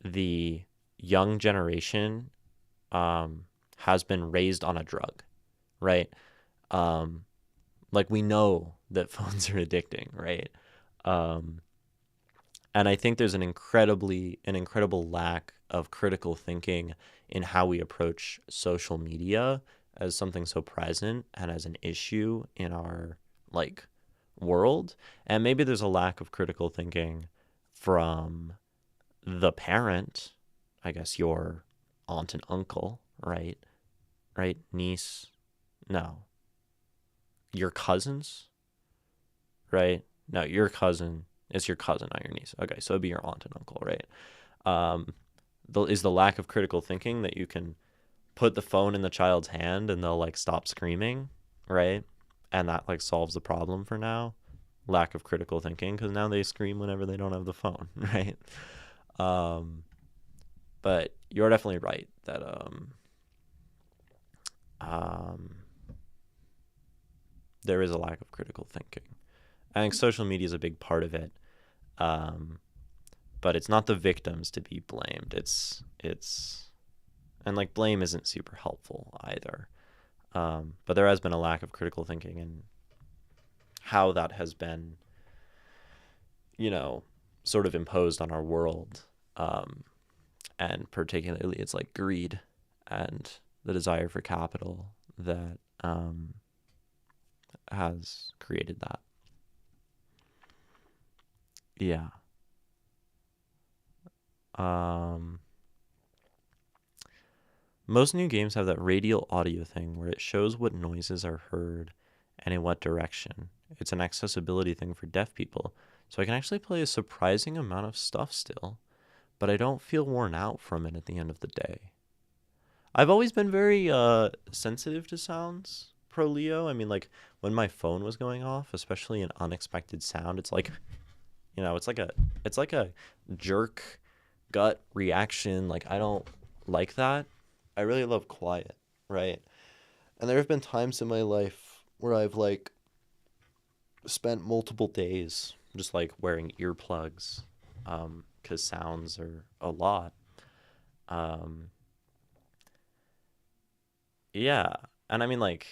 the young generation has been raised on a drug, right? Like we know that phones are addicting, right? And I think there's an incredible lack of critical thinking in how we approach social media as something so present and as an issue in our like world. And maybe there's a lack of critical thinking from the parent, I guess your aunt and uncle, right? Right? Niece, no. Your cousins, right? No, your cousin is your cousin, not your niece. Okay, so it'd be your aunt and uncle, right? Um, is the lack of critical thinking that you can put the phone in the child's hand and they'll like stop screaming, right? And that like solves the problem for now. Lack of critical thinking, because now they scream whenever they don't have the phone, right? Um, but you're definitely right that um, there is a lack of critical thinking. I think social media is a big part of it, um, but it's not the victims to be blamed. It's and like blame isn't super helpful either. But there has been a lack of critical thinking and how that has been, you know, sort of imposed on our world. And particularly it's like greed and the desire for capital that has created that. Yeah. Um, Most new games have that radial audio thing where it shows what noises are heard and in what direction. It's an accessibility thing for deaf people, so I can actually play a surprising amount of stuff still, but I don't feel worn out from it at the end of the day. I've always been very sensitive to sounds, pro Leo. I mean, like when my phone was going off, especially an unexpected sound, it's like, it's like a jerk gut reaction. Like I don't like that. I really love quiet, right? And there have been times in my life where I've like spent multiple days just like wearing earplugs, because sounds are a lot. Um, yeah, and I mean like,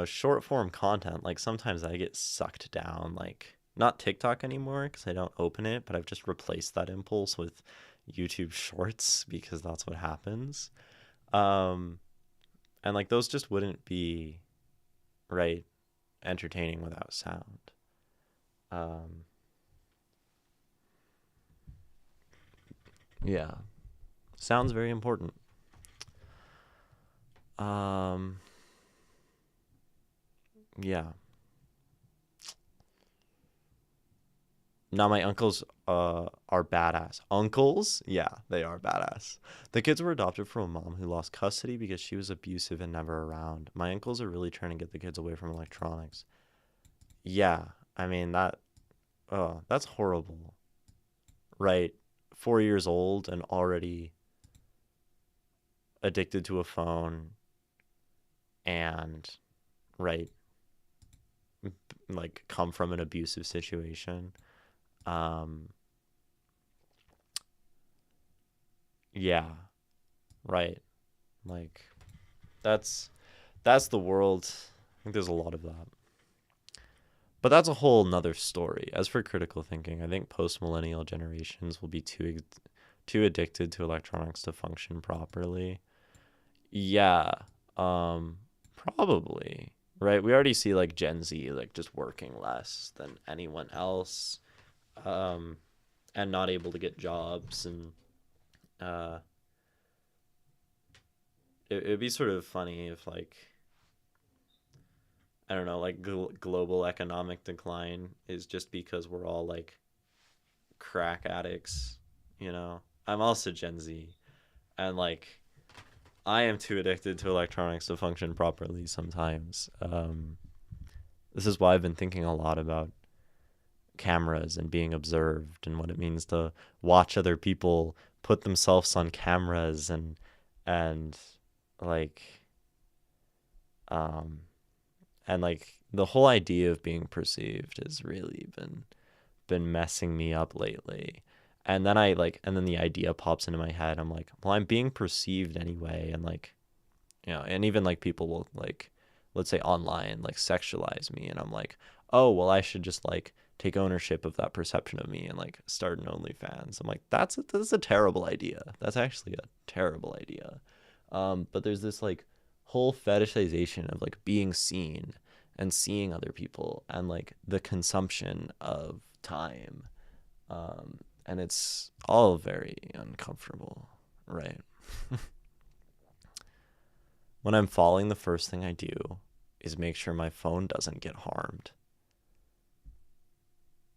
short form content. Like sometimes I get sucked down. Like not TikTok anymore because I don't open it, but I've just replaced that impulse with YouTube Shorts because that's what happens. Um, and like those just wouldn't be right entertaining without sound. Um, yeah, sounds very important. Um, yeah. Now my uncles are badass. Uncles? Yeah, they are badass. The kids were adopted from a mom who lost custody because she was abusive and never around. My uncles are really trying to get the kids away from electronics. Yeah, I mean that's horrible, right? 4 years old and already addicted to a phone and right, like come from an abusive situation. Um, yeah, right. Like that's that's the world. I think there's a lot of that. But that's a whole nother story. As for critical thinking, I think post millennial generations will be too addicted to electronics to function properly. Yeah, um, probably. Right. We already see like Gen Z like just working less than anyone else, um, and not able to get jobs, and uh, it'd be sort of funny if like I don't know, like global economic decline is just because we're all like crack addicts, you know? I'm also Gen Z, and like I am too addicted to electronics to function properly sometimes. This is why I've been thinking a lot about cameras and being observed and what it means to watch other people put themselves on cameras and like um and like the whole idea of being perceived has really been messing me up lately. And then the idea pops into my head. I'm like, well, I'm being perceived anyway, and like, and even like people will like, let's say online, like sexualize me, and I'm like, oh, well, I should just like take ownership of that perception of me and like start an OnlyFans. I'm like, that's a terrible idea. That's actually a terrible idea. But there's this like whole fetishization of like being seen and seeing other people and like the consumption of time. And it's all very uncomfortable, right? When I'm falling, the first thing I do is make sure my phone doesn't get harmed.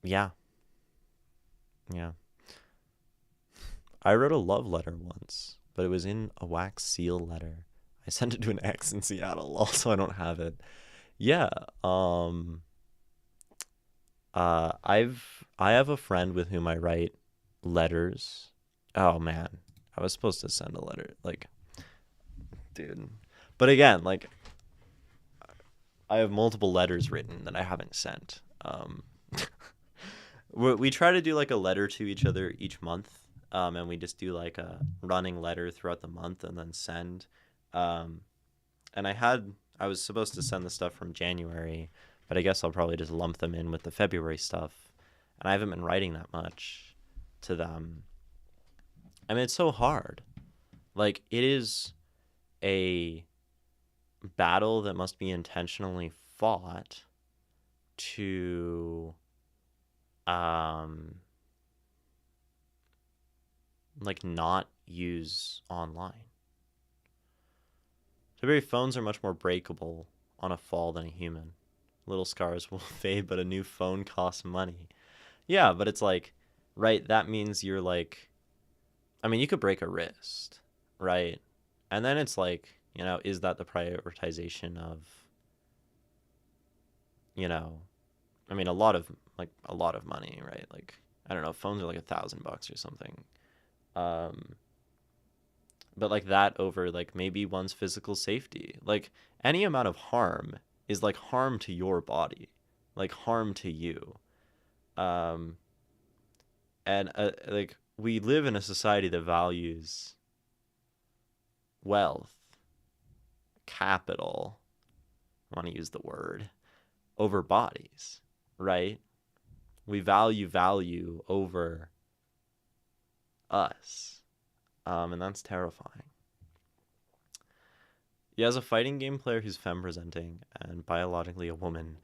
Yeah, yeah. I wrote a love letter once, but it was in a wax seal letter. I sent it to an ex in Seattle. Also, I don't have it. Yeah. Um. I have a friend with whom I write letters. Oh man, I was supposed to send a letter, like, dude. But again, like, I have multiple letters written that I haven't sent. We try to do like a letter to each other each month, and we just do like a running letter throughout the month and then send. Um, and I was supposed to send the stuff from January, but I guess I'll probably just lump them in with the February stuff. And I haven't been writing that much to them. I mean, it's so hard. Like, it is a battle that must be intentionally fought to um like not use online. February phones are much more breakable on a fall than a human. Little scars will fade, but a new phone costs money. Yeah, but it's like, right, that means you're like, I mean, you could break a wrist, right? And then it's like, is that the prioritization of, you know, I mean, a lot of money, right? Like, I don't know, phones are like $1,000 or something. Um, but like that over like maybe one's physical safety. Like any amount of harm is like harm to your body, like harm to you. Um, and like we live in a society that values wealth, capital, I want to use the word, over bodies, right? We value value over us. And that's terrifying. Yeah, as a fighting game player who's femme presenting and biologically a woman,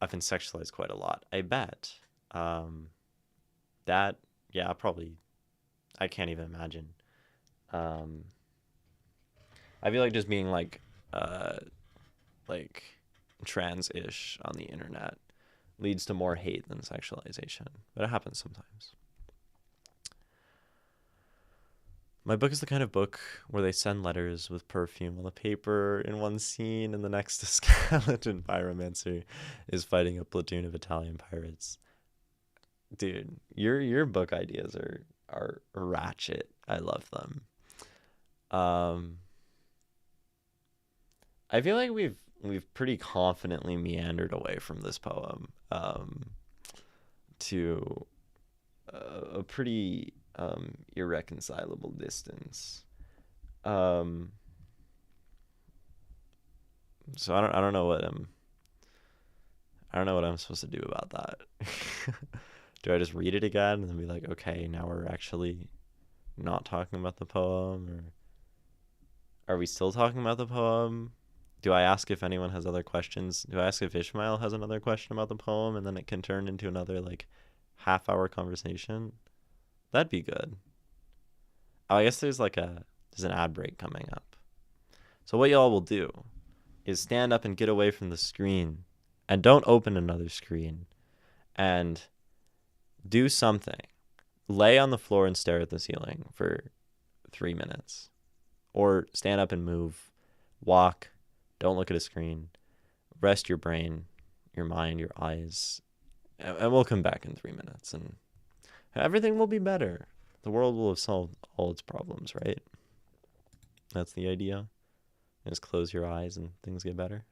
I've been sexualized quite a lot. I bet. Um, that, yeah, probably, I can't even imagine. Um, I feel like just being uh, like trans-ish on the internet leads to more hate than sexualization, but it happens sometimes. My book is the kind of book where they send letters with perfume on the paper in one scene, and the next a skeleton pyromancer is fighting a platoon of Italian pirates. Dude, your book ideas are ratchet. I love them. Um, I feel like we've pretty confidently meandered away from this poem to a pretty irreconcilable distance. Um, so I don't know what I'm supposed to do about that. Do I just read it again and then be like, okay, now we're actually not talking about the poem, or are we still talking about the poem? Do I ask if anyone has other questions? Do I ask if Ishmael has another question about the poem and then it can turn into another like half-hour conversation? That'd be good. Oh, I guess there's an ad break coming up. So what y'all will do is stand up and get away from the screen and don't open another screen and do something. Lay on the floor and stare at the ceiling for 3 minutes. Or stand up and move. Walk. Don't look at a screen. Rest your brain, your mind, your eyes. And we'll come back in 3 minutes and everything will be better. The world will have solved all its problems, right? That's the idea. Just close your eyes and things get better.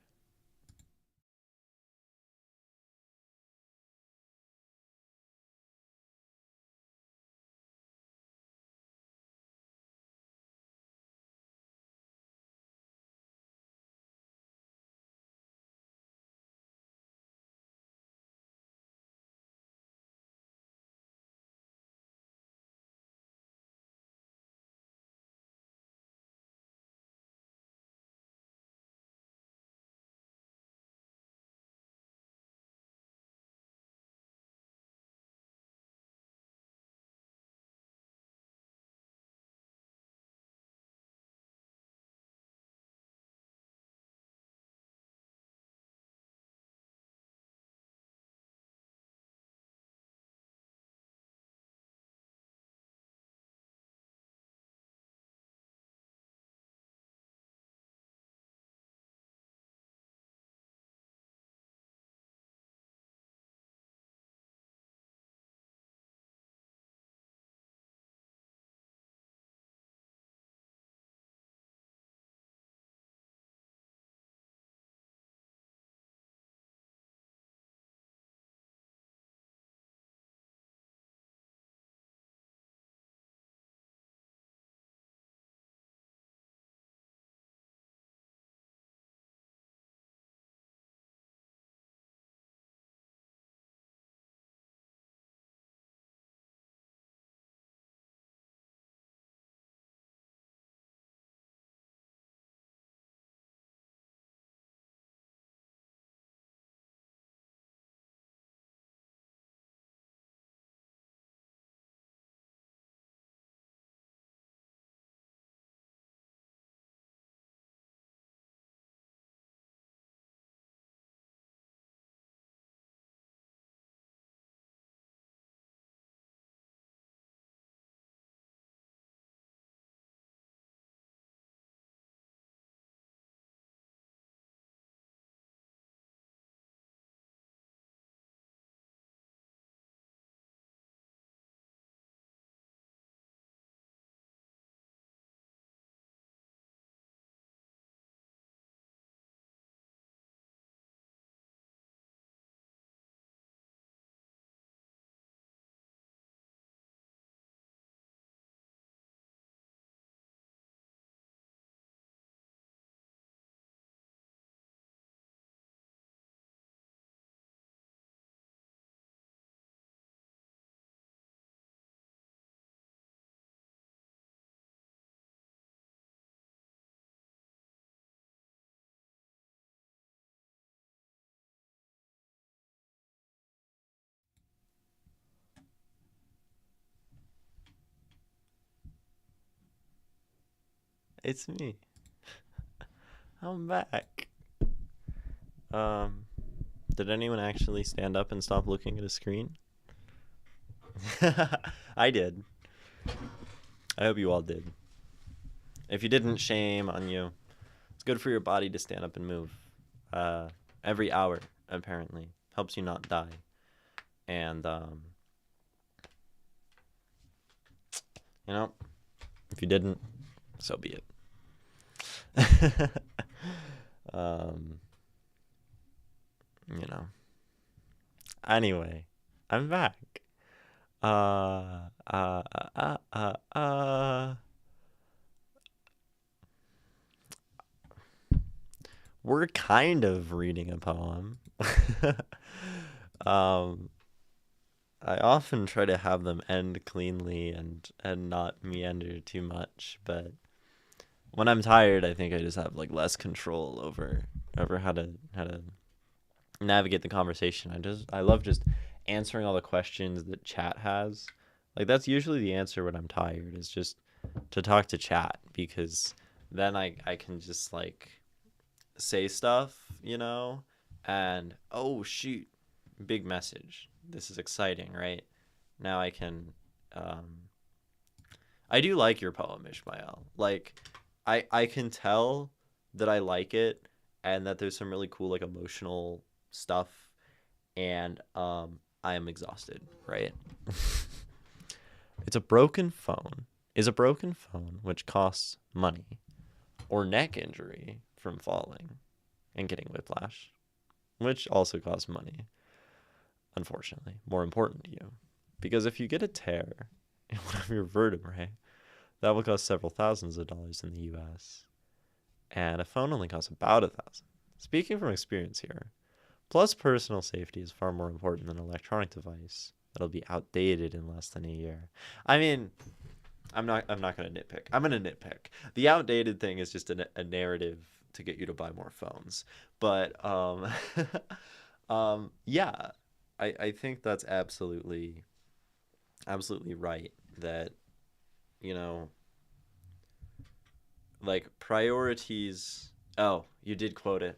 It's me. I'm back. Um, did anyone actually stand up and stop looking at a screen? I did. I hope you all did. If you didn't, shame on you. It's good for your body to stand up and move. Uh, every hour, apparently. Helps you not die. And, you know, if you didn't, so be it. um, you know. Anyway, I'm back. Uh, uh, uh, uh, uh. We're kind of reading a poem. um, I often try to have them end cleanly and not meander too much, but when I'm tired, I think I just have like less control over how to navigate the conversation. I love just answering all the questions that chat has. Like that's usually the answer when I'm tired is just to talk to chat because then I can just like say stuff, and oh shoot, big message. This is exciting, right? Now I can I do like your poem, Ishmael. Like I can tell that I like it and that there's some really cool like emotional stuff and I am exhausted, right? It's a broken phone. Is a broken phone which costs money or neck injury from falling and getting whiplash, which also costs money, unfortunately, more important to you. Because if you get a tear in one of your vertebrae, that will cost several thousands of dollars in the US. And a phone only costs about $1,000. Speaking from experience here, plus personal safety is far more important than an electronic device that'll be outdated in less than a year. I mean, I'm not gonna nitpick. I'm gonna nitpick. The outdated thing is just a narrative to get you to buy more phones. But yeah, I think that's absolutely right that you know like priorities. Oh, you did quote it.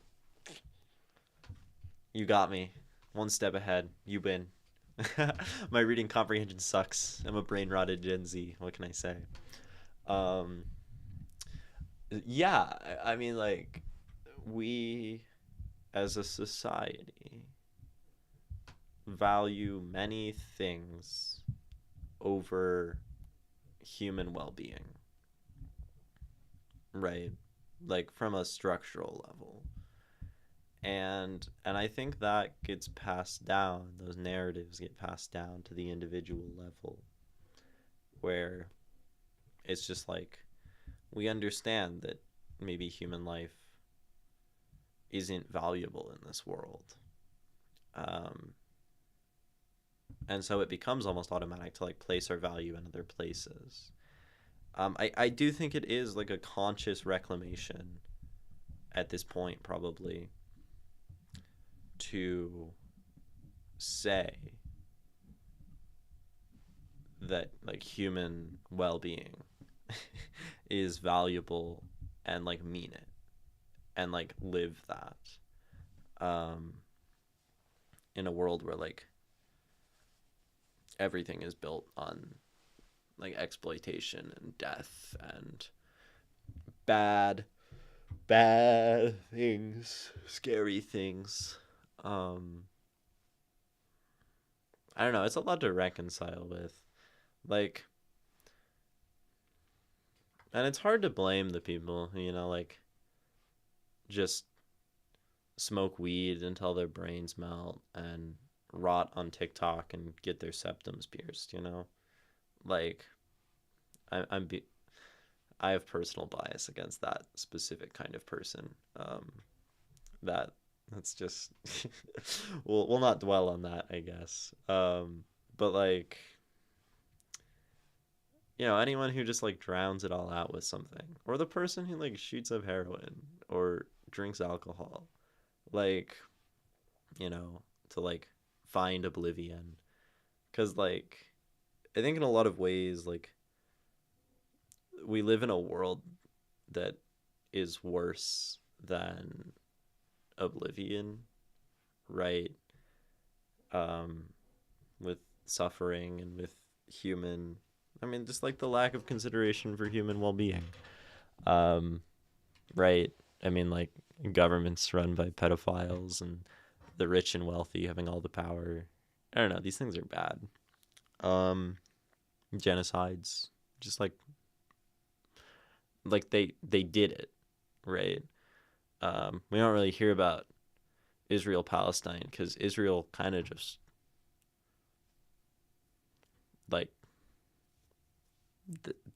You got me. One step ahead. You win. My reading comprehension sucks. I'm a brain rotted Gen Z. What can I say? Um, yeah, I mean, like, we as a society value many things over human well being, right? Like, from a structural level. And I think that gets passed down, those narratives get passed down to the individual level, where it's just like we understand that maybe human life isn't valuable in this world. Um, and so it becomes almost automatic to like place our value in other places. I do think it is like a conscious reclamation at this point, probably, to say that like human well-being is valuable and like mean it and like live that in a world where like everything is built on like exploitation and death and bad things, scary things. um I don't know, it's a lot to reconcile with, like, and it's hard to blame the people who, like just smoke weed until their brains melt and rot on TikTok and get their septums pierced. Like I, I'm be- I have personal bias against that specific kind of person. That that's just we'll not dwell on that, I guess. But like anyone who just like drowns it all out with something, or the person who like shoots up heroin or drinks alcohol, like to like find oblivion, because like I think in a lot of ways like we live in a world that is worse than oblivion, right? Um, with suffering and with human, I mean, just like the lack of consideration for human well-being. Um, right? I mean, like governments run by pedophiles and the rich and wealthy having all the power. I don't know. These things are bad. Um, Genocides, just like they did it, right? We don't really hear about Israel Palestine because Israel kind of just like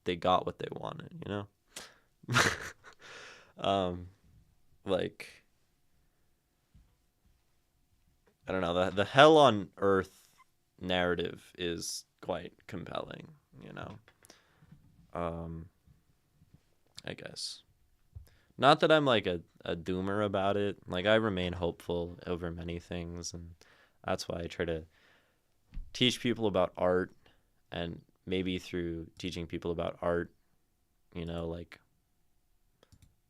they got what they wanted, you know. um, like I don't know, the hell on earth narrative is quite compelling, you know. Um, I guess not that I'm like a doomer about it. Like I remain hopeful over many things, and that's why I try to teach people about art, and maybe through teaching people about art, you know, like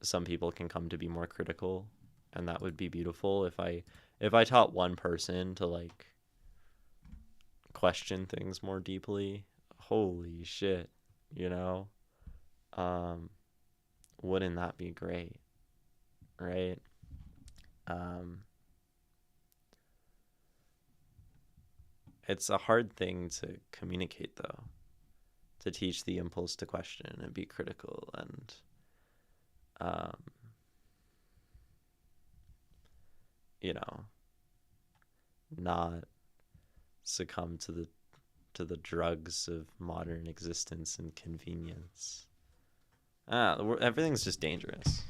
some people can come to be more critical, and that would be beautiful if I taught one person to like question things more deeply. Holy shit, you know? Um wouldn't that be great, right? Um it's a hard thing to communicate though, to teach the impulse to question and be critical and um you know, not succumb to the drugs of modern existence and convenience. Everything's just dangerous.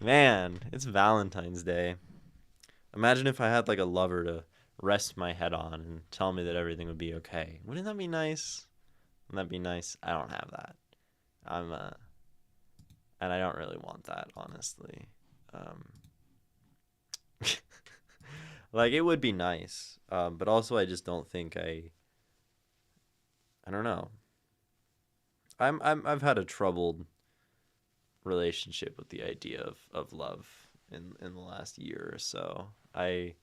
Man, it's Valentine's Day. Imagine if I had like a lover to rest my head on and tell me that everything would be okay. Wouldn't that be nice? Wouldn't that be nice? I don't have that. I'm and I don't really want that, honestly. Um, like it would be nice, but also I just don't think I don't know. I've had a troubled relationship with the idea of love in the last year or so. I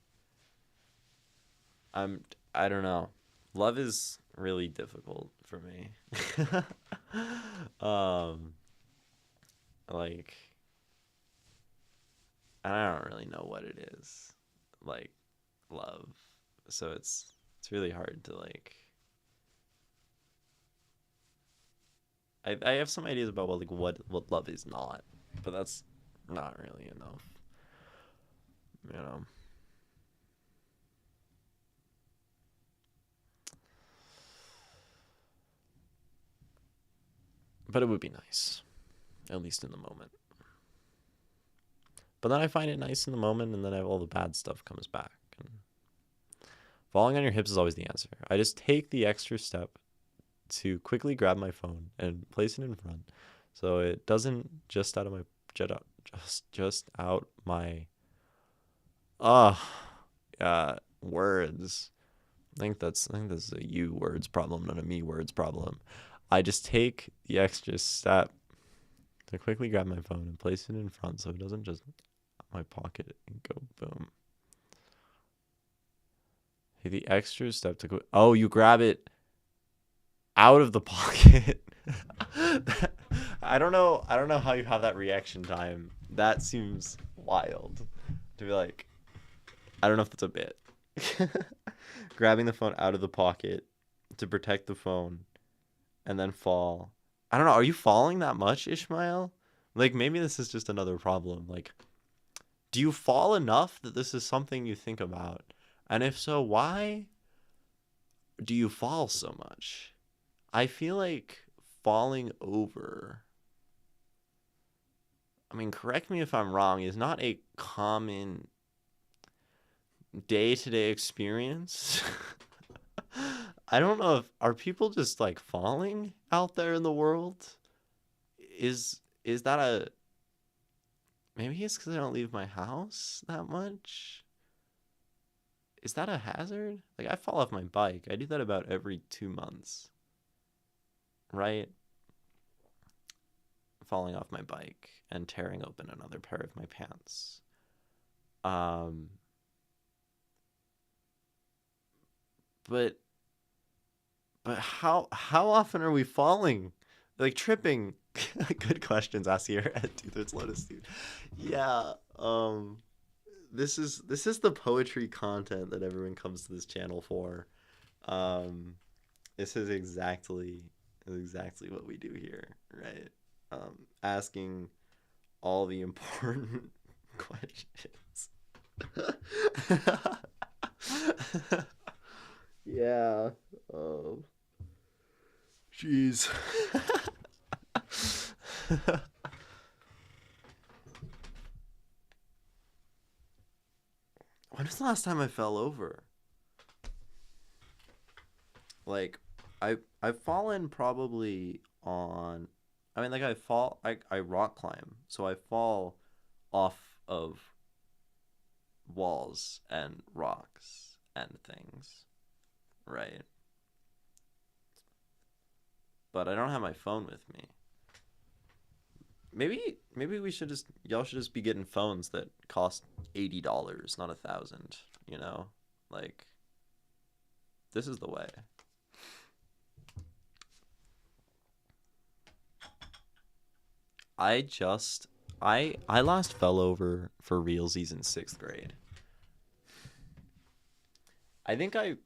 don't know. Love is really difficult for me. um like I don't really know what it is. Like love. So it's really hard to like I have some ideas about what love is not, but that's not really enough, you know. But it would be nice, at least in the moment. But then I find it nice in the moment, and then all the bad stuff comes back. And falling on your hips is always the answer. I just take the extra step to quickly grab my phone and place it in front, so it doesn't just out my words. I think that's a you words problem, not a me words problem. I just take the extra step to quickly grab my phone and place it in front so it doesn't just my pocket and go boom. Take the extra step to go. Oh, you grab it out of the pocket. I don't know how you have that reaction time. That seems wild to be like. I don't know if that's a bit. Grabbing the phone out of the pocket to protect the phone and then fall. I don't know. Are you falling that much, Ishmael? Like maybe this is just another problem. Like, do you fall enough that this is something you think about? And if so, why do you fall so much? I feel like falling over, I mean, correct me if I'm wrong, is not a common day-to-day experience. I don't know if are people just like falling out there in the world? Is that a maybe it's because I don't leave my house that much? Is that a hazard? Like I fall off my bike. I do that about every 2 months, right? falling off my bike and tearing open another pair of my pants. Um, but how often are we falling? Like tripping? Good questions, Asir at Two-Thirds Lotus, dude. Yeah. This is the poetry content that everyone comes to this channel for. Um, this is exactly what we do here, right? Asking all the important questions. Yeah. Um, Jeez. When was the last time I fell over? Like, I've fallen probably on. I mean, like I rock climb, so I fall off of walls and rocks and things, right? But I don't have my phone with me. Maybe we should just y'all should just be getting phones that cost $80, not 1,000. You know, like this is the way. I just I last fell over for realsies in sixth grade. I think I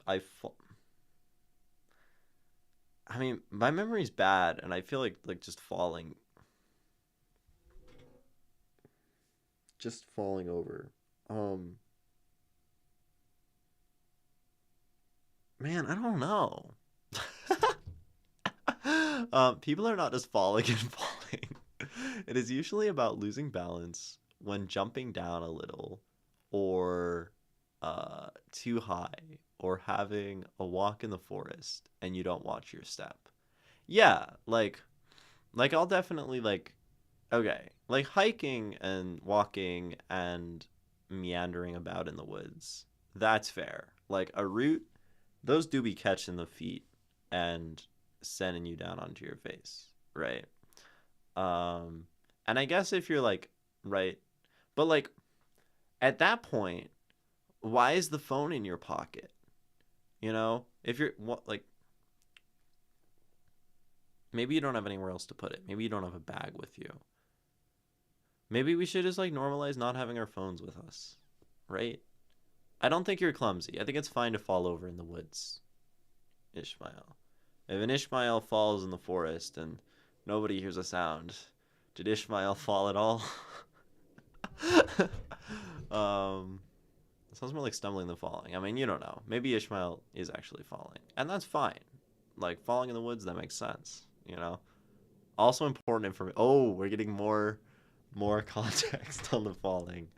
mean my memory's bad, and I feel like just falling over. Um, man, I don't know. People are not just falling and falling. It is usually about losing balance when jumping down a little, or too high, or having a walk in the forest and you don't watch your step. Yeah, like I'll definitely like okay, like hiking and walking and meandering about in the woods. That's fair. Like a route, those do be catching the feet and sending you down onto your face, right? Um, and I guess if you're like, right, but like at that point, why is the phone in your pocket? You know, if you're what like maybe you don't have anywhere else to put it. Maybe you don't have a bag with you. Maybe we should just like normalize not having our phones with us, right? I don't think you're clumsy. I think it's fine to fall over in the woods, Ishmael. If an Ishmael falls in the forest and nobody hears a sound, did Ishmael fall at all? um, it sounds more like stumbling than falling. I mean, you don't know. Maybe Ishmael is actually falling, and that's fine. Like falling in the woods, that makes sense. You know. Also important information. Oh, we're getting more context on the falling.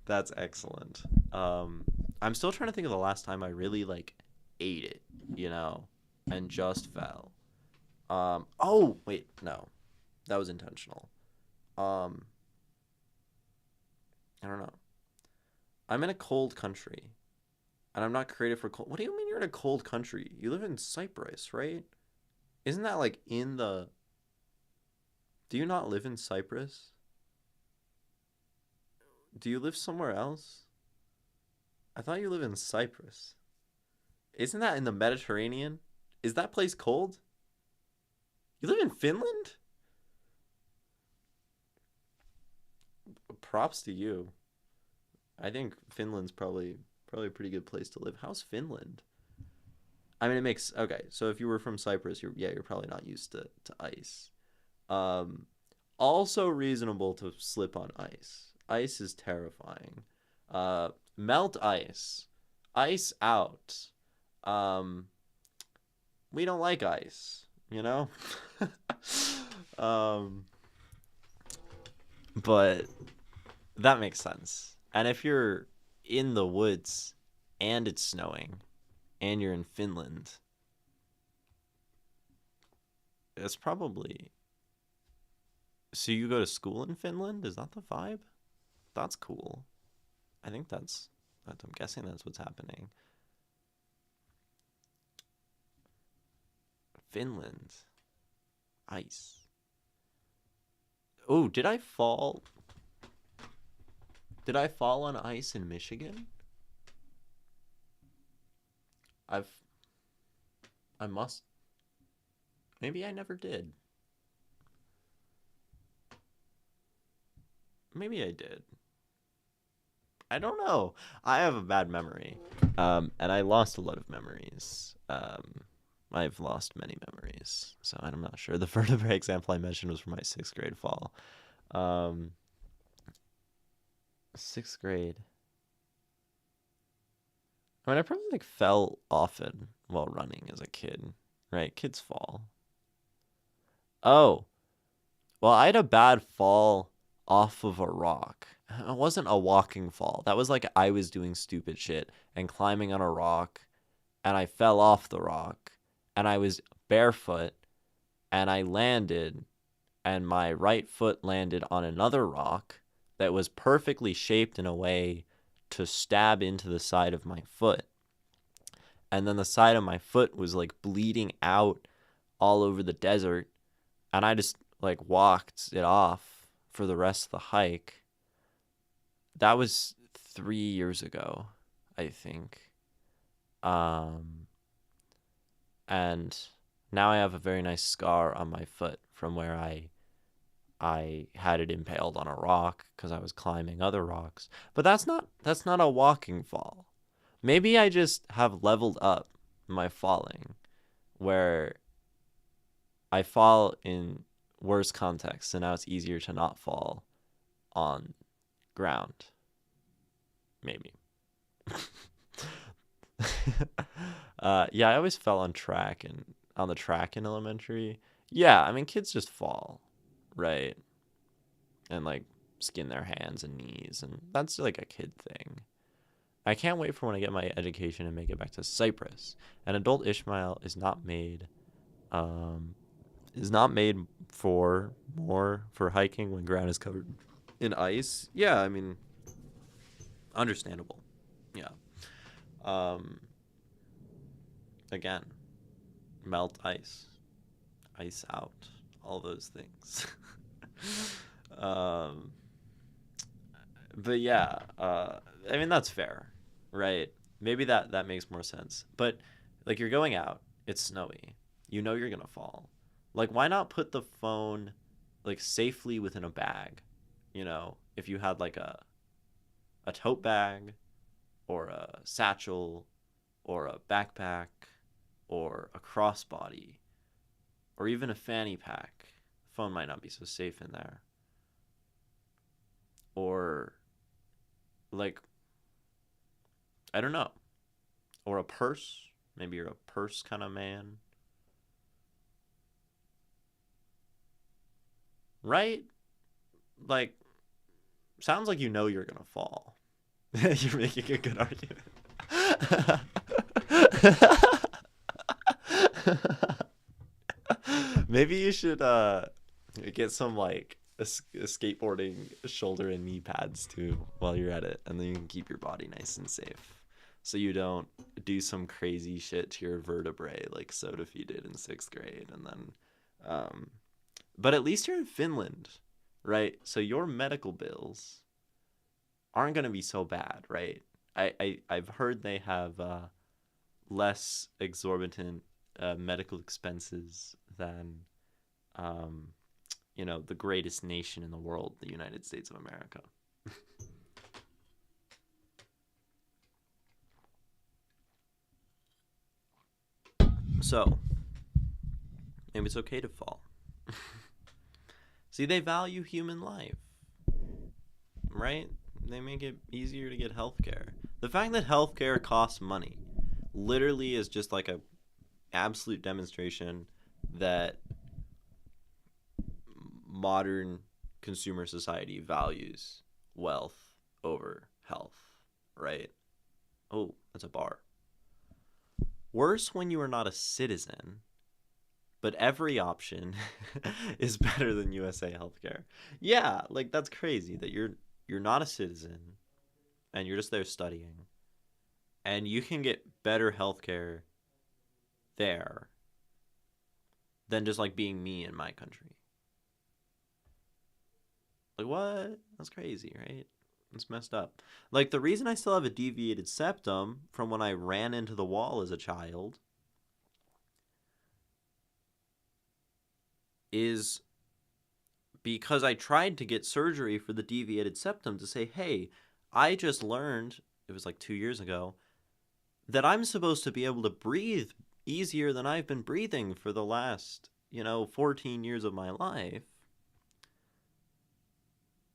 That's excellent. Um, I'm still trying to think of the last time I really like ate it, you know, and just fell. Oh wait, no, that was intentional. Um, I don't know. I'm in a cold country, and I'm not created for cold. What do you mean you're in a cold country? You live in Cyprus, right? Isn't that like in the? Do you not live in Cyprus? Do you live somewhere else? I thought you live in Cyprus. Isn't that in the Mediterranean? Is that place cold? You live in Finland? Props to you. I think Finland's probably a pretty good place to live. How's Finland? I mean, it makes okay. So if you were from Cyprus, you're probably not used to ice. Um, Also reasonable to slip on ice. Ice is terrifying. Melt ice. Ice out. Um, we don't like ice, you know? um, but that makes sense. And if you're in the woods and it's snowing and you're in Finland, it's probably. So you go to school in Finland? Is that the vibe? That's cool. I think I'm guessing that's what's happening. Finland. Ice. Oh, did I fall? Did I fall on ice in Michigan? I've I must. Maybe I never did. Maybe I did. I don't know. I have a bad memory. And I lost a lot of memories. I've lost many memories, so I'm not sure. The vertebrae example I mentioned was from my sixth grade fall. Um, Sixth grade. I mean, I probably like fell often while running as a kid, right? Kids fall. Oh, well, I had a bad fall off of a rock. It wasn't a walking fall. That was like I was doing stupid shit and climbing on a rock, and I fell off the rock, and I was barefoot, and I landed, and my right foot landed on another rock that was perfectly shaped in a way to stab into the side of my foot. And then the side of my foot was like bleeding out all over the desert, and I just like walked it off for the rest of the hike. That was 3 years ago, I think. Um, and now I have a very nice scar on my foot from where I had it impaled on a rock because I was climbing other rocks. But that's not a walking fall. Maybe I just have leveled up my falling where I fall in worse contexts, and now it's easier to not fall on ground. Maybe. Yeah, I always fell on track and on the track in elementary. Yeah, I mean kids just fall, right? And like skin their hands and knees, and that's like a kid thing. I can't wait for when I get my education and make it back to Cyprus. An adult Ishmael um is not made for hiking when ground is covered in ice. Yeah, I mean, understandable. Yeah. Um Again, melt ice, ice out, all those things. um but yeah, I mean that's fair, right? Maybe that makes more sense. But like you're going out, it's snowy. You know you're gonna fall. Like why not put the phone like safely within a bag? You know, if you had like a tote bag or a satchel or a backpack or a crossbody or even a fanny pack. Phone might not be so safe in there. Or like I don't know. Or a purse. Maybe you're a purse kind of man. Right? Like sounds like you know you're going to fall. You're making a good argument. Maybe you should get some like skateboarding shoulder and knee pads too while you're at it, and then you can keep your body nice and safe, so you don't do some crazy shit to your vertebrae like Sodafi did in sixth grade, and then, um, but at least you're in Finland, right? So your medical bills aren't gonna be so bad, right? I've heard they have less exorbitant medical expenses than um, the greatest nation in the world, the United States of America. So maybe it's okay to fall. See, they value human life, right? They make it easier to get healthcare. The fact that healthcare costs money literally is just like a absolute demonstration that modern consumer society values wealth over health, right? Oh, that's a bar. Worse when you are not a citizen, but every option is better than USA healthcare. Yeah, like that's crazy that you're not a citizen and you're just there studying and you can get better healthcare there than just like being me in my country. Like, what? That's crazy, right? It's messed up. Like, the reason I still have a deviated septum from when I ran into the wall as a child is because I tried to get surgery for the deviated septum to say, hey, I just learned, it was like 2 years ago, that I'm supposed to be able to breathe easier than I've been breathing for the last, 14 years of my life.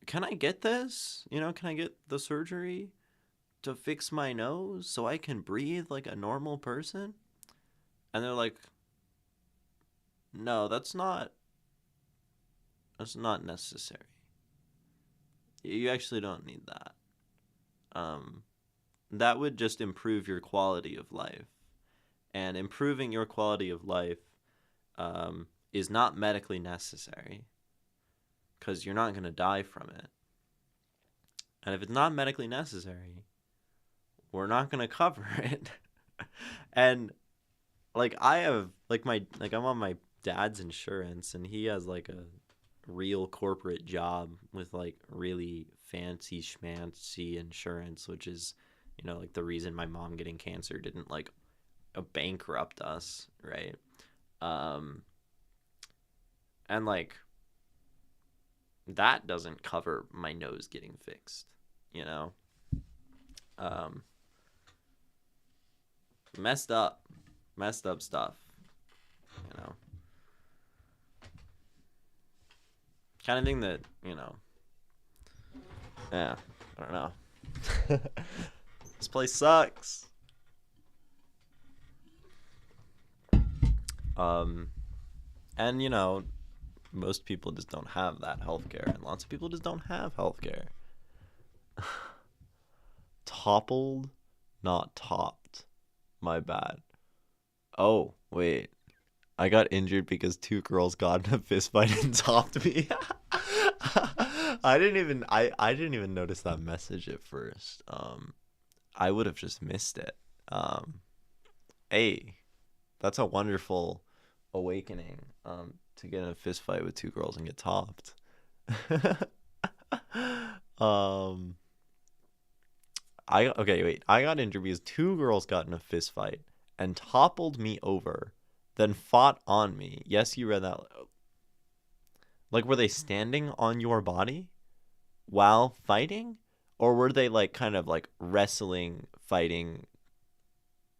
Can I get this? Can I get the surgery to fix my nose so I can breathe like a normal person? And they're like, no, that's not necessary. You actually don't need that. Um, that would just improve your quality of life. And improving your quality of life is not medically necessary because you're not going to die from it. And if it's not medically necessary, we're not going to cover it. And like I have I'm on my dad's insurance and he has like a real corporate job with like really fancy schmancy insurance, which is, like the reason my mom getting cancer didn't like bankrupt us, right? Um, and like that doesn't cover my nose getting fixed, you know? Um, messed up, messed up stuff, you know? Kind of thing that, yeah, I don't know. This place sucks. Um, and most people just don't have that healthcare, and lots of people just don't have healthcare. Toppled, not topped. My bad. Oh, wait. I got injured because two girls got in a fist fight and topped me. I didn't even notice that message at first. I would have just missed it. Um, hey, that's a wonderful awakening. To get in a fist fight with two girls and get topped. um, okay, wait. I got injured because two girls got in a fist fight and toppled me over, then fought on me. Yes, you read that. Like, were they standing on your body while fighting? Or were they, like, kind of like wrestling, fighting,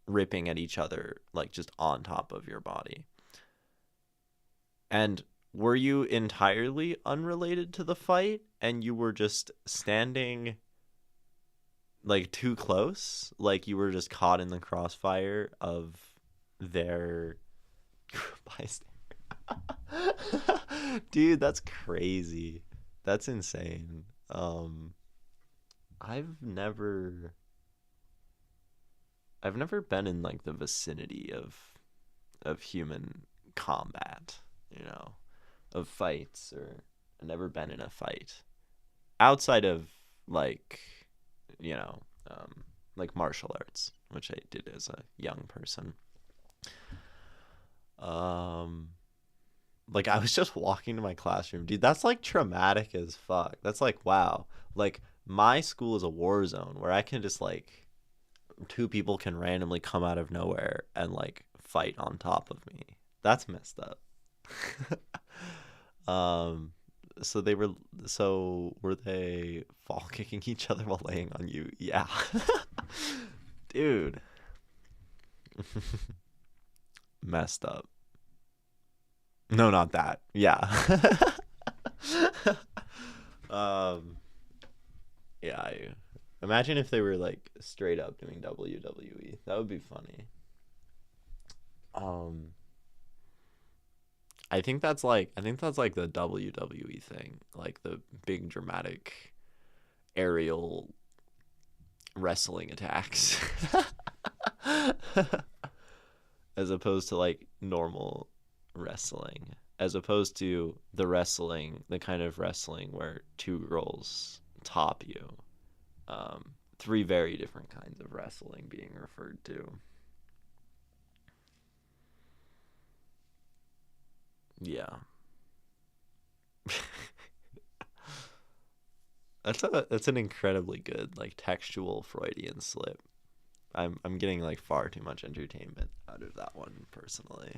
ripping at each other, like just on top of your body? And were you entirely unrelated to the fight and you were just standing like too close? Like you were just caught in the crossfire of their bystander? Dude, that's crazy. That's insane. I've never I've never been in like the vicinity of human combat, of fights, or I've never been in a fight outside of like, you know, like martial arts, which I did as a young person. Um, like I was just walking to my classroom, dude. That's like traumatic as fuck. That's like wow. Like my school is a war zone where I can just like two people can randomly come out of nowhere and like fight on top of me. That's messed up. um, so they were so were they fall kicking each other while laying on you? Yeah. Dude. Messed up. No, not that. Yeah. um yeah, imagine if they were like straight up doing WWE. That would be funny. Um I think that's like the WWE thing, like the big dramatic aerial wrestling attacks. As opposed to like normal wrestling, as opposed to the kind of wrestling where two girls top you. Three very different kinds of wrestling being referred to. Yeah. That's an incredibly good like textual Freudian slip. I'm getting like far too much entertainment out of that one personally.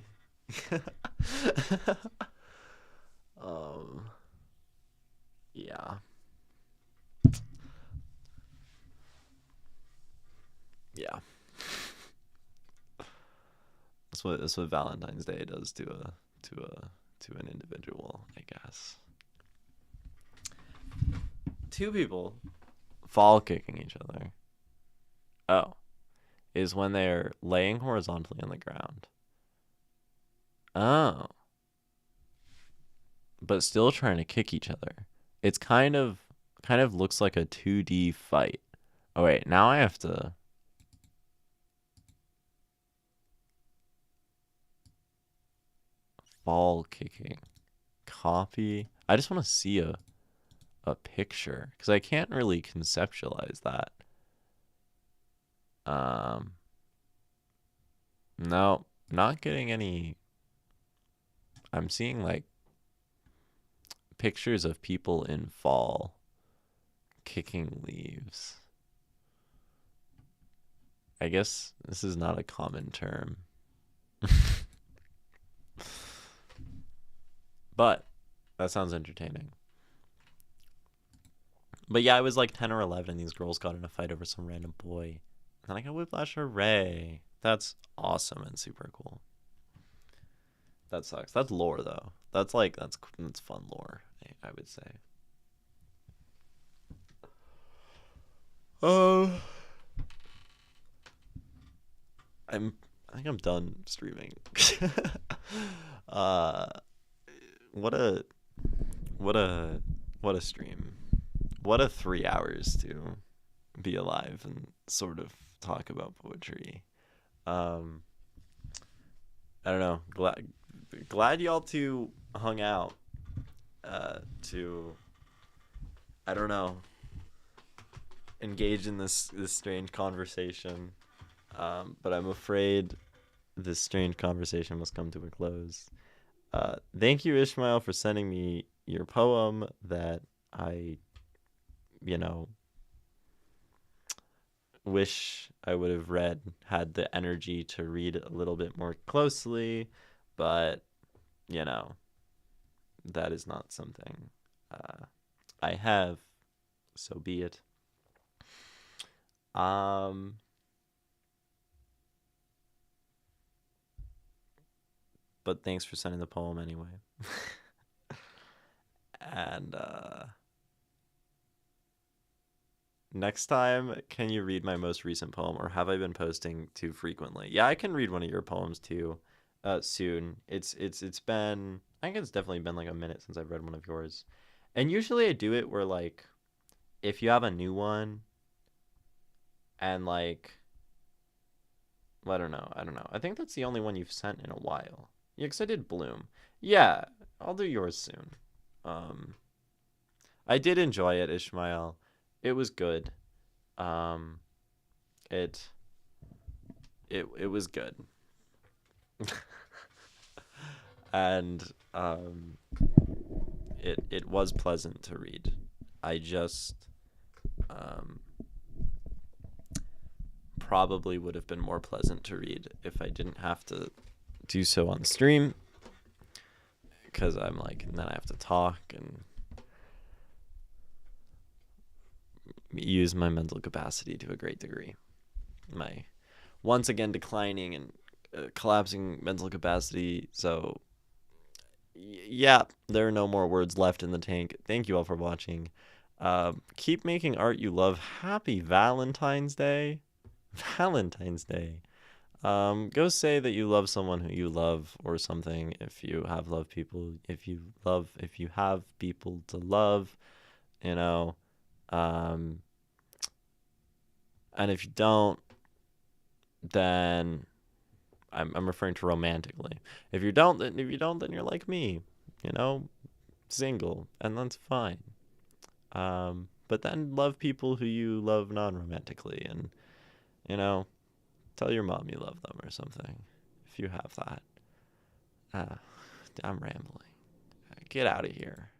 um yeah. Yeah. That's what Valentine's Day does to an individual, I guess. Two people fall kicking each other. Oh, is when they're laying horizontally on the ground. Oh, but still trying to kick each other. It's kind of looks like a 2D fight. Oh wait, now I have to fall kicking. Copy. I just want to see a picture because I can't really conceptualize that. Um, no, not getting any. I'm seeing like pictures of people in fall kicking leaves. I guess this is not a common term. But that sounds entertaining. But yeah, I was like 10 or 11 and these girls got in a fight over some random boy. And then I got whiplash, hooray. That's awesome and super cool. That sucks. That's lore though. That's fun lore, I would say. Oh, I'm I think I'm done streaming. uh what a what a what a stream. What a 3 hours to be alive and sort of talk about poetry. Um I don't know. Glad y'all two hung out to I don't know, engage in this strange conversation. But I'm afraid this strange conversation must come to a close. Thank you, Ishmael, for sending me your poem that I, you know, wish I would have had the energy to read a little bit more closely, but, you know, that is not something I have, so be it. Um, but thanks for sending the poem anyway. And next time, can you read my most recent poem, or have I been posting too frequently? Yeah, I can read one of your poems too, soon. It's been I think it's definitely been like a minute since I've read one of yours, and usually I do it where like if you have a new one and like I don't know. I think that's the only one you've sent in a while. Yeah, 'cause I did Bloom. Yeah, I'll do yours soon. Um, I did enjoy it, Ishmael. It was good. Um, it it was good. And it was pleasant to read. I just um, probably would have been more pleasant to read if I didn't have to do so on stream, because I'm like, and then I have to talk and use my mental capacity to a great degree. My once again declining and collapsing mental capacity. So yeah, there are no more words left in the tank. Thank you all for watching. Keep making art you love. Happy Valentine's Day. Valentine's Day. Go say that you love someone who you love or something. If you have loved people, if you have people to love, you know. Um, and if you don't, then I'm referring to romantically. If you don't, then you're like me, you know, single, and that's fine. But then love people who you love non-romantically, and you know, tell your mom you love them or something, if you have that. I'm rambling. Get out of here.